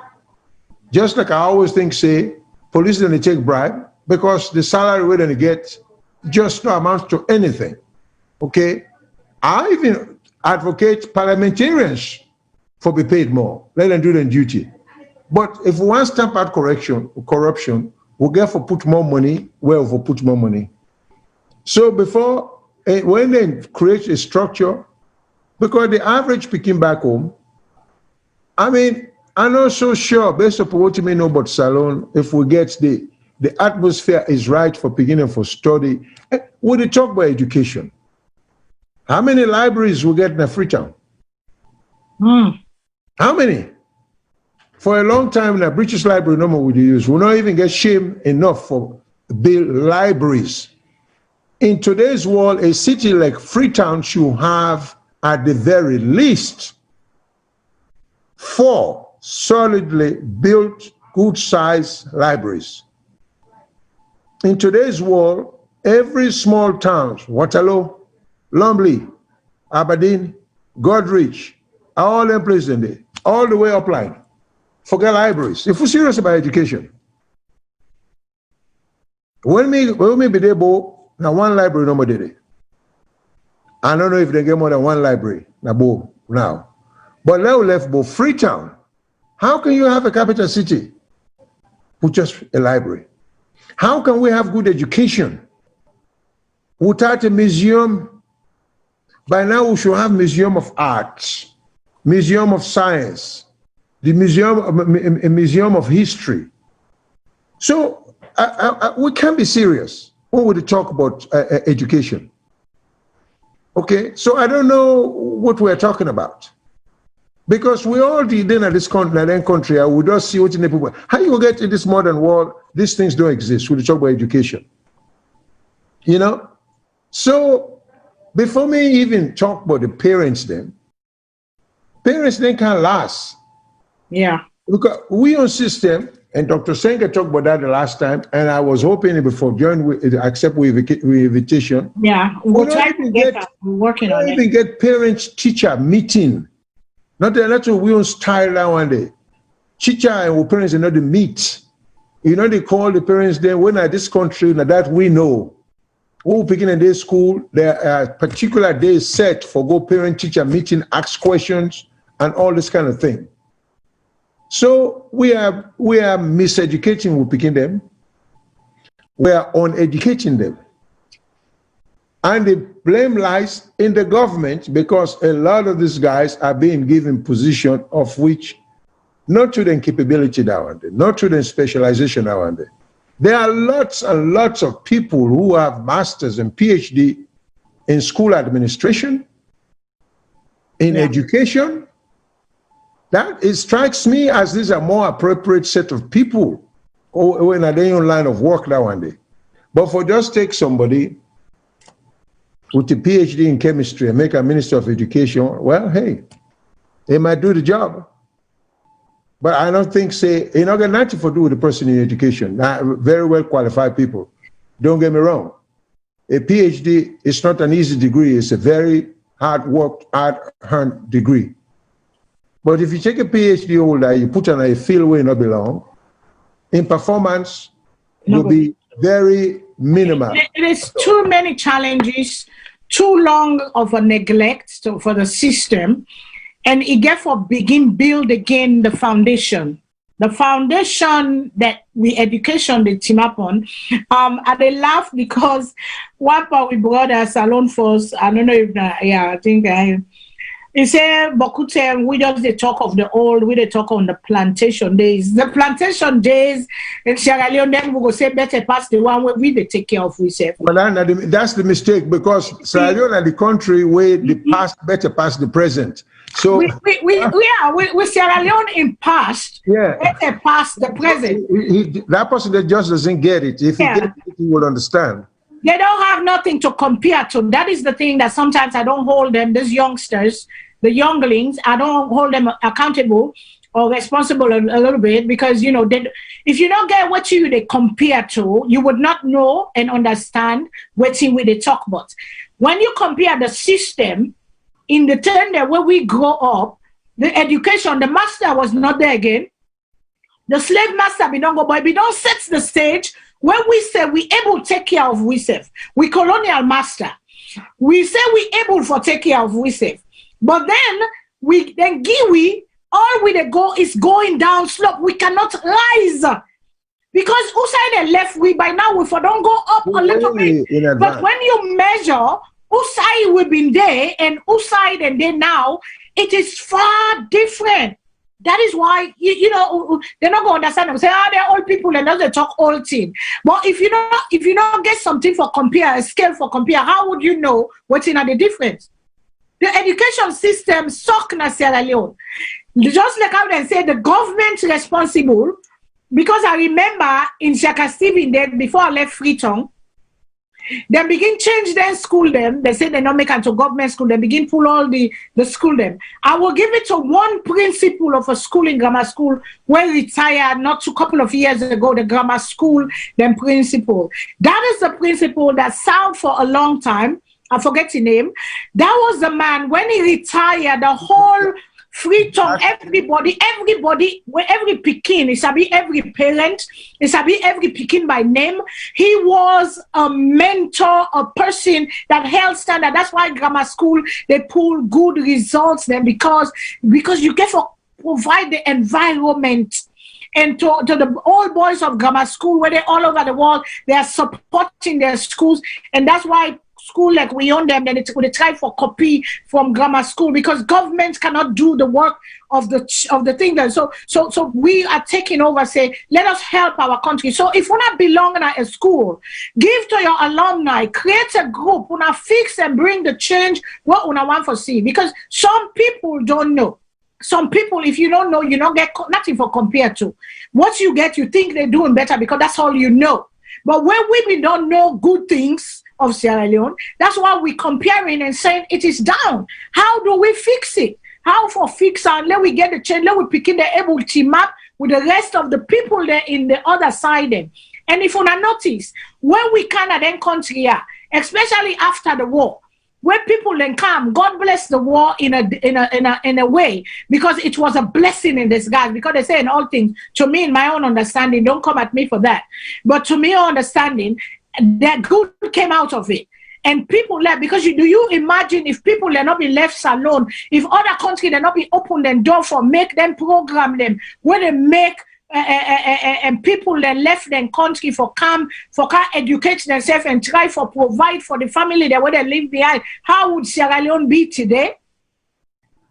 Just like I always think, say, police don't take bribe because the salary we don't get just no amounts to anything. Okay? I even advocate parliamentarians for be paid more. Let them do their duty. But if we want to stamp out corruption, we'll get for put more money where we put more money. So before, when they create a structure, because the average picking back home, I mean, I'm not so sure, based upon what you may know about Salone, if we get the atmosphere is right for beginning for study. Would you talk about education? How many libraries we get in Freetown? How many? For a long time in the British Library, no more would you use. We'll not even get shame enough for build libraries. In today's world, a city like Freetown should have, at the very least, 4 solidly built, good-sized libraries. In today's world, every small town, Waterloo, Lumley, Aberdeen, Godrich, all them places in there, all the way upline, forget libraries. If we're serious about education, when we be there, now one library no more did it. I don't know if they get more than one library now. But now left Freetown. How can you have a capital city with just a library? How can we have good education without a museum? By now we should have Museum of Arts, Museum of Science, the Museum of History. So we can't be serious when we talk about education. Okay, so I don't know what we're talking about. Because we all did in this country, we don't see what in the people. How you get in this modern world, these things don't exist. We talk about education. You know? So before me even talk about the parents then can't last. Yeah. Because we on system, and Dr. Senga talked about that the last time, and I was hoping before accept with invitation. Yeah, we'll try to get that. We're working on it. Even get parents-teacher meeting. Not what we on style that one day. Teacher and parents are not the meet. You know, they call the parents then when at this country that we know. Who begin in this school, there are particular days set for go parent-teacher meeting, ask questions, and all this kind of thing. So we are miseducating, we picking them. We are uneducating them. And the blame lies in the government because a lot of these guys are being given position of which not to their capability nowadays, not to their specialization nowadays. There are lots and lots of people who have masters and PhD in school administration, in education. That it strikes me as these are more appropriate set of people who in a day on line of work that one day. But for just take somebody with a PhD in chemistry and make a minister of education, well, hey, they might do the job. But I don't think, say, you know, got nothing to do with the person in education. Very well qualified people. Don't get me wrong. A PhD is not an easy degree. It's a very hard-earned degree. But if you take a PhD holder, you put on a field where you not belong, in performance will be very minimal. It is too many challenges, too long of a neglect for the system, and it therefore build again the foundation. The foundation that education they team up on. And they laugh because one part we brought our Salone force. I don't know if I think He said, Bokute, we just they talk of the old, we they talk on the plantation days. The plantation days in Sierra Leone, then we go say better pass the one where we they take care of ourselves. Well, that's the mistake, because Sierra Leone are the country where the past better pass the present. So we Sierra Leone in past, better pass the present. That person that just doesn't get it. If he gets it, he will understand. They don't have nothing to compare to. That is the thing that sometimes I don't hold them, these youngsters, the younglings, I don't hold them accountable or responsible a little bit, because, you know, if you don't get what they compare to, you would not know and understand what they talk about. When you compare the system in the turn there where we grow up, the education, the master was not there again. The slave master, we don't go, but we don't set the stage where we say we able to take care of ourselves. We colonial master. We say we able for take care of ourselves. But then Giwi, all we go is going down slope. We cannot rise. Because Usai the left, we by now we for don't go up a little bit. But when you measure Usai we've been there and Usai and then now, it is far different. That is why you know they're not going to understand them. Say, they're old people and they talk old thing. But if you don't get something for compare, a scale for compare, how would you know what's in the difference? The education system suck na Sierra Leone. Just like how they say the government responsible, because I remember in Shaka Stephen there before I left Freetown, they begin change their school them. They say they not make into government school. They begin pull all the school them. I will give it to one principal of a school in grammar school where retired not a couple of years ago, the grammar school, then principal. That is the principal that served for a long time. I forget his name. That was the man, when he retired, the whole Freetown, everybody, every Pekin, it's every parent, it's every Pekin by name. He was a mentor, a person that held standard. That's why grammar school, they pull good results then, because you get to provide the environment. And to the old boys of grammar school, where they're all over the world, they are supporting their schools. And that's why school like we own them, then they try for copy from grammar school, because governments cannot do the work of the thing. That so we are taking over, say, let us help our country. So if we not belong in a school, give to your alumni, create a group, una fix and bring the change what una want for see. Because some people don't know. Some people, if you don't know, you don't get nothing for compare to. What you get, you think they're doing better because that's all you know. But when we don't know good things of Sierra Leone, that's why we're comparing and saying it is down. How do we fix it? How for fix and let we get the change, let we pick in the able team up with the rest of the people there in the other side then. And if you notice, when we Canada then country here, especially after the war, when people then come, God bless the war in a way, because it was a blessing in disguise. Because they say in all things, to me, in my own understanding, don't come at me for that, but to me, understanding, that good came out of it. And people left, because do you imagine if people had not been left Salone, if other countries had not been opened and door for make them program them, where they make and people that left their country for come educate themselves and try for provide for the family that where they leave behind, how would Sierra Leone be today?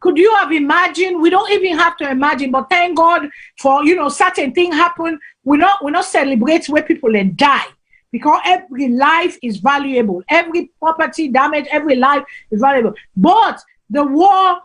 Could you have imagined? We don't even have to imagine, but thank God for, certain things happen. We not celebrate where people then die, because every life is valuable. Every property damage, every life is valuable. But the war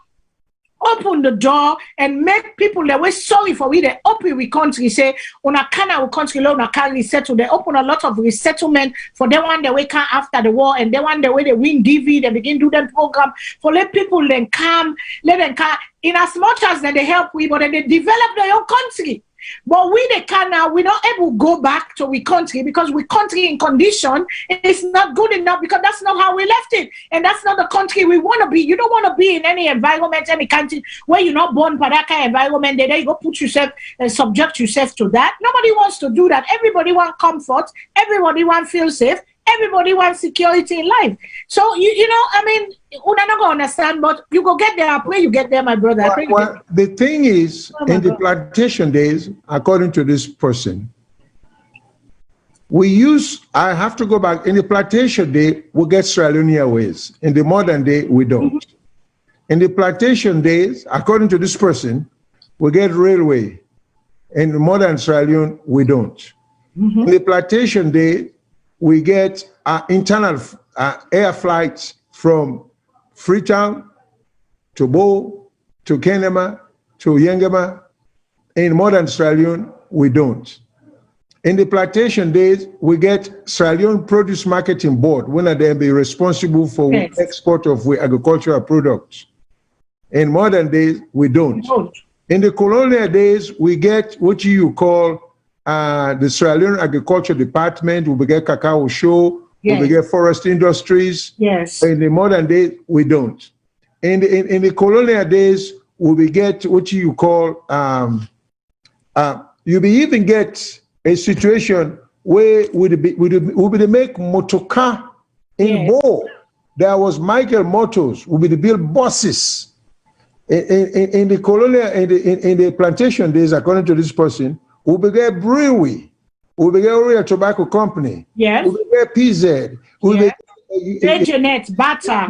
open the door and make people that were sorry for we, they open we country, say, una can country law, una can resettle. They open a lot of resettlement for them one the way come after the war, and then one the way they win DV, they begin do them program for let people then come, let them come in as much as they help we, but then they develop their own country. But we they can now, we're not able to go back to we country, because we country in condition is not good enough, because that's not how we left it, and that's not the country we want to be. You don't want to be in any environment, any country where you're not born for that kind of environment. There you go put yourself and subject yourself to that. Nobody wants to do that. Everybody wants comfort. Everybody wants feel safe. Everybody wants security in life. So you're not gonna understand, but you go get there. I pray you get there, my brother. Well, the thing is, in the plantation days, according to this person, I have to go back. In the plantation day, we get Sierra Leone ways. In the modern day, we don't. In the plantation days, according to this person, we get railway. In modern Sierra Leone, we don't. In the plantation day, we get internal air flights from Freetown to Bo, to Kenema, to Yengema. In modern Sierra Leone, we don't. In the plantation days, we get Sierra Leone Produce Marketing Board, when they be responsible for export of agricultural products. In modern days, we don't. In the colonial days, we get what you call the Sierra Leone Agriculture Department, we get Cacao Show, we get forest industries. Yes. In the modern days, we don't. In the colonial days, we get what you call, you even get a situation where we make motoka in Bo. There was Michael Motors, we build buses. In the colonial, in the plantation days, according to this person, we began brewery, we began Royal Tobacco Company, yes, we began PZ, we began Jeanette, Bata,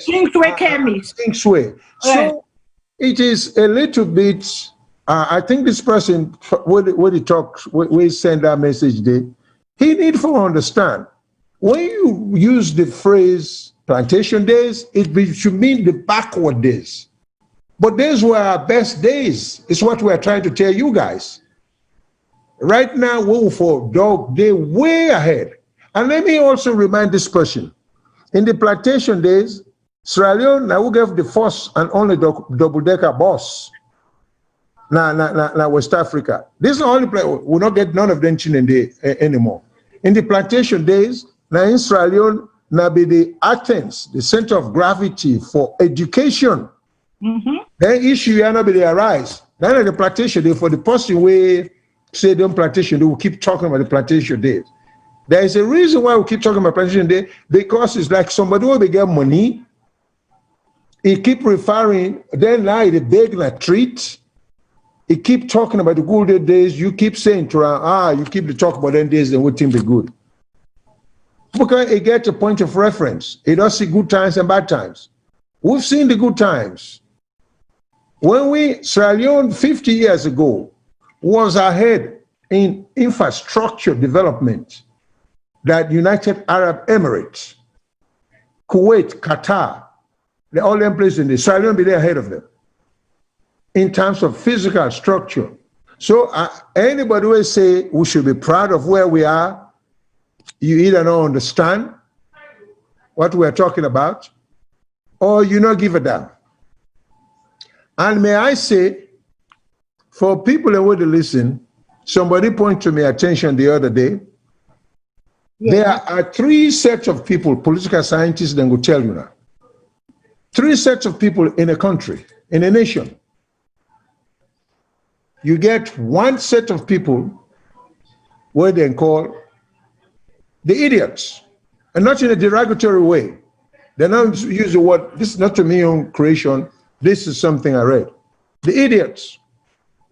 Kingsway Chemist. Kingsway. So it is a little bit. I think this person, when he talks, when he send that message, he need to understand. When you use the phrase plantation days, it should mean the backward days. But these were our best days. It's what we're trying to tell you guys. Right now, we're for dog day way ahead. And let me also remind this person. In the plantation days, Sierra Leone, now we gave the first and only double-decker bus. Now West Africa. This is the only place, we'll not get none of them anymore. In the plantation days, now in Sierra Leone, now be the Athens, the center of gravity for education. Then issue will not be the arise. Then at the plantation day, for the person we say them plantation day, we keep talking about the plantation days. There is a reason why we keep talking about plantation day, because it's like somebody will get money, he keep referring, then now he beg a treat, he keep talking about the good days, you keep saying to her, you keep the talk about them days, then what thing be good. Because he gets a point of reference. He does see good times and bad times. We've seen the good times. When Sierra Leone 50 years ago was ahead in infrastructure development that United Arab Emirates, Kuwait, Qatar, all them places in the Sierra Leone be there ahead of them in terms of physical structure. So anybody will say we should be proud of where we are, you either don't understand what we're talking about, or you not give a damn. And may I say, for people who would listen, somebody pointed to my attention the other day, there are three sets of people, political scientists, then will tell you now. Three sets of people in a country, in a nation. You get one set of people where they call the idiots, and not in a derogatory way. They don't use the word, this is not a me own creation, this is something I read. The idiots,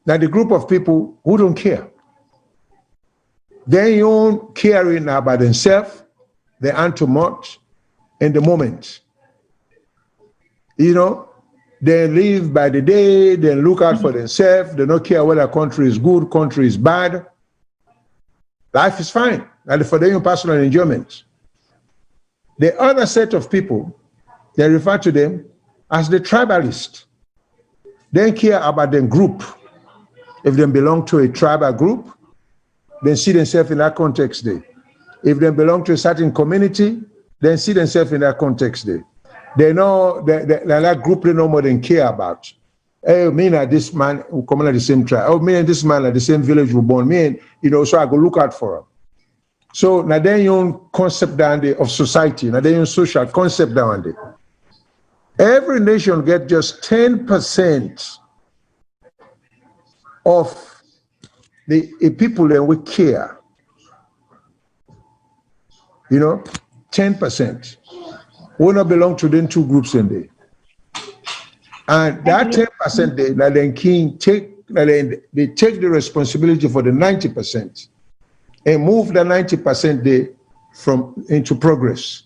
now the group of people who don't care. They don't caring about themselves, they aren't too much in the moment. You know, they live by the day, they look out for themselves, they don't care whether country is good, country is bad. Life is fine, and for their own personal enjoyment. The other set of people, they refer to them as the tribalists. They care about the group. If they belong to a tribal group, they see themselves in that context there. If they belong to a certain community, they see themselves in that context there. They know that group they no more than care about. Oh, me and this man who come at the same tribe. Oh, me and this man at the same village were born. Me and, you know, so I go look out for him. So now they own concept down there of society. Now they own social concept down there. Every nation get just 10% of the people that we care. You know, 10%. We not belong to them two groups in there. And that 10% they take the responsibility for the 90% and move the 90% there into progress.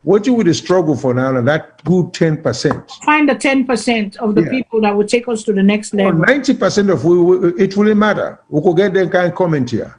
what you would struggle for now, that good 10%. Find the 10% of the people that will take us to the next level. 90% of it really matter. We could get them kind of comment here.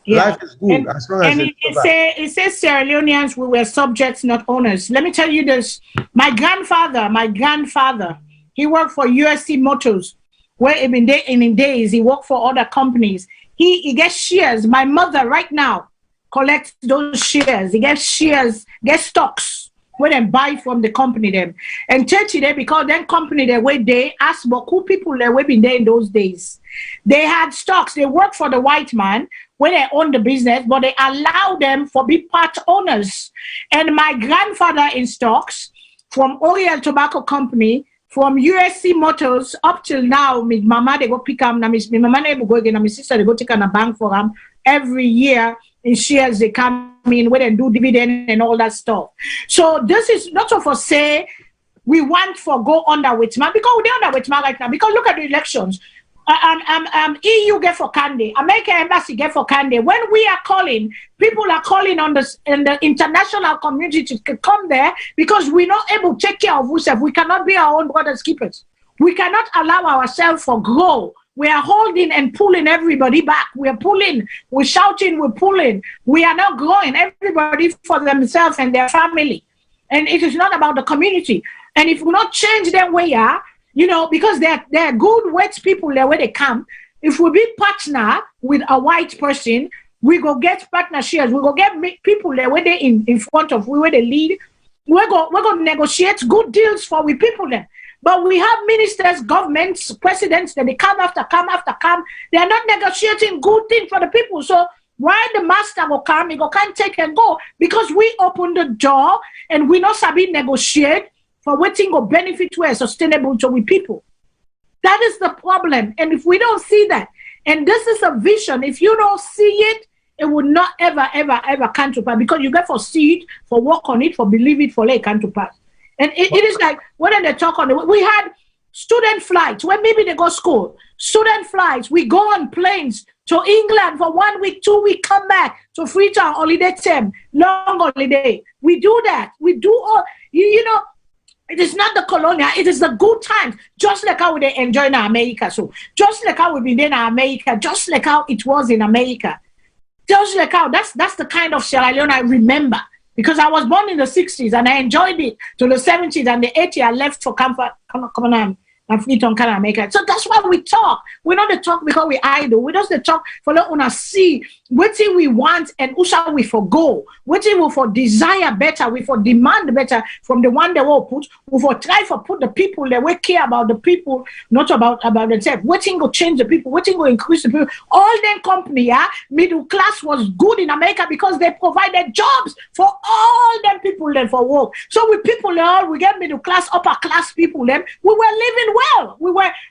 Yeah. Life is good as long as it says Sierra Leoneans, we were subjects, not owners. Let me tell you this. My grandfather, he worked for USC Motors, where in days he worked for other companies. He gets shares. My mother right now collects those shares. He gets shares, gets stocks where they buy from the company them. And 30 day, because then company the way they ask about who people that were been there in those days. They had stocks. They worked for the white man when they own the business, but they allow them for be part owners. And my grandfather in stocks from Oriel Tobacco Company, from USC Motors up till now, my mama they go pick up, my mama they go again, my sister they go take on a bank for them every year in shares they come in where they do dividend and all that stuff. So this is not for say we want for go under Whitman because we're under Whitman right now. Because look at the elections. EU get for Kande, American embassy get for Kande. When we are calling, people are calling on in the international community to come there because we're not able to take care of ourselves. We cannot be our own brothers keepers. We cannot allow ourselves for grow. We are holding and pulling everybody back. We are pulling, we're shouting, we're pulling. We are not growing. Everybody for themselves and their family. And it is not about the community. And if we not change them where you are, you know, because they're good white people there where they come. If we be partner with a white person, we go get partnerships. We go get people there where they in front of we where they lead. We're going to negotiate good deals for we people there. But we have ministers, governments, presidents that they come after come. They are not negotiating good things for the people. So why the master will come, he go can't take and go because we open the door and we not sabi negotiate for what thing will benefit to us, sustainable to we people. That is the problem. And if we don't see that, and this is a vision, if you don't see it, it will not ever come to pass because you get for see it, for work on it, for believe it, for let it come to pass. And it is like, when they talk on it, we had student flights, when maybe they go school, student flights, we go on planes to England for 1 week, 2 weeks, come back to Freetown holiday term, long holiday. We do that. We do all, you know, it is not the colonial, it is the good times, just like how they enjoy in America. So just like how we've been in America, just like how it was in America. Just like how, that's the kind of Sierra Leone I remember. Because I was born in the 60s and I enjoyed it to the 70s and the 80s I left for comfort, and Freetown can America. So that's why we talk. We don't talk because we idle. We just talk for let us see what thing we want and who shall we forgo. What thing we for desire better, we for demand better from the one that will put. We for try for put the people that we care about the people, not about themselves. What thing will change the people? What thing will increase the people? All them company, middle class was good in America because they provided jobs for all them people then for work. So we people we get middle class, upper class people then we were living well.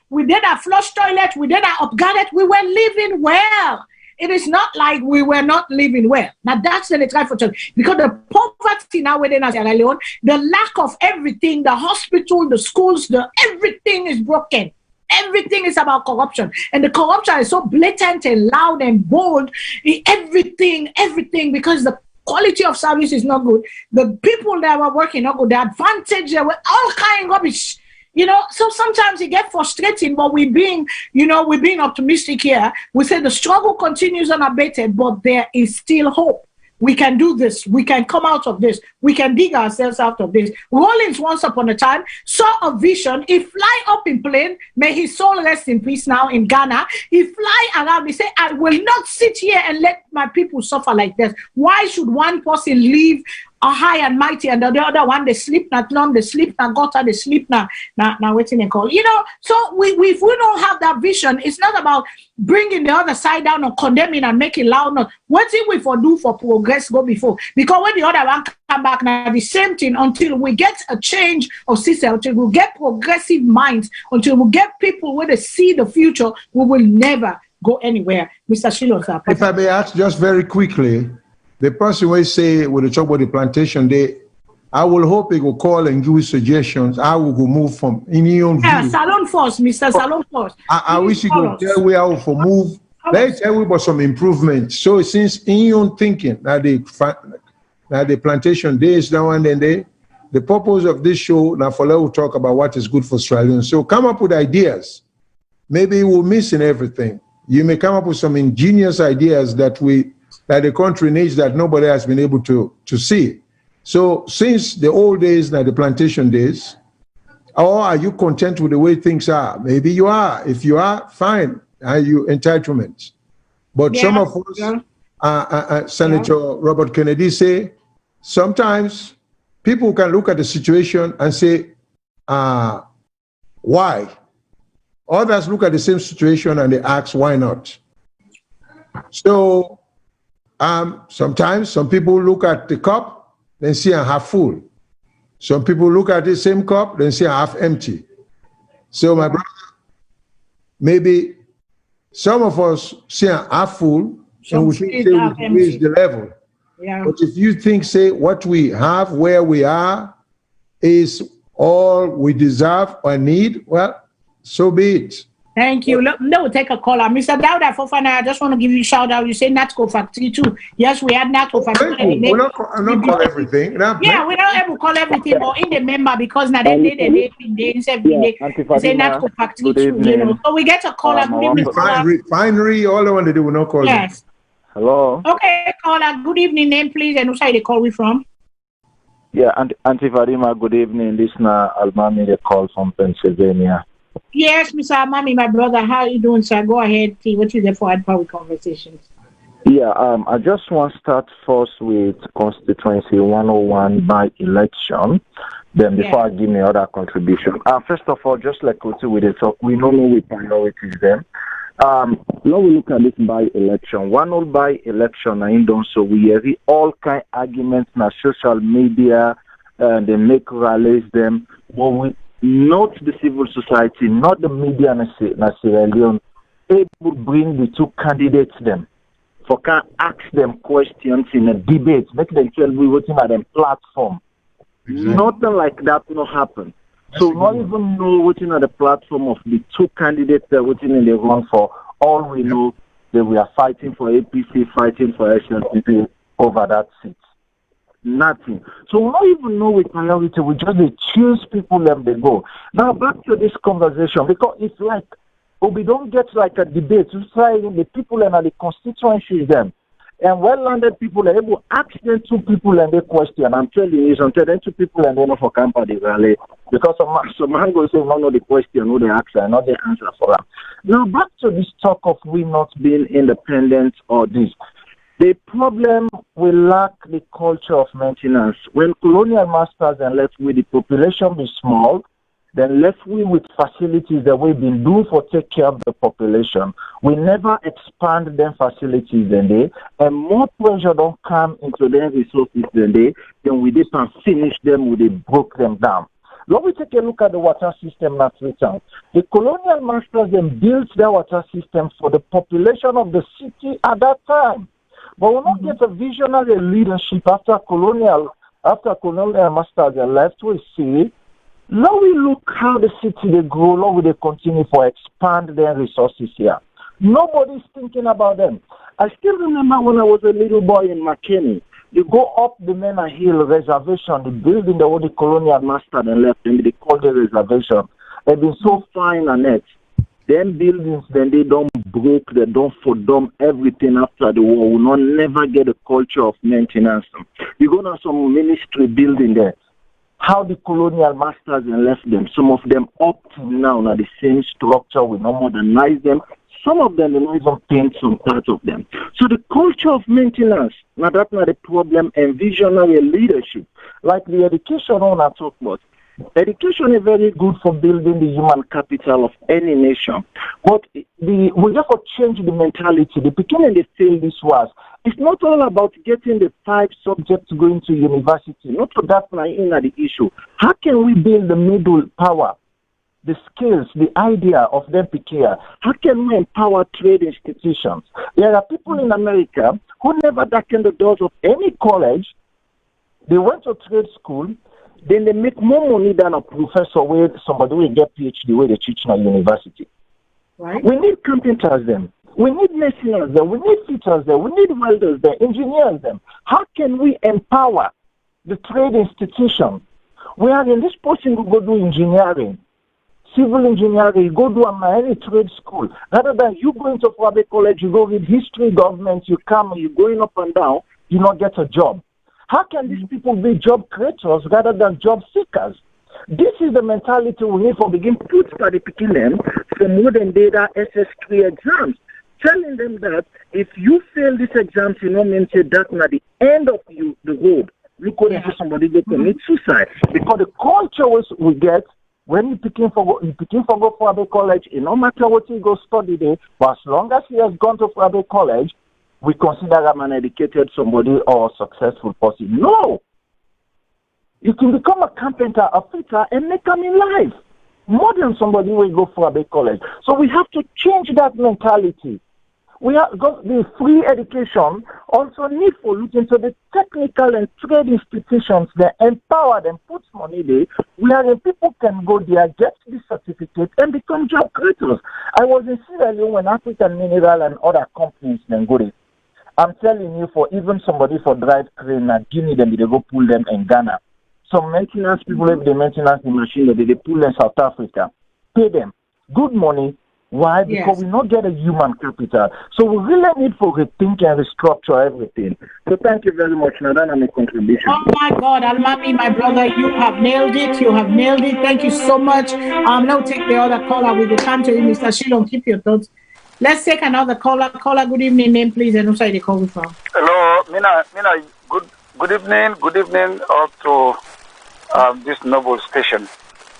We did a flush toilet, we did a upgraded, we were living well. It is not like we were not living well. Now that's the try for church. Because the poverty now within Sierra Leone, the lack of everything, the hospital, the schools, everything is broken. Everything is about corruption. And the corruption is so blatant and loud and bold. Everything, because the quality of service is not good. The people that were working not good. The advantage, there were all kind of rubbish. You know, so sometimes it gets frustrating, but we're being optimistic here. We say the struggle continues unabated, but there is still hope. We can do this. We can come out of this. We can dig ourselves out of this. Rollins, once upon a time, saw a vision. He fly up in plane. May his soul rest in peace now in Ghana. He fly around. He said, I will not sit here and let my people suffer like this. Why should one person leave a high and mighty and the other one, they sleep not long, they sleep not gutter, they sleep now waiting and call. You know, so if we don't have that vision, it's not about bringing the other side down or condemning and making loud. Not what did we for do for progress go before? Because when the other one come back now, the same thing until we get a change of system, until we get progressive minds, until we get people where they see the future, we will never go anywhere. Mr. Shilo, sir. If I may ask just very quickly, the person will say, with the talk about the plantation day, I will hope he will call and give you suggestions how we will move from in your own view. Salone first, Mr. Salone first. I wish you could tell we how to move. Let's tell you about some improvement. So since in your own thinking, that now the plantation days now and then the purpose of this show, now for we'll talk about what is good for Australians. So come up with ideas. Maybe we're missing everything. You may come up with some ingenious ideas that the country needs that nobody has been able to see. So since the old days, now the plantation days, or are you content with the way things are? Maybe you are. If you are, fine. Are you entitlements? But some of us, Senator Robert Kennedy say, sometimes people can look at the situation and say, why? Others look at the same situation and they ask, why not? So sometimes some people look at the cup, then see a half full. Some people look at the same cup, then see a half empty. So my brother, maybe some of us see a half full, and we think we raise the level. Yeah. But if you think, say, what we have, where we are, is all we deserve or need, well, so be it. Thank you. No, we'll take a caller. Mr. Dauda Fofana, I just want to give you a shout out. You say Natco Factory too. Yes, we had Natco Factory. We're not call everything. Yeah, we don't ever call everything, but in the member because now they say Natco Factory too. You know, so we get a caller. Refinery, all I want to do, we not call. Yes. Hello. Okay, caller. Good evening, name please, and who's they call we from? Yeah, Auntie Farima. Good evening. This is Almami. They call from Pennsylvania. Yes, Mr. Amami, my brother. How are you doing, sir? Go ahead. See what you there for Power Conversations. Yeah, I just want to start first with constituency 101 by election. Then before I give me other contribution. First of all, just like we talk, we know we priorities them. Now we look at this by election. One old by election, I don't so we hear all kind arguments na social media, they make rallies them. Well, we not the civil society, not the media in Sierra Leone, able bring the two candidates them. For can ask them questions in a debate, make them tell we waiting at them platform. Exactly. Nothing like that will happen. So not even know waiting at the platform of the two candidates that waiting in the run for. All we know that we are fighting for APC, fighting for SLPP over that seat. Nothing. So we don't even know with priority. We just choose people and they go. Now back to this conversation, because it's like we don't get like a debate. We try the people and the constituencies them. And well-landed people are able to ask them two people and they question. I'm telling you, until then two people and they know for camp the rally. Because some man go say, no, the question, no, the answer, not the answer for them. Now back to this talk of we not being independent or this. The problem, we lack the culture of maintenance. When colonial masters and left with the population be small, then left with facilities that we've been doing for take care of the population. We never expand them facilities than they, and more pressure don't come into their resources than they, then we did and finish them, we broke them down. When we take a look at the water system that's written, the colonial masters then built their water system for the population of the city at that time. But we not get a visionary leadership after colonial masters are left. We see, now we look how the city they grow, now we they continue to expand their resources here. Nobody's thinking about them. I still remember when I was a little boy in McKinney, you go up the Mena Hill reservation, the building that all the colonial master and left, and they call the reservation. They've been so fine and net. Them buildings, then they don't broke, they don't fordom everything after the war. We will not never get a culture of maintenance. You go to some ministry building there. How the colonial masters and left them. Some of them up to now are the same structure. We not modernize them. Some of them, they don't even paint some part of them. So the culture of maintenance, now that's not a problem, and visionary leadership, like the education on I talk about. Education is very good for building the human capital of any nation. But we therefore change the mentality. The beginning they feel this was. It's not all about getting the 5 subjects going to university. Not for that in the issue. How can we build the middle power? The skills, the idea of them here. How can we empower trade institutions? There are people in America who never darkened the doors of any college. They went to trade school. Then they make more money than a professor where somebody will get PhD where they teach in a university. Right. We need carpenters then. We need listeners there. We need teachers there. We need welders there, engineers there. How can we empower the trade institutions? We are in this person who go do engineering, civil engineering, you go do any trade school. Rather than you going to Fuabe College, you go read history, government, you come, you're going up and down, you not get a job. How can these people be job creators rather than job seekers? This is the mentality we need for begin put for the them for modern data SS3 exams. Telling them that if you fail these exams, you know, mean say that at the end of the road, you could have somebody go commit suicide. Because the culture we get when you picking for go for a college, it no matter what you go study there, but as long as he has gone to Fuabe College, we consider him an educated somebody or a successful person. No! You can become a carpenter, a fitter, and make them in life. More than somebody will go for a college. So we have to change that mentality. We have got the free education, also need for looking to the technical and trade institutions that empower them, put money there, where people can go there, get the certificate, and become job creators. I was in Sierra Leone when African Mineral and other companies then go there. I'm telling you, for even somebody for drive crane at Guinea, then they go pull them in Ghana. Some maintenance people have the maintenance the machine that they pull in South Africa. Pay them good money. Why? Because we not get a human capital. So we really need for rethink and restructure everything. So thank you very much. Now that I'm a contribution. Oh my God, Almami, my brother, you have nailed it. You have nailed it. Thank you so much. Now take the other caller. We will come to you, Mr. Shilon. Keep your thoughts. Let's take another caller. Caller, good evening, name please, and also they call you from. Hello, Mina. Good evening, all to this noble station.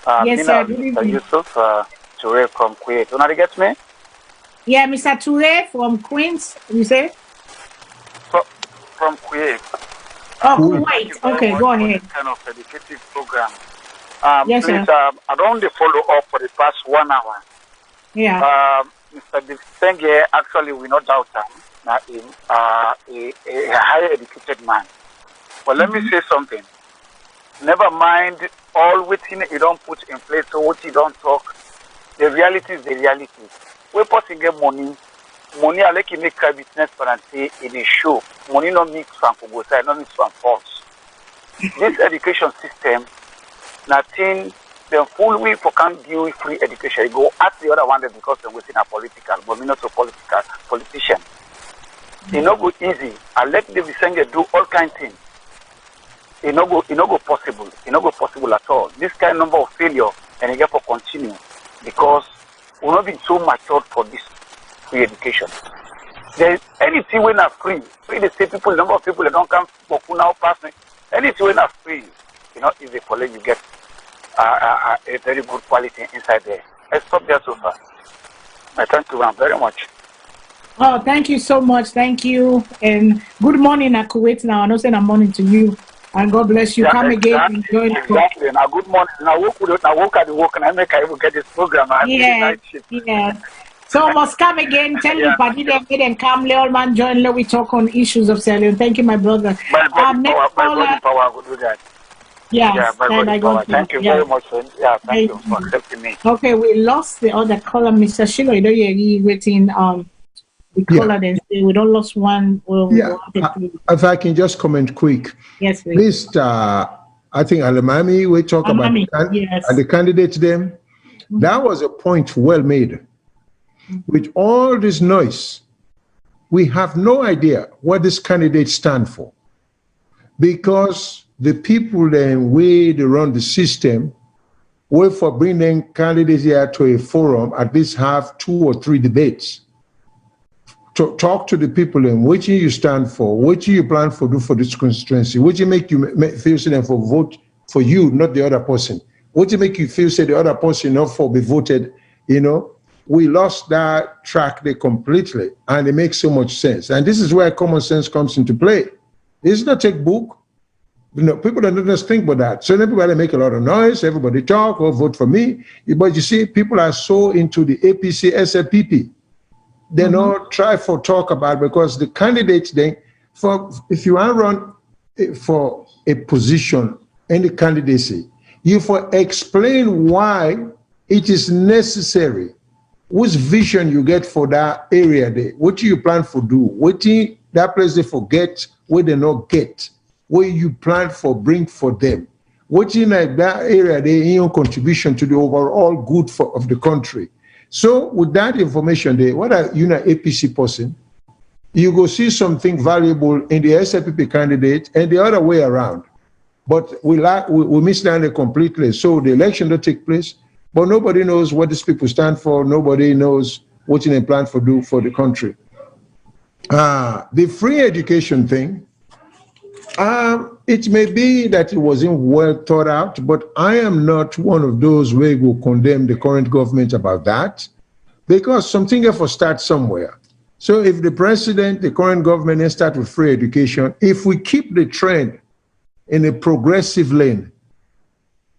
Yes, Mina, sir. Good evening. Yusuf Toure from Kuwait. Wanna get me? Yeah, Mr. Toure from Queens. You say? From Kuwait. Oh, Kuwait. Okay, go ahead. Kind of educative program. Yes, please, sir. I don't follow up for the past 1 hour. Yeah. Mr. Senge, actually, we not doubt him. A higher educated man. But let me say something. Never mind all waiting you don't put in place, so what you don't talk. The reality is the reality. We person get money I like to make a business for and say it is show. Money not mix from both sides, not mix from false. This education system, nothing. The full way for can't give free education. You go ask the other one that because they're within a political, but me not so politician. It no go easy. I let the Visenge do all kind of things. It no go possible. It no go possible at all. This kind of number of failure and you get for continue because we're not being so matured for this free education. There is anything when are free. Free the same people, number of people that don't come for now pass me. Anything when are free, easy for let you get a very good quality inside there. Let's stop there so far. I thank you very much. Oh, thank you so much. Thank you. And good morning at Kuwait now. I know saying I'm morning to you. And God bless you. Come again and join us. Exactly. Now, good morning. Now, work at the work and I make I will get this program. Yeah. So must come again. Tell your party them and come. Leon man join. We talk on issues of Salone. Thank you, my brother. My body power will do that. Yes, my God. Thank you very much. Thank you for accepting me. Okay, we lost the other caller, Mr. Shilo. You know, you're waiting. The caller then say we don't lost one. If I can just comment quick. Yes, please. I think Alamami, we talk about the candidates then. Mm-hmm. That was a point well made. Mm-hmm. With all this noise, we have no idea what this candidate stand for. Because the people then way they run the system, wait for bringing candidates here to a forum, at least have 2 or 3 debates. To talk to the people and what you stand for, what you plan for do for this constituency, what you make you feel say them for vote for you, not the other person. What you make you feel say the other person not for be voted, we lost that track there completely, and it makes so much sense. And this is where common sense comes into play. It's not a book. People don't just think about that. So everybody make a lot of noise, everybody talk or vote for me. But you see, people are so into the APC, SLPP. They not try for talk about because the candidates then, if you want to run for a position in the candidacy, you for explain why it is necessary Which vision you get for that area there? What do you plan for do? What do that place they forget, where they not get? What you plan for bring for them? What in that area they in your contribution to the overall good of the country? So with that information there, what are you an APC person? You go see something valuable in the SLPP candidate and the other way around. But we misstand it completely. So the election don't take place, but nobody knows what these people stand for. Nobody knows what they plan for do for the country. The free education thing, it may be that it wasn't well thought out, but I am not one of those who will condemn the current government about that, because something have to start somewhere. So if the president, the current government, start with free education, if we keep the trend in a progressive lane,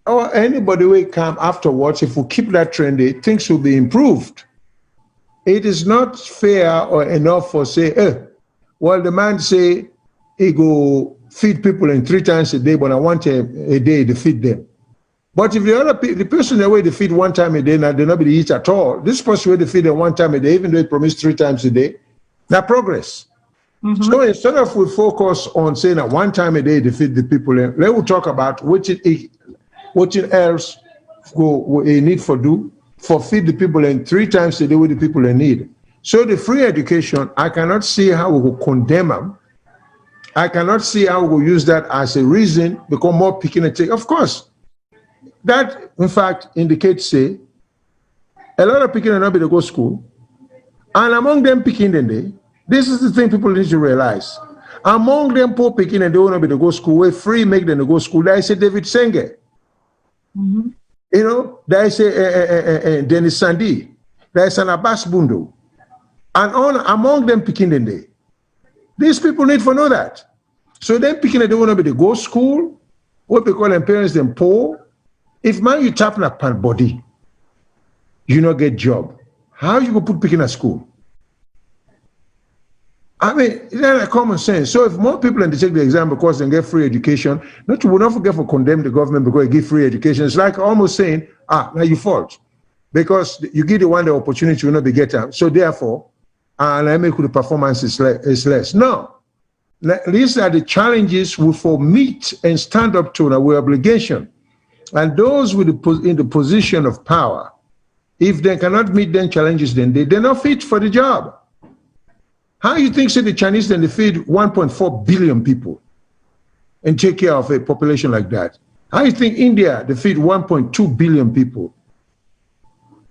or anybody will come afterwards, if we keep that trend, things will be improved. It is not fair or enough for say, well, the man say he go feed people in 3 times a day, but I want a day to feed them. But if the person that way to feed 1 time a day, now they not be to eat at all. This person will to feed them 1 time a day, even though he promised 3 times a day. Now progress. Mm-hmm. So instead of we focus on saying that 1 time a day to feed the people, let we talk about what else we need for do for feed the people in 3 times a day with the people in need. So the free education, I cannot see how we will condemn them. I cannot see how we will use that as a reason because more picking and take. Of course, that in fact indicates say a lot of picking and not be to go to school, and among them picking the day. This is the thing people need to realize. Among them poor picking and they want to be to go to school, we free make them to go to school. There is a David Senge. Mm-hmm. You know, there is a Dennis Sandy. There is an Abbas Bundo. And among them picking the day. These people need to know that. So them picking and they want to be to go to school, what we call them parents them poor. If man you tap on a body, you not get job. How you go put picking at school? I mean, that's common sense. So if more people and they take the exam because they get free education, we'll not forget to condemn the government because they give free education. It's like almost saying, now you fault. Because you give the one the opportunity will not be getting. So therefore, and I make the performance is less. No. These are the challenges we for meet and stand up to our obligation. And those in the position of power, if they cannot meet them challenges, then they're not fit for the job. How you think say the Chinese then they feed 1.4 billion people and take care of a population like that? How you think India they feed 1.2 billion people?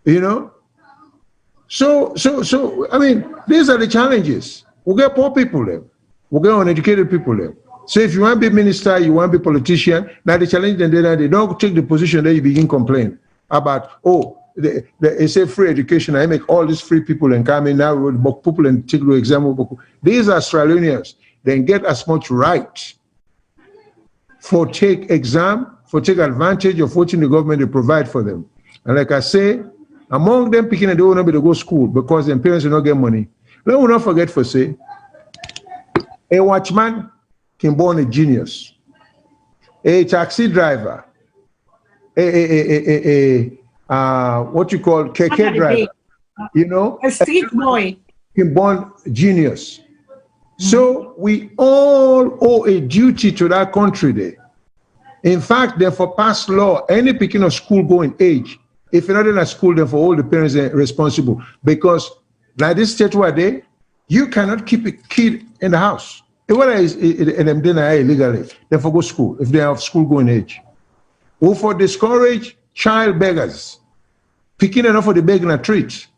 You know? So I mean, these are the challenges. We'll get poor people there. We'll get uneducated people there. So if you want to be minister, you want to be politician, now the challenge then they don't take the position that you begin complain about, they say free education, I make all these free people and come in now with people and take the exam. These are Australians. They get as much right for take exam, for take advantage of what the government they provide for them. And like I say, among them picking and they will not be to go to school because their parents will not get money. Let me not forget for say, a watchman can born a genius, a taxi driver, what you call keke driver, you know, a street boy, can born genius. Mm-hmm. So we all owe a duty to that country there. In fact, therefore, pass law, any picking of school going age, if you're not in a school, then for all the parents are responsible. Because like this state where they, you cannot keep a kid in the house. Whether it's illegally, therefore go to school, if they have school going age. Or for discourage child beggars, picking enough for the begging a treat.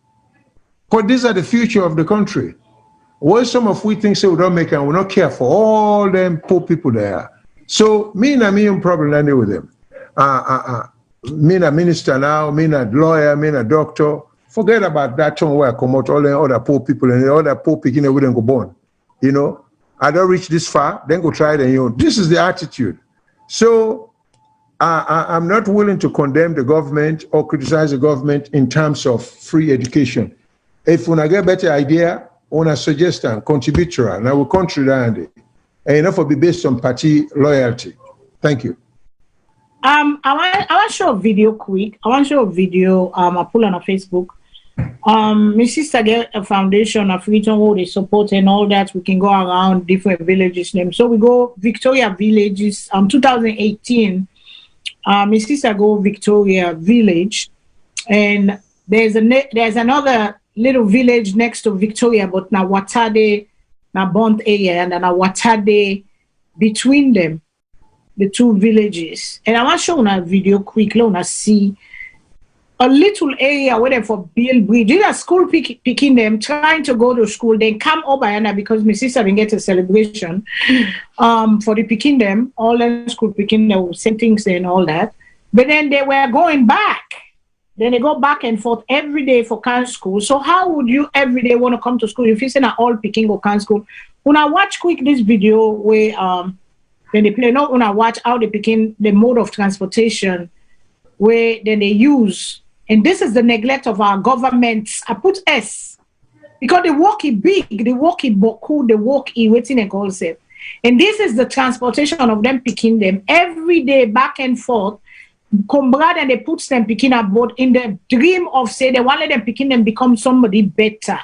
Because these are the future of the country. What some of we think say we don't make and we don't care for all them poor people there. So me and me problem I with them. Me a minister now, me a lawyer, me a doctor. Forget about that time where I come out all the other poor people and the other poor people wouldn't go born. You know, I don't reach this far, then go try it and you know. This is the attitude. So I'm not willing to condemn the government or criticize the government in terms of free education. If we get a better idea, I want to suggest and contribute to it, and I will contribute it. And enough will be based on party loyalty. Thank you. I want to show a video quick. I want to show a video. I put on Facebook. My sister get a foundation of Freedom where they support and all that. We can go around different villages. So we go Victoria Villages. 2018. My sister go Victoria Village, and there's another little village next to Victoria, but now Watade, now Bond area, and now Watade between them, the two villages. And I want to show you a video quickly. I want to see a little area where they for build bridge. These are school picking them, trying to go to school. They come over and because my sister didn't get a celebration for the picking them, all the school picking them, same things and all that. But then they were going back. Then they go back and forth every day for can school. So how would you every day want to come to school if you say not all picking or can school? When I watch quick this video where then they play, not when I watch how they picking the mode of transportation where then they use. And this is the neglect of our governments. I put S because they work it big, they work it boku, they work it waiting and call safe. And this is the transportation of them picking them every day back and forth. Comrade and they put them picking up board in the dream of say they want to let them picking them become somebody better.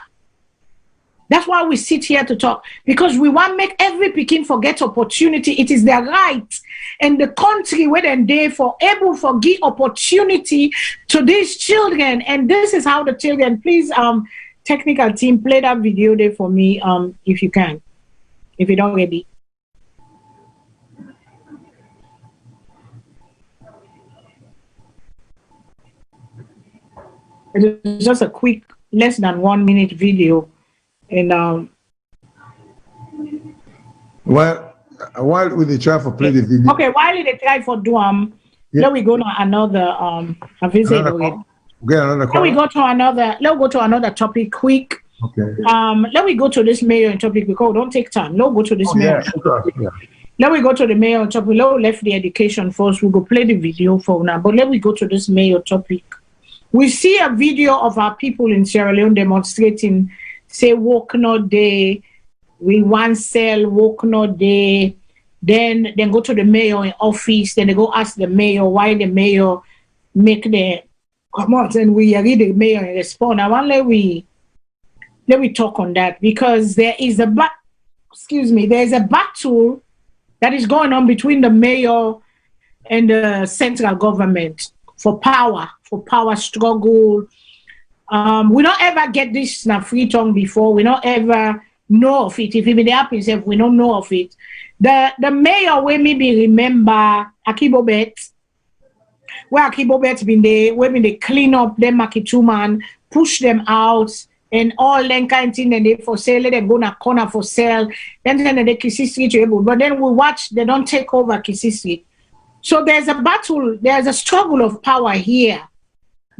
That's why we sit here to talk, because we want to make every picking forget opportunity. It is their right. And the country where they for able to give opportunity to these children. And this is how the children, please, technical team, play that video there for me, if you can, if you don't already. It's just a quick, less than 1 minute video. And well, while we try to play the video. Okay, while they try for do then we go to another visit. Then we go to another topic quick. Okay. Let me go to this mayor topic because don't take time. Let's go to this mayor. Yeah. Let me go to the mayor topic. Let's left the education first. We'll go play the video for now. But let me go to this mayor topic. We see a video of our people in Sierra Leone demonstrating, say, work no day, we want sell, work no day. Then go to the mayor in office. Then they go ask the mayor why the mayor make the come out, and we read the mayor and respond. I want let we talk on that because there is a battle that is going on between the mayor and the central government for power struggle. We don't ever get this in a free tongue before. We don't ever know of it. If it be happen, if we don't know of it. The mayor will maybe remember Akibobet, where Akibobet been there, where they clean up them Makituman, push them out, and all them kind of thing, and they for sale, let them go in a corner for sale. Then they Kissi Street able. But then we watch, they don't take over Kissi Street. So there's a battle, there's a struggle of power here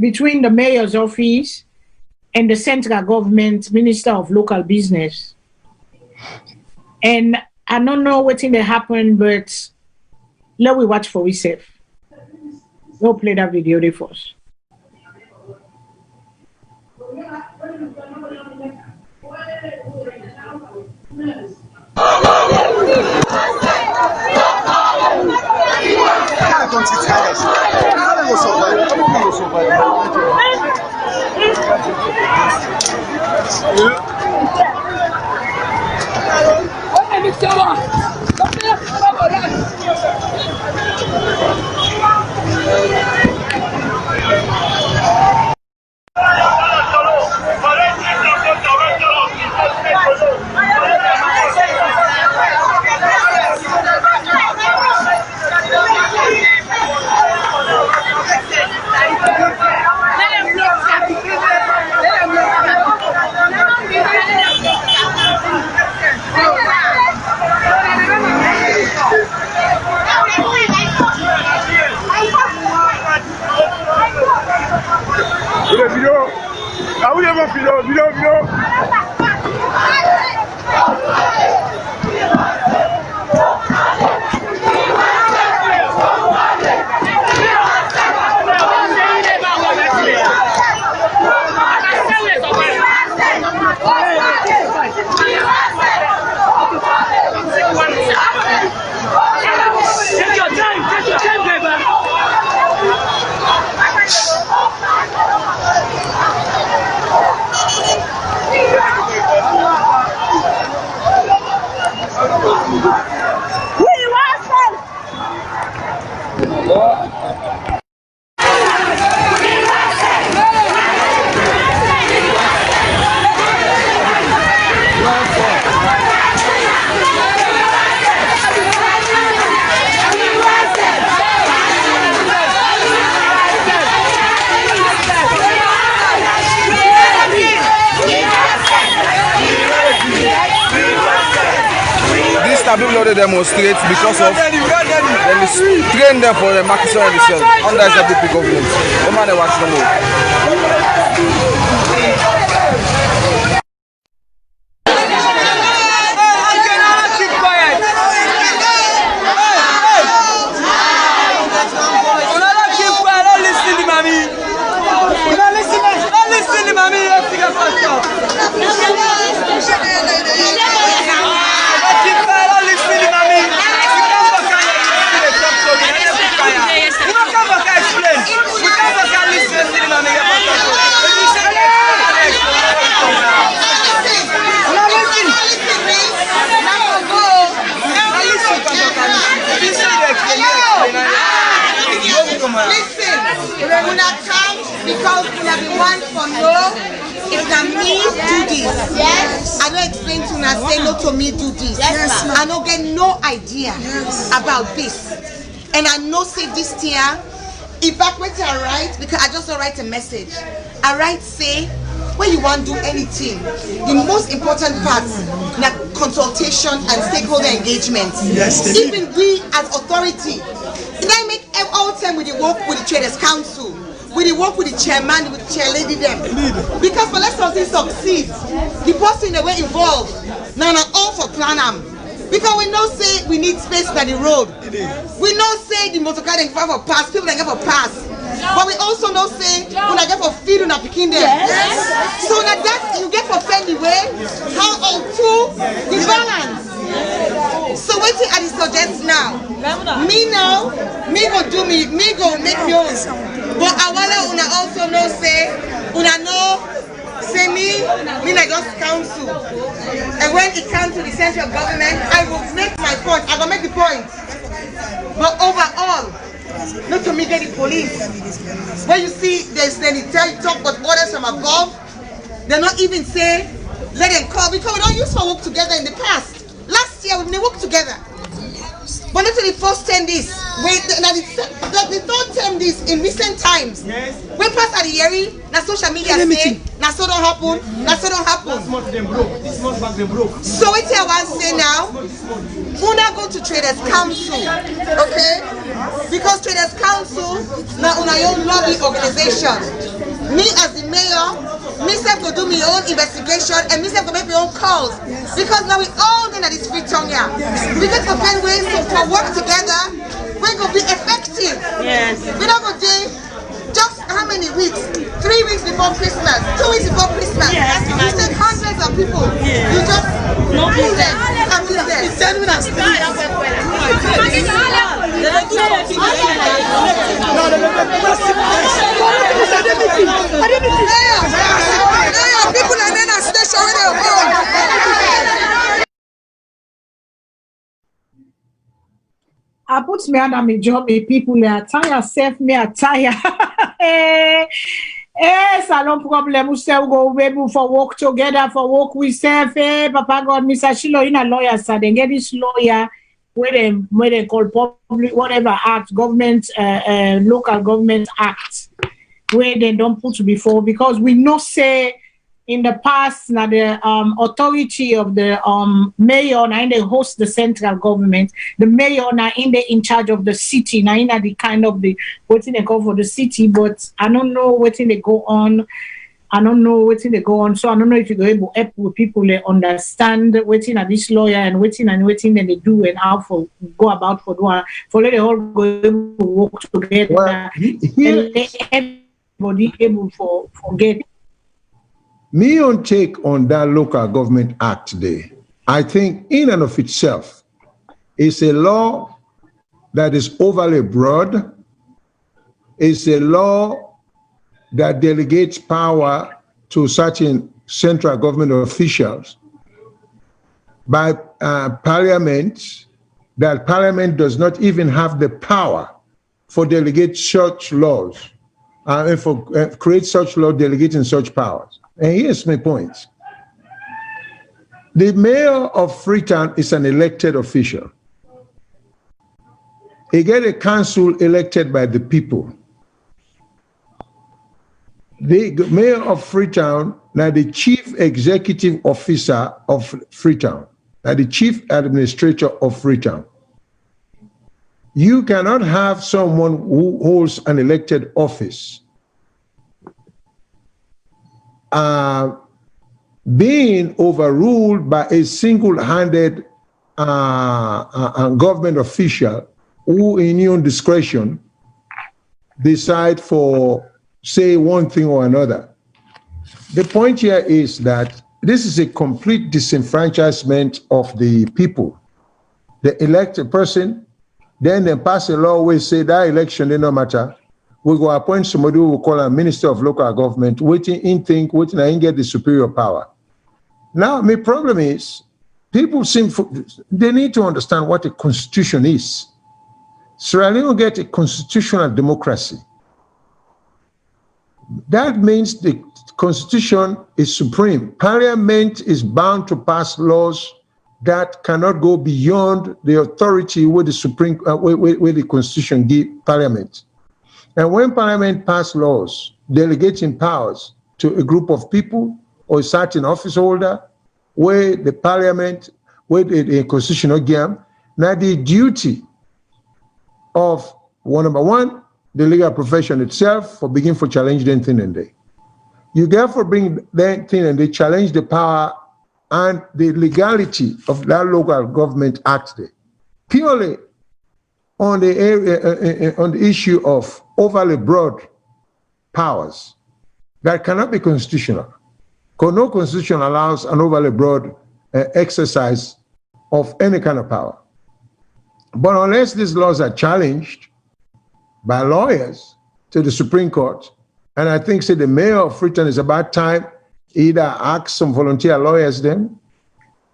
between the mayor's office and the central government minister of local business. And I don't know what thing that happened, but let we watch for ourselves. We'll play that video there first. People know they demonstrate because of them train them for the market and the sales under the government. The man they watch them all. Listen, when I come because everyone for no, if na me do this, yes. I don't explain to una say no to me do this. Yes, I don't get no idea about this, and I know say this here. If I wait I write because I just don't write a message. I write say when you want to do anything, the most important part na consultation and stakeholder engagement. Yes. Even we as authority. Then I make all the time we work with the Traders Council, we work with the chairman, with the chair lady them. Because for let something succeed, the person that we're involved, now all for plan them. Because we know say we need space by the road. We know say the motor car they for pass, people they get for pass. But we also know say when I get for feed on a picking them. Yes. So that you get for friendly way, how on two the balance. So what I suggest now? Me now, me go do me go make me own. But I wanna una also know say una know say me like just council. And when it comes to the central government, I will make my point. I will make the point. But overall, not to me get the police. When you see there's talk about orders from above, they're not even say let them call because we don't use for work together in the past. Last year we worked together. But not the first 10 days. Wait, the third 10 days in recent times. Yes. We pass at the year, na social media say, na so don't happen, na so don't happen. Last month they broke. This month back they broke. So what I want to say now, una go to Traders Council, okay? Because Traders Council na una own lobby organization. Me as the mayor, myself go do my own investigation and myself go make my own calls. Because now we all in at this free tongue here. We get to find ways to work together. We're going to be effective. Yes. We don't go do just how many weeks? 3 weeks before Christmas, 2 weeks before Christmas. Yes. You take hundreds of people. Yes. You just lose them and lose them. It's genuine and people are in a station where they're going. I put me under my job, people are tired, self me are tired. Salone problem, we say we go able for work together, for work with self. Papa God, Mr. Shilo, in a lawyer, so they get this lawyer where they call public, whatever act, government, local government act, where they don't put before, because we know say in the past, now the authority of the mayor, now they host the central government. The mayor now in charge of the city. Now in the kind of the what they go for the city, but I don't know what they go on. I don't know what they go on. So I don't know if you go able to help with people they understand waiting at this lawyer and waiting that they do and how for go about for doing for let the whole go able to work together. Well, and let everybody able for get. Me on take on that local government act today, I think in and of itself, it's a law that is overly broad. It's a law that delegates power to certain central government officials by Parliament, that Parliament does not even have the power for delegate such laws, and for create such law delegating such powers. And here's my point. The mayor of Freetown is an elected official. He get a council elected by the people. The mayor of Freetown, now the chief executive officer of Freetown, now the chief administrator of Freetown. You cannot have someone who holds an elected office being overruled by a single-handed government official who, in your own discretion, decide for, say, one thing or another. The point here is that this is a complete disenfranchisement of the people. They elect a person, then they pass a law where say that election did not matter. We go appoint somebody who will call a minister of local government, waiting and get the superior power. Now, my problem is, people they need to understand what a constitution is. Sierra Leone get a constitutional democracy. That means the constitution is supreme. Parliament is bound to pass laws that cannot go beyond the authority where the where the constitution gives Parliament. And when Parliament pass laws delegating powers to a group of people or a certain office holder, where the Parliament, where the constitutional game, now the duty of number one, the legal profession itself for begin for challenge the thing and they. You therefore bring that thing and they challenge the power and the legality of that local government act there. Purely on the area, on the issue of overly broad powers that cannot be constitutional. Because no constitution allows an overly broad exercise of any kind of power. But unless these laws are challenged by lawyers to the Supreme Court, and I think, say, the mayor of Freetown is about time either ask some volunteer lawyers then,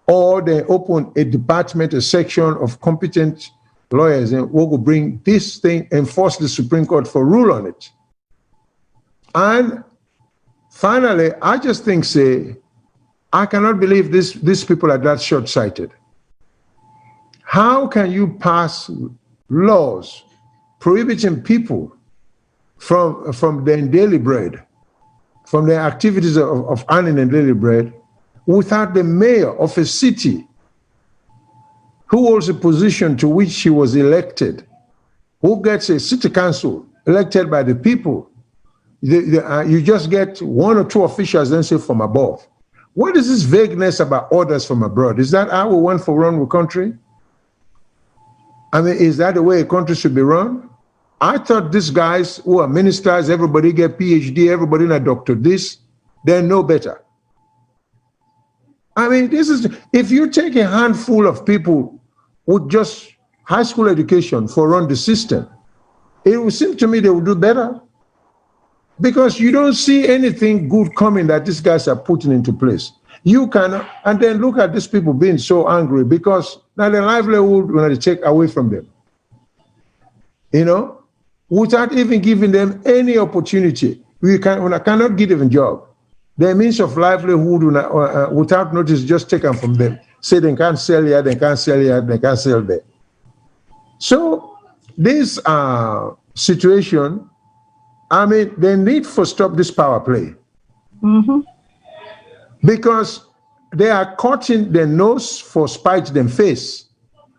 or they open a department, a section of competent lawyers, and we will bring this thing and force the Supreme Court for rule on it. And finally, I just think, say, I cannot believe these people are that short-sighted. How can you pass laws prohibiting people from their daily bread, from their activities of earning their daily bread, without the mayor of a city who holds a position to which she was elected, who gets a city council elected by the people? You just get one or two officials then say from above. What is this vagueness about orders from abroad? Is that how we want to run the country? I mean, is that the way a country should be run? I thought these guys who are ministers, everybody get PhD, everybody in a doctor this, they know better. I mean, this is, if you take a handful of people with just high school education for run the system, it would seem to me they would do better. Because you don't see anything good coming that these guys are putting into place. You cannot, and then look at these people being so angry because now the livelihood when they take away from them. You know, without even giving them any opportunity. We cannot give them a job. Their means of livelihood without notice just taken from them. Say they can't sell here, they can't sell here, they can't sell there. So this situation, I mean, they need to stop this power play. Mm-hmm. Because they are cutting their nose for spite them face.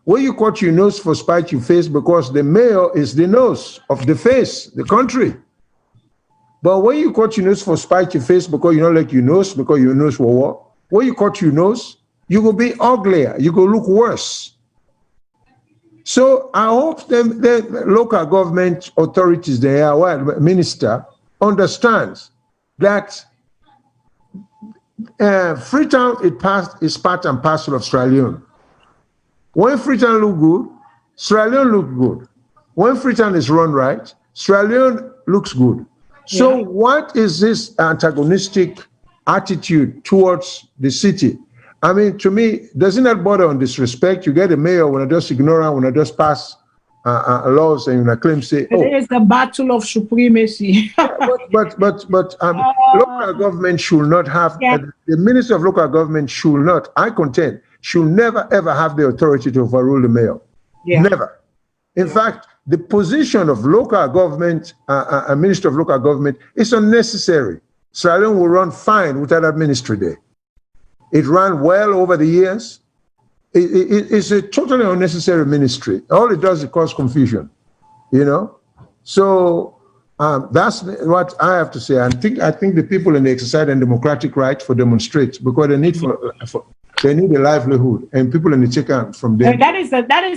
When you cut your nose for spite your face, because the mayor is the nose of the face, the country. But when you cut your nose for spite your face because you don't like your nose, because your nose will what? When you cut your nose, you will be uglier, you will look worse. So I hope the local government authorities there, minister, understands that Freetown is part and parcel of Sierra Leone. When Freetown look good, Sierra Leone look good. When Freetown is run right, Sierra Leone looks good. So what is this antagonistic attitude towards the city? I mean, to me, doesn't that border on disrespect? You get a mayor when I just ignore her, when I just pass laws and I claim say, oh, it is the battle of supremacy. but local government should not have the Minister of Local Government should not. I contend should never ever have the authority to overrule the mayor. Never. In fact, the position of local government, a Minister of Local Government, is unnecessary. Salone will run fine without that ministry there. It ran well over the years. It's a totally unnecessary ministry. All it does is cause confusion, you know? So that's what I have to say. I think the people in the exercise and democratic right for demonstrate because they need they need a livelihood and people in the chicken from there. That is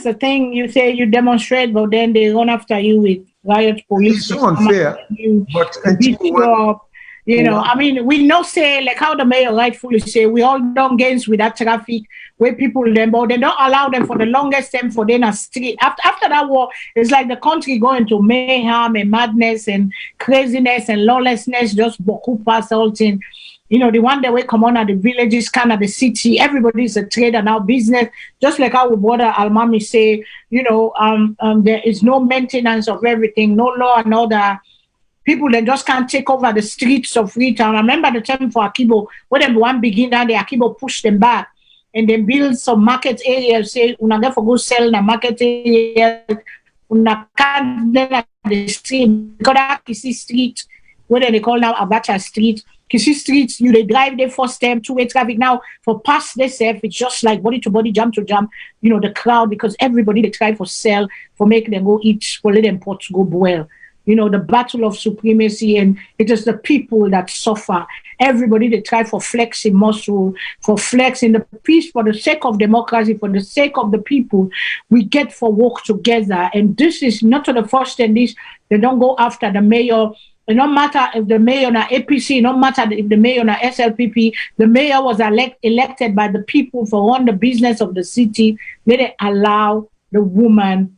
the thing you say you demonstrate, but then they run after you with riot police. It's so unfair. You know, I mean, we know say like how the mayor rightfully say we all done gains with that traffic where people them, but they don't allow them for the longest time for them a street. After that war, it's like the country going to mayhem and madness and craziness and lawlessness, just boku past all thing. You know, the one that we come on at the villages, kind of the city, everybody's a trader now, business. Just like our brother Almami say, you know, there is no maintenance of everything, no law and order. People then just can't take over the streets of Freetown. I remember the time for Akibo, when them one begin down there, Akibo pushed them back and then build some market areas, say, una get for go sell in a market area, una can't then the street, because that Kisi Street, what they call now Abacha Street, Kisi Street, you they drive there first time, two-way traffic. Now, for past this, it's just like body to body, jump to jump, you know, the crowd, because everybody they try for sell, for make them go eat, for let them pots go boil. You know, the battle of supremacy, and it is the people that suffer. Everybody they try for flexing muscle, for flexing the peace, for the sake of democracy, for the sake of the people, we get for work together. And this is not the first thing. This they don't go after the mayor. It don't matter if the mayor na APC, no matter if the mayor na SLPP, the mayor was elected by the people for run the business of the city. Let it allow the woman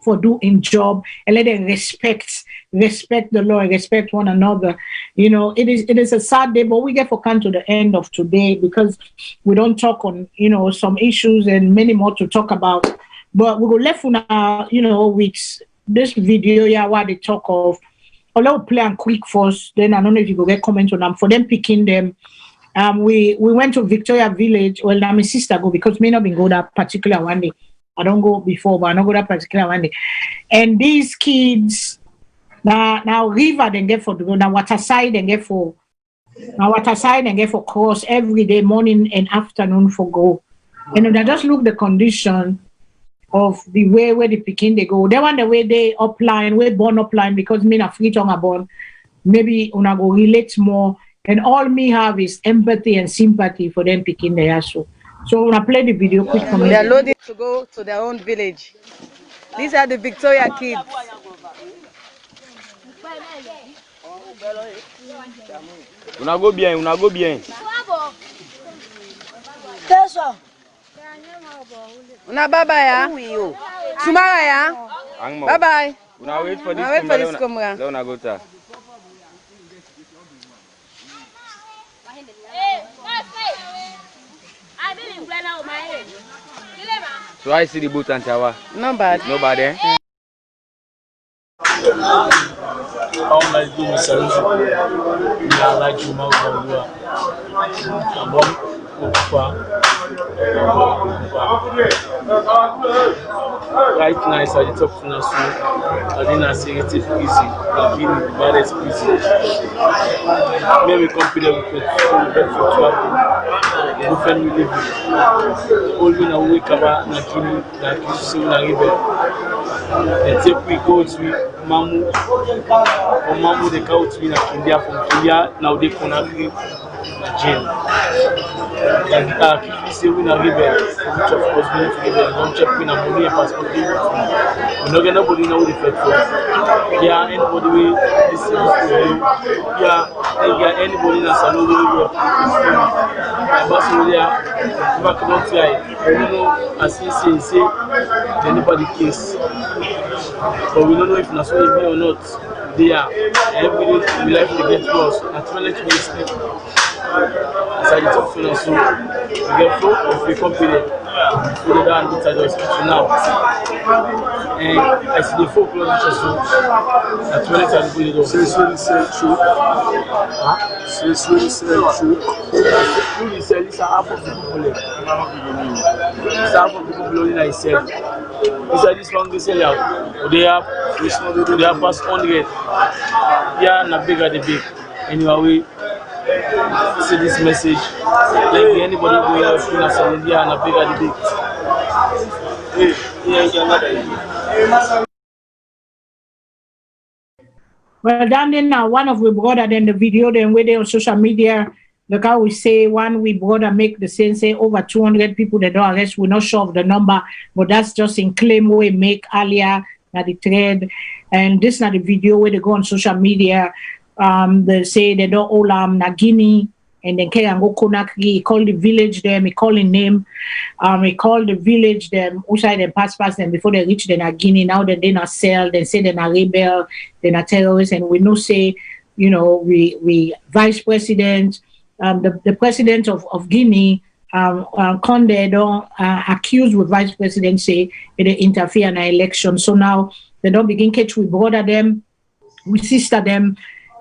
for doing job and let them respect the law, respect one another. You know, it is a sad day, but we get for come to the end of today because we don't talk on, you know, some issues and many more to talk about. But we go left now, you know, with this video, yeah, what they talk of. I'll play and quick first, then I don't know if you go get comment on them. For them picking them, we went to Victoria Village. Well, now my sister go because me not been go that particular one day. I don't go before, but I don't go that particular one day. And these kids, now river they get for now water side they get for cross every day, morning and afternoon for go. And then I just look the condition of the way where the picking they go. They want the way they upline, way born upline because me na free tongue born. Maybe una go relate more. And all me have is empathy and sympathy for them picking the yaso. So when I play the video quick for me. They are loading to go to their own village. These are the Victoria kids. Una go bien. Una baba ya. Tomorrow ya. Bye bye. Una wait for this camera. Let una go ta. So I see the boat and tower. Not bad. No bad, eh? How am I doing, sir? I like you, right now, I started talking to us. I didn't say it's easy. I've been bad as easy. Maybe compare with the family living. All we know, we cover Nakini, that is soon a river. And if we go to Mamu, or Mamu, they go to India from India, now they connect with jail. And if we say we are river, which of course we need to give them, don't check in a money and passport. We're not going to put in our defect for yeah, anybody will this is yeah, anybody in a salon will work. Back don't try. We don't know as he say anybody case. But we don't know if that's what it be or not. They are every day we like to get lost. At 20 minutes. As I talk to us, so we get flow if we company. We do that inside the hospital now. And I see the folk launch so at 20 times we do. C'est really true. C'est really true. Really sell this half of the people. It's half of the people only I sell. It's like this long they sell out. They have past 100. Yeah, na bigger the big. Anyway, we see this message. Like anybody go out to selling yeah, na bigger the big. Well, then now one of we brother then the video then where they on social media. Look how we say one we brother make the same say over 200 people they don't arrest. We're not sure of the number, but that's just in claim we make earlier at the thread. And this not the video where they go on social media. They say they don't all Nagini and then Keyango Konakri, he called the village them, he called the name, he called the village them, outside them pass them before they reach the Nagini. Now that they not sell, they say they're not rebel, they're not terrorists, and we know say, you know, we vice president, the president of Guinea, Condé don't accused with vice president say they interfere in the election. So now they don't begin catch we brother them, we sister them,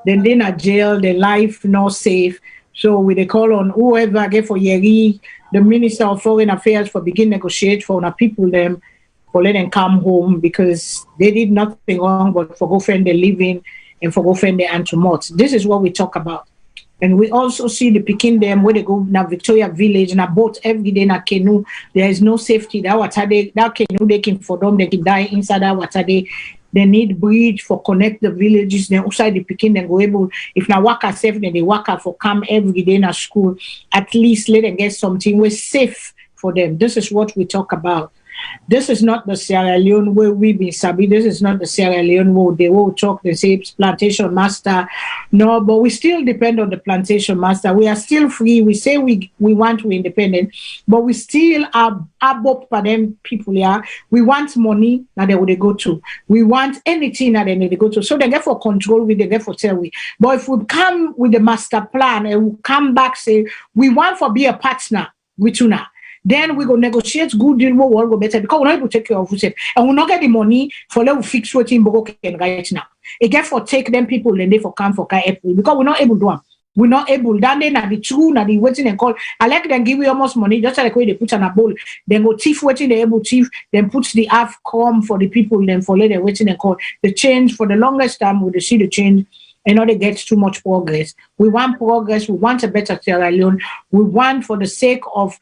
then they not jail, their life not safe. So we they call on whoever get for Yeri, the Minister of Foreign Affairs for begin negotiate for our people them for let them come home because they did nothing wrong but for go find the living and for go find the antimot. This is what we talk about. And we also see the picking them where they go now Victoria Village and a boat every day na canoe. There is no safety. That water that canoe they can for them, they can die inside that water they need bridge for connect the villages. Then outside the picking then go able if na waka safe then they waka for come every day in school. At least let them get something we're safe for them. This is what we talk about. This is not the Sierra Leone where we been sabi. This is not the Sierra Leone where they will talk, they say plantation master. No, but we still depend on the plantation master. We are still free. We say we want to be independent, but we still are above for them people here. We want money that they would go to. We want anything that they need to go to. So they get for control, they get for tell we. But if we come with the master plan and we come back say we want to be a partner with you now. Then we go negotiate good deal more will go better because we're not able to take care of ourselves. And we'll not get the money for let fix what in broken right now. Again for take them people and they for come for April because we're not able to do them. We're not able. Then they na the true, na the waiting and call. I like them give you almost money, just like way they put on a bowl. Then go thief waiting, they able thief, then put the half come for the people, then for let them waiting and call. The change for the longest time we see the change. And not they get too much progress. We want progress, we want a better Sierra Leone, we want for the sake of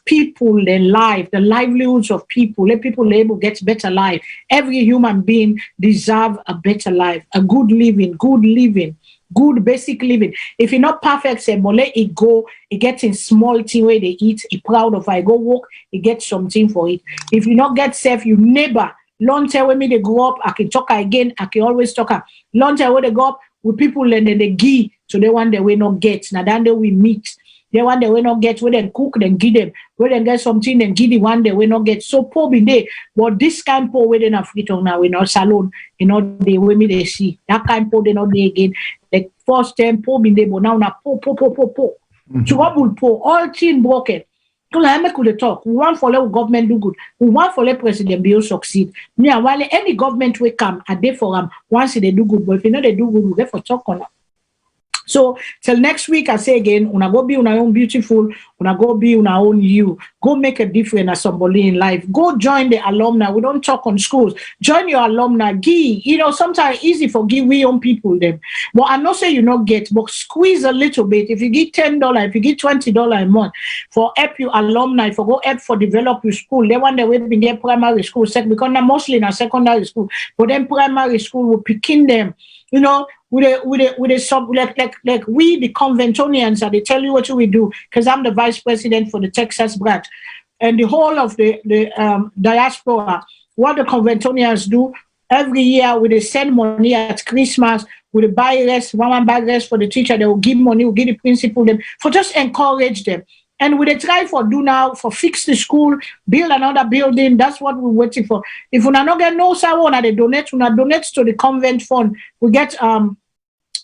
people, their life, the livelihoods of people, let people able get better life. Every human being deserve a better life, a good living, good basic living. If you're not perfect, say, but let it go. It gets in small thing where they eat. He proud of I go work. He gets something for it. If you not get safe, you never. Long time when me they grow up, I can talk again. I can always talk. Long time when they go up with people and then they give, so they want the way not get. Now then they we meet. They want the way not get, where they cook, then give them. Where they get something, then give the one the way not get. So poor be there. But this kind poor way they not free tongue now, we not Salone, you know, the way me they see. That kind poor they not there again. The first time poor be there, but now poor. Trouble poor, all things broken. So I make the talk. We want for let government do good. We want for let President Bill succeed. Yeah, while any government will come, a day for them, once they do good, but if you know they do good, we get for talk on it. So till next week, I say again, una go be una own beautiful, una go be una own you. Go make a difference as somebody in life. Go join the alumni. We don't talk on schools. Join your alumni. Give, you know, sometimes easy for give we own people them. But I'm not saying you not get, but squeeze a little bit. If you give $10, if you give $20 a month for help your alumni, for go help for develop your school. They want the way to get primary school, because now mostly in a secondary school, but then primary school will picking them, you know. With a sub like we the Conventonians and they tell you what we do because I'm the vice president for the Texas branch and the whole of the diaspora. What the Conventonians do every year, we they send money at Christmas, we buy rest, one buy rest for the teacher. They will give money, we give the principal them for just encourage them. And we they try for do now for fix the school, build another building. That's what we're waiting for. If we not get no someone, they donate to the convent fund. We get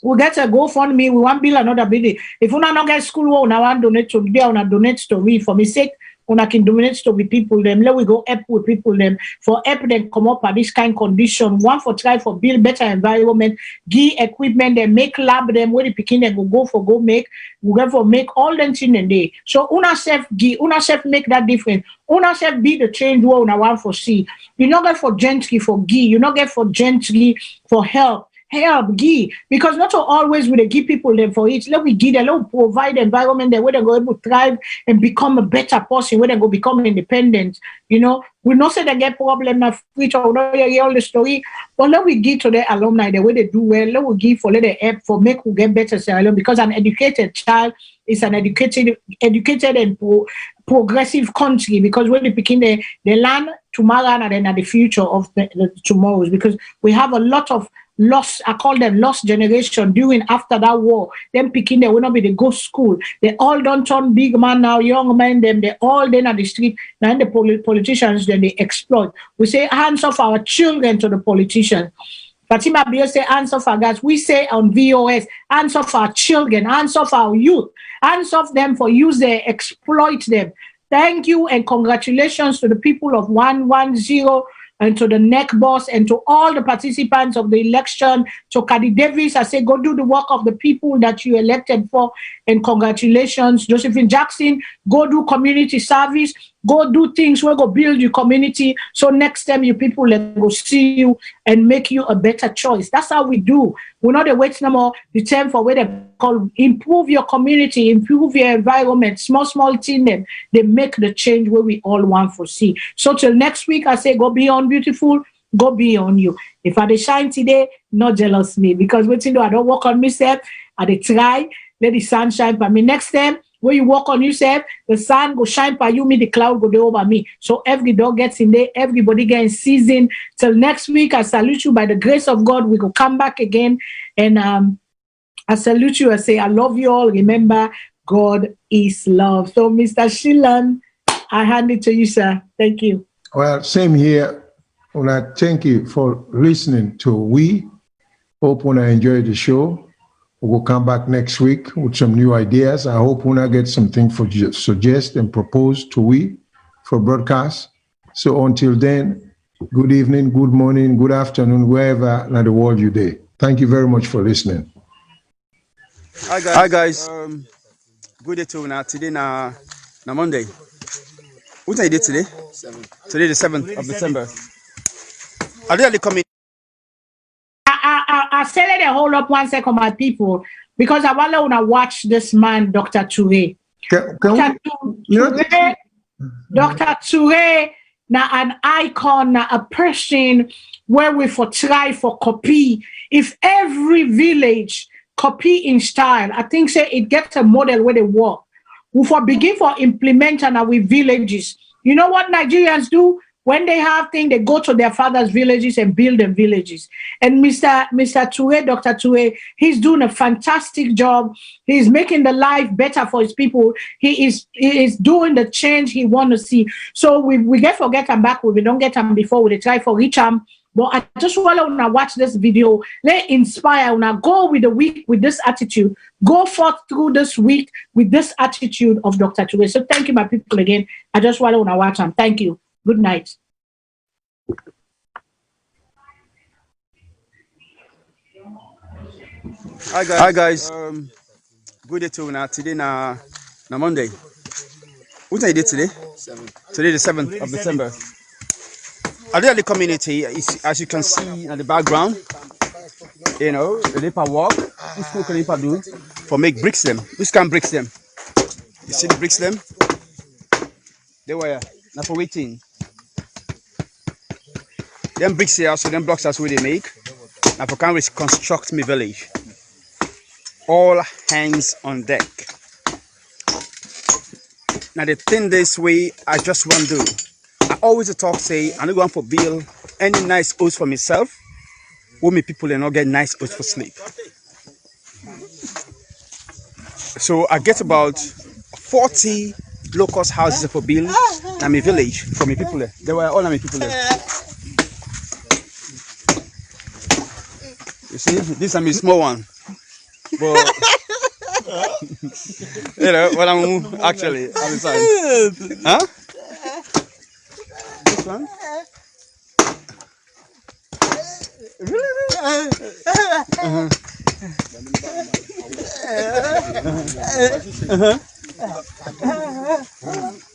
we get a GoFundMe, we want build another building. If una not get school, we una want donate to there, una donate to we. For me sake, una can donate to the people them. Let we go help with people them for help them come up at this kind of condition. One for try for build better environment, give equipment, them make lab them where the picking them go make, we go for make all them things in day. So una self make that difference. Una self be the change what una want for see. You not get for gently for give, you not get for gently for help, give, because not always will they give people them for it. Let we give them, let we provide the environment there where they go able to thrive and become a better person, where they go become independent. You know, we not say they get problem of which or not hear all the story, but let we give to the alumni the way they do well. Let we give for let the help for make who get better Sierra, because an educated child is an educated and progressive country, because when they begin the land tomorrow and then at the future of the tomorrows, because we have a lot of lost, I call them lost generation during after that war. Them picking they will not be the go school. They all don't turn big man now, young men, them they all then at the street. Now the politicians then they exploit. We say hands off our children to the politicians. Fatima Bill say hands off our guys. We say on VOS, hands off our children, hands off our youth, hands off them for use they exploit them. Thank you and congratulations to the people of 110 and to the neck boss and to all the participants of the election. To Cady Davis, I say go do the work of the people that you elected for, and congratulations. Josephine Jackson, go do community service, go do things where go build your community, so next time you people let go see you and make you a better choice. That's how we do. We're not wait no more the time for where they call improve your community, improve your environment, small thing them, they make the change where we all want to see. So till next week, I say go beyond beautiful, go beyond you. If I dey shine today, not jealous me, because waiting do I don't work on myself, I dey try, let the sun shine by me. Next time when you work on yourself, the sun go shine by you, me the cloud go there over me. So every dog gets in there, everybody gets season. Till next week, I salute you by the grace of God. We go come back again, and I salute you. I say I love you all. Remember, God is love. So Mr. Shillan, I hand it to you, sir. Thank you. Well, same here. Una, thank you for listening to we. Hope Una enjoyed the show. We'll come back next week with some new ideas. I hope Una get something for suggest and propose to we for broadcast. So until then, good evening, good morning, good afternoon, wherever in the world you day. Thank you very much for listening. Hi guys. Good day to now. Today na Monday. What are you doing today? Today the 7th of December. Are they coming? I say let it hold up 1 second, my people, because I want to watch this man, Dr. Toure. Dr. Toure, now an icon, now a person where we for try for copy. If every village copy in style, I think say it gets a model where they work. We for begin for implementing our villages. You know what Nigerians do? When they have things, they go to their father's villages and build them villages. And Mr. Toure, Dr. Toure, he's doing a fantastic job. He's making the life better for his people. He is doing the change he want to see. So we get forget him back. We don't get him before. We try for reach him. But I just want to watch this video. Let inspire. Now go with the week with this attitude. Go forth through this week with this attitude of Dr. Toure. So thank you, my people, again. I just want to watch him. Thank you. Good night. Hi guys. Good day to now. Today na Monday. What are you doing today? Today the 7th of December. Are they the community? As you can see in the background, you know, the paper work. This school can do for make bricks them. Which can bricks them? You see the bricks them? They were now for waiting. Them bricks here, so them blocks that's what they make. Now for can reconstruct my village. All hands on deck. Now the thing this way, I just want to do. I always talk say I'm not going for bill any nice oats for myself. What me people not get nice oats for sleep. So I get about 40 locust houses for bill in my village for me people there. They were all my people there. You see, this is my small one. But you know what I'm actually on the side. Huh? This one?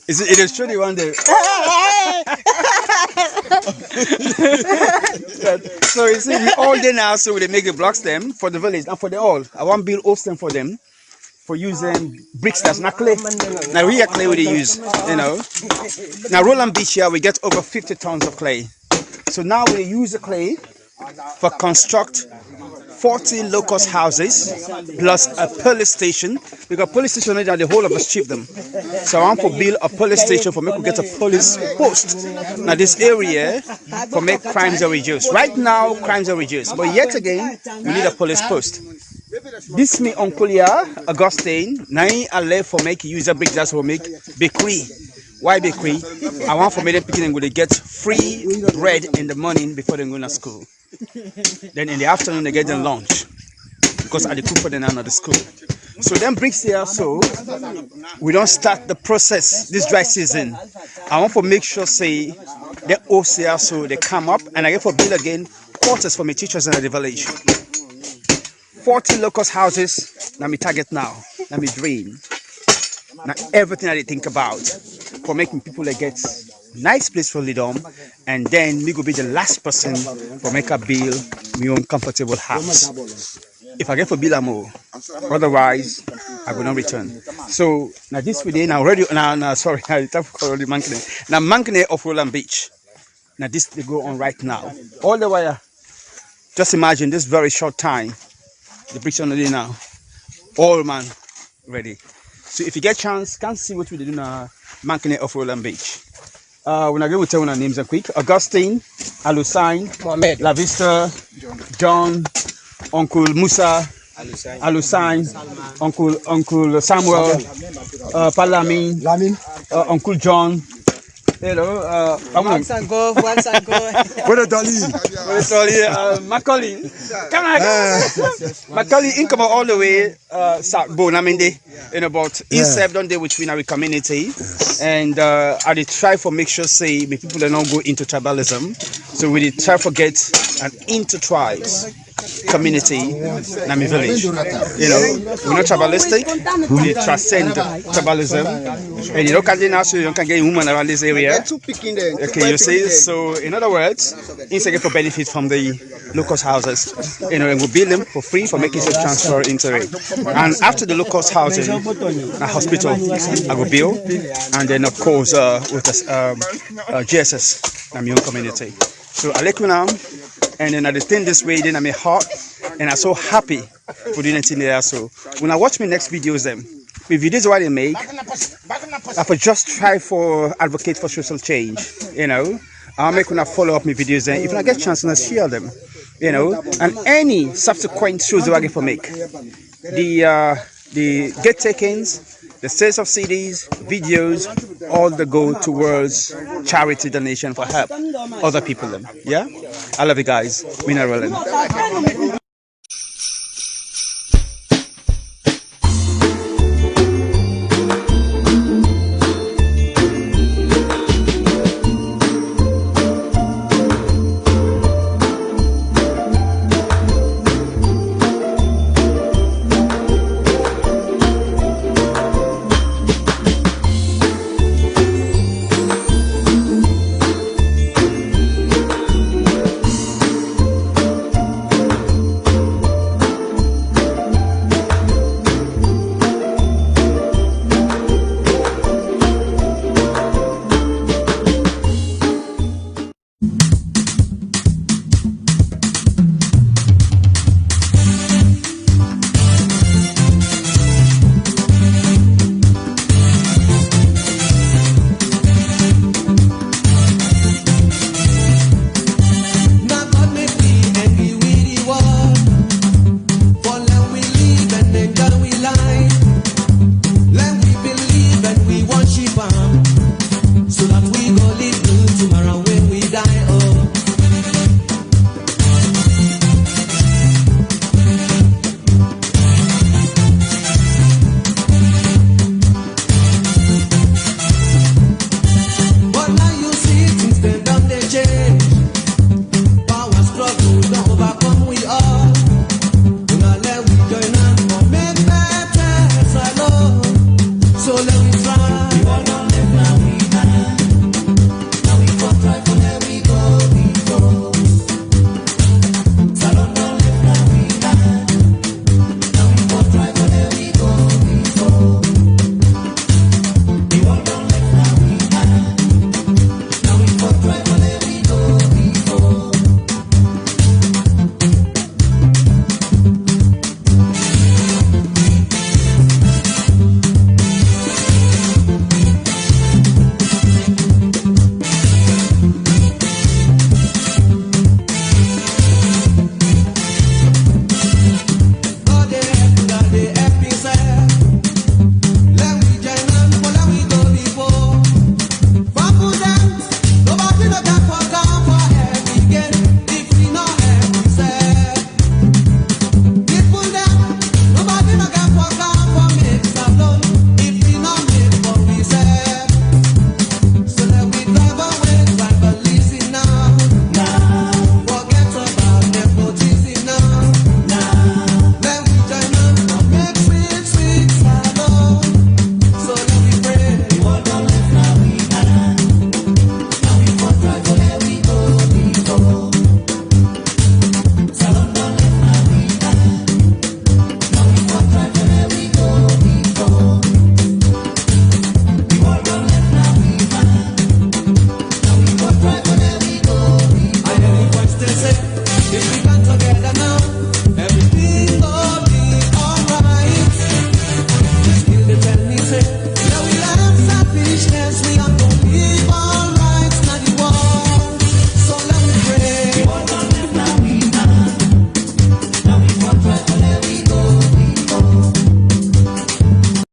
It is truly one day. So you see, we all there now, so they make the blocks them for the village and for the all. I want to build hosting for them for using bricks that's not clay. Now real clay we use, you know. Now Roland Beach here we get over 50 tons of clay. So now we use the clay for construct 40 locust houses plus a police station, because police station is the whole of us chief them. So I want to build a police station for me to get a police post. Now this area for make crimes are reduced. Right now crimes are reduced, but yet again we need a police post. This me uncle here, Augustine, now I left for make user big that's for make bakery. Why bakery? I want for me them picking and get free bread in the morning before they go to school. Then in the afternoon they get their lunch because I cook for them now at the school. So then bricks here, so we don't start the process this dry season. I want to make sure say they host here, so they come up and I get for build again quarters for my teachers in the village. 40 locust houses. Now me target now. Now me dream. Now everything I think about for making people that get nice place for live on, and then me go be the last person for make a build my own comfortable house. If I get for build more, otherwise I will not return. So now this video now already now sorry I talk for the Mankine. Now Mankine of Roland Beach. Now this they go on right now. All the way. Just imagine this very short time. The bricks on the day now. All man ready. So if you get chance, can see what we do now. Mankine of Roland Beach. When I go to tell our names quick. Augustine, Alusine, Mohammed, La Vista, John, Uncle Musa, Alusine, Uncle Samuel, Palamin, Uncle John. Hello, once ago. What a dolly. Macaulay. Come on. Macaulay income all the way South Bonaminde in about East don't they which we in our community. And I did try for make sure say the people that don't go into tribalism. So we did try for get an inter-tribes community in my village. You know, we're not tribalistic, we transcend tribalism. And you know, you can get women around this area. Okay, you see, so in other words, insect for benefit from the locust houses, you know, and we build them for free for making such transfer into it. And after the locust housing, a hospital I will build, and then of course with GSS, my own community. So I like you now. And then I think this way, then I'm a heart, and I'm so happy for doing anything there. So when I watch my next videos, them the videos what they make, I for just try for advocate for social change. You know, I'll make when I follow up my videos. Then if I get a chance, and I share them. You know, and any subsequent shows that I get for make, the get takings, the sales of CDs, videos, all the go towards charity donation for help other people. Yeah, I love you guys. Mina Roland.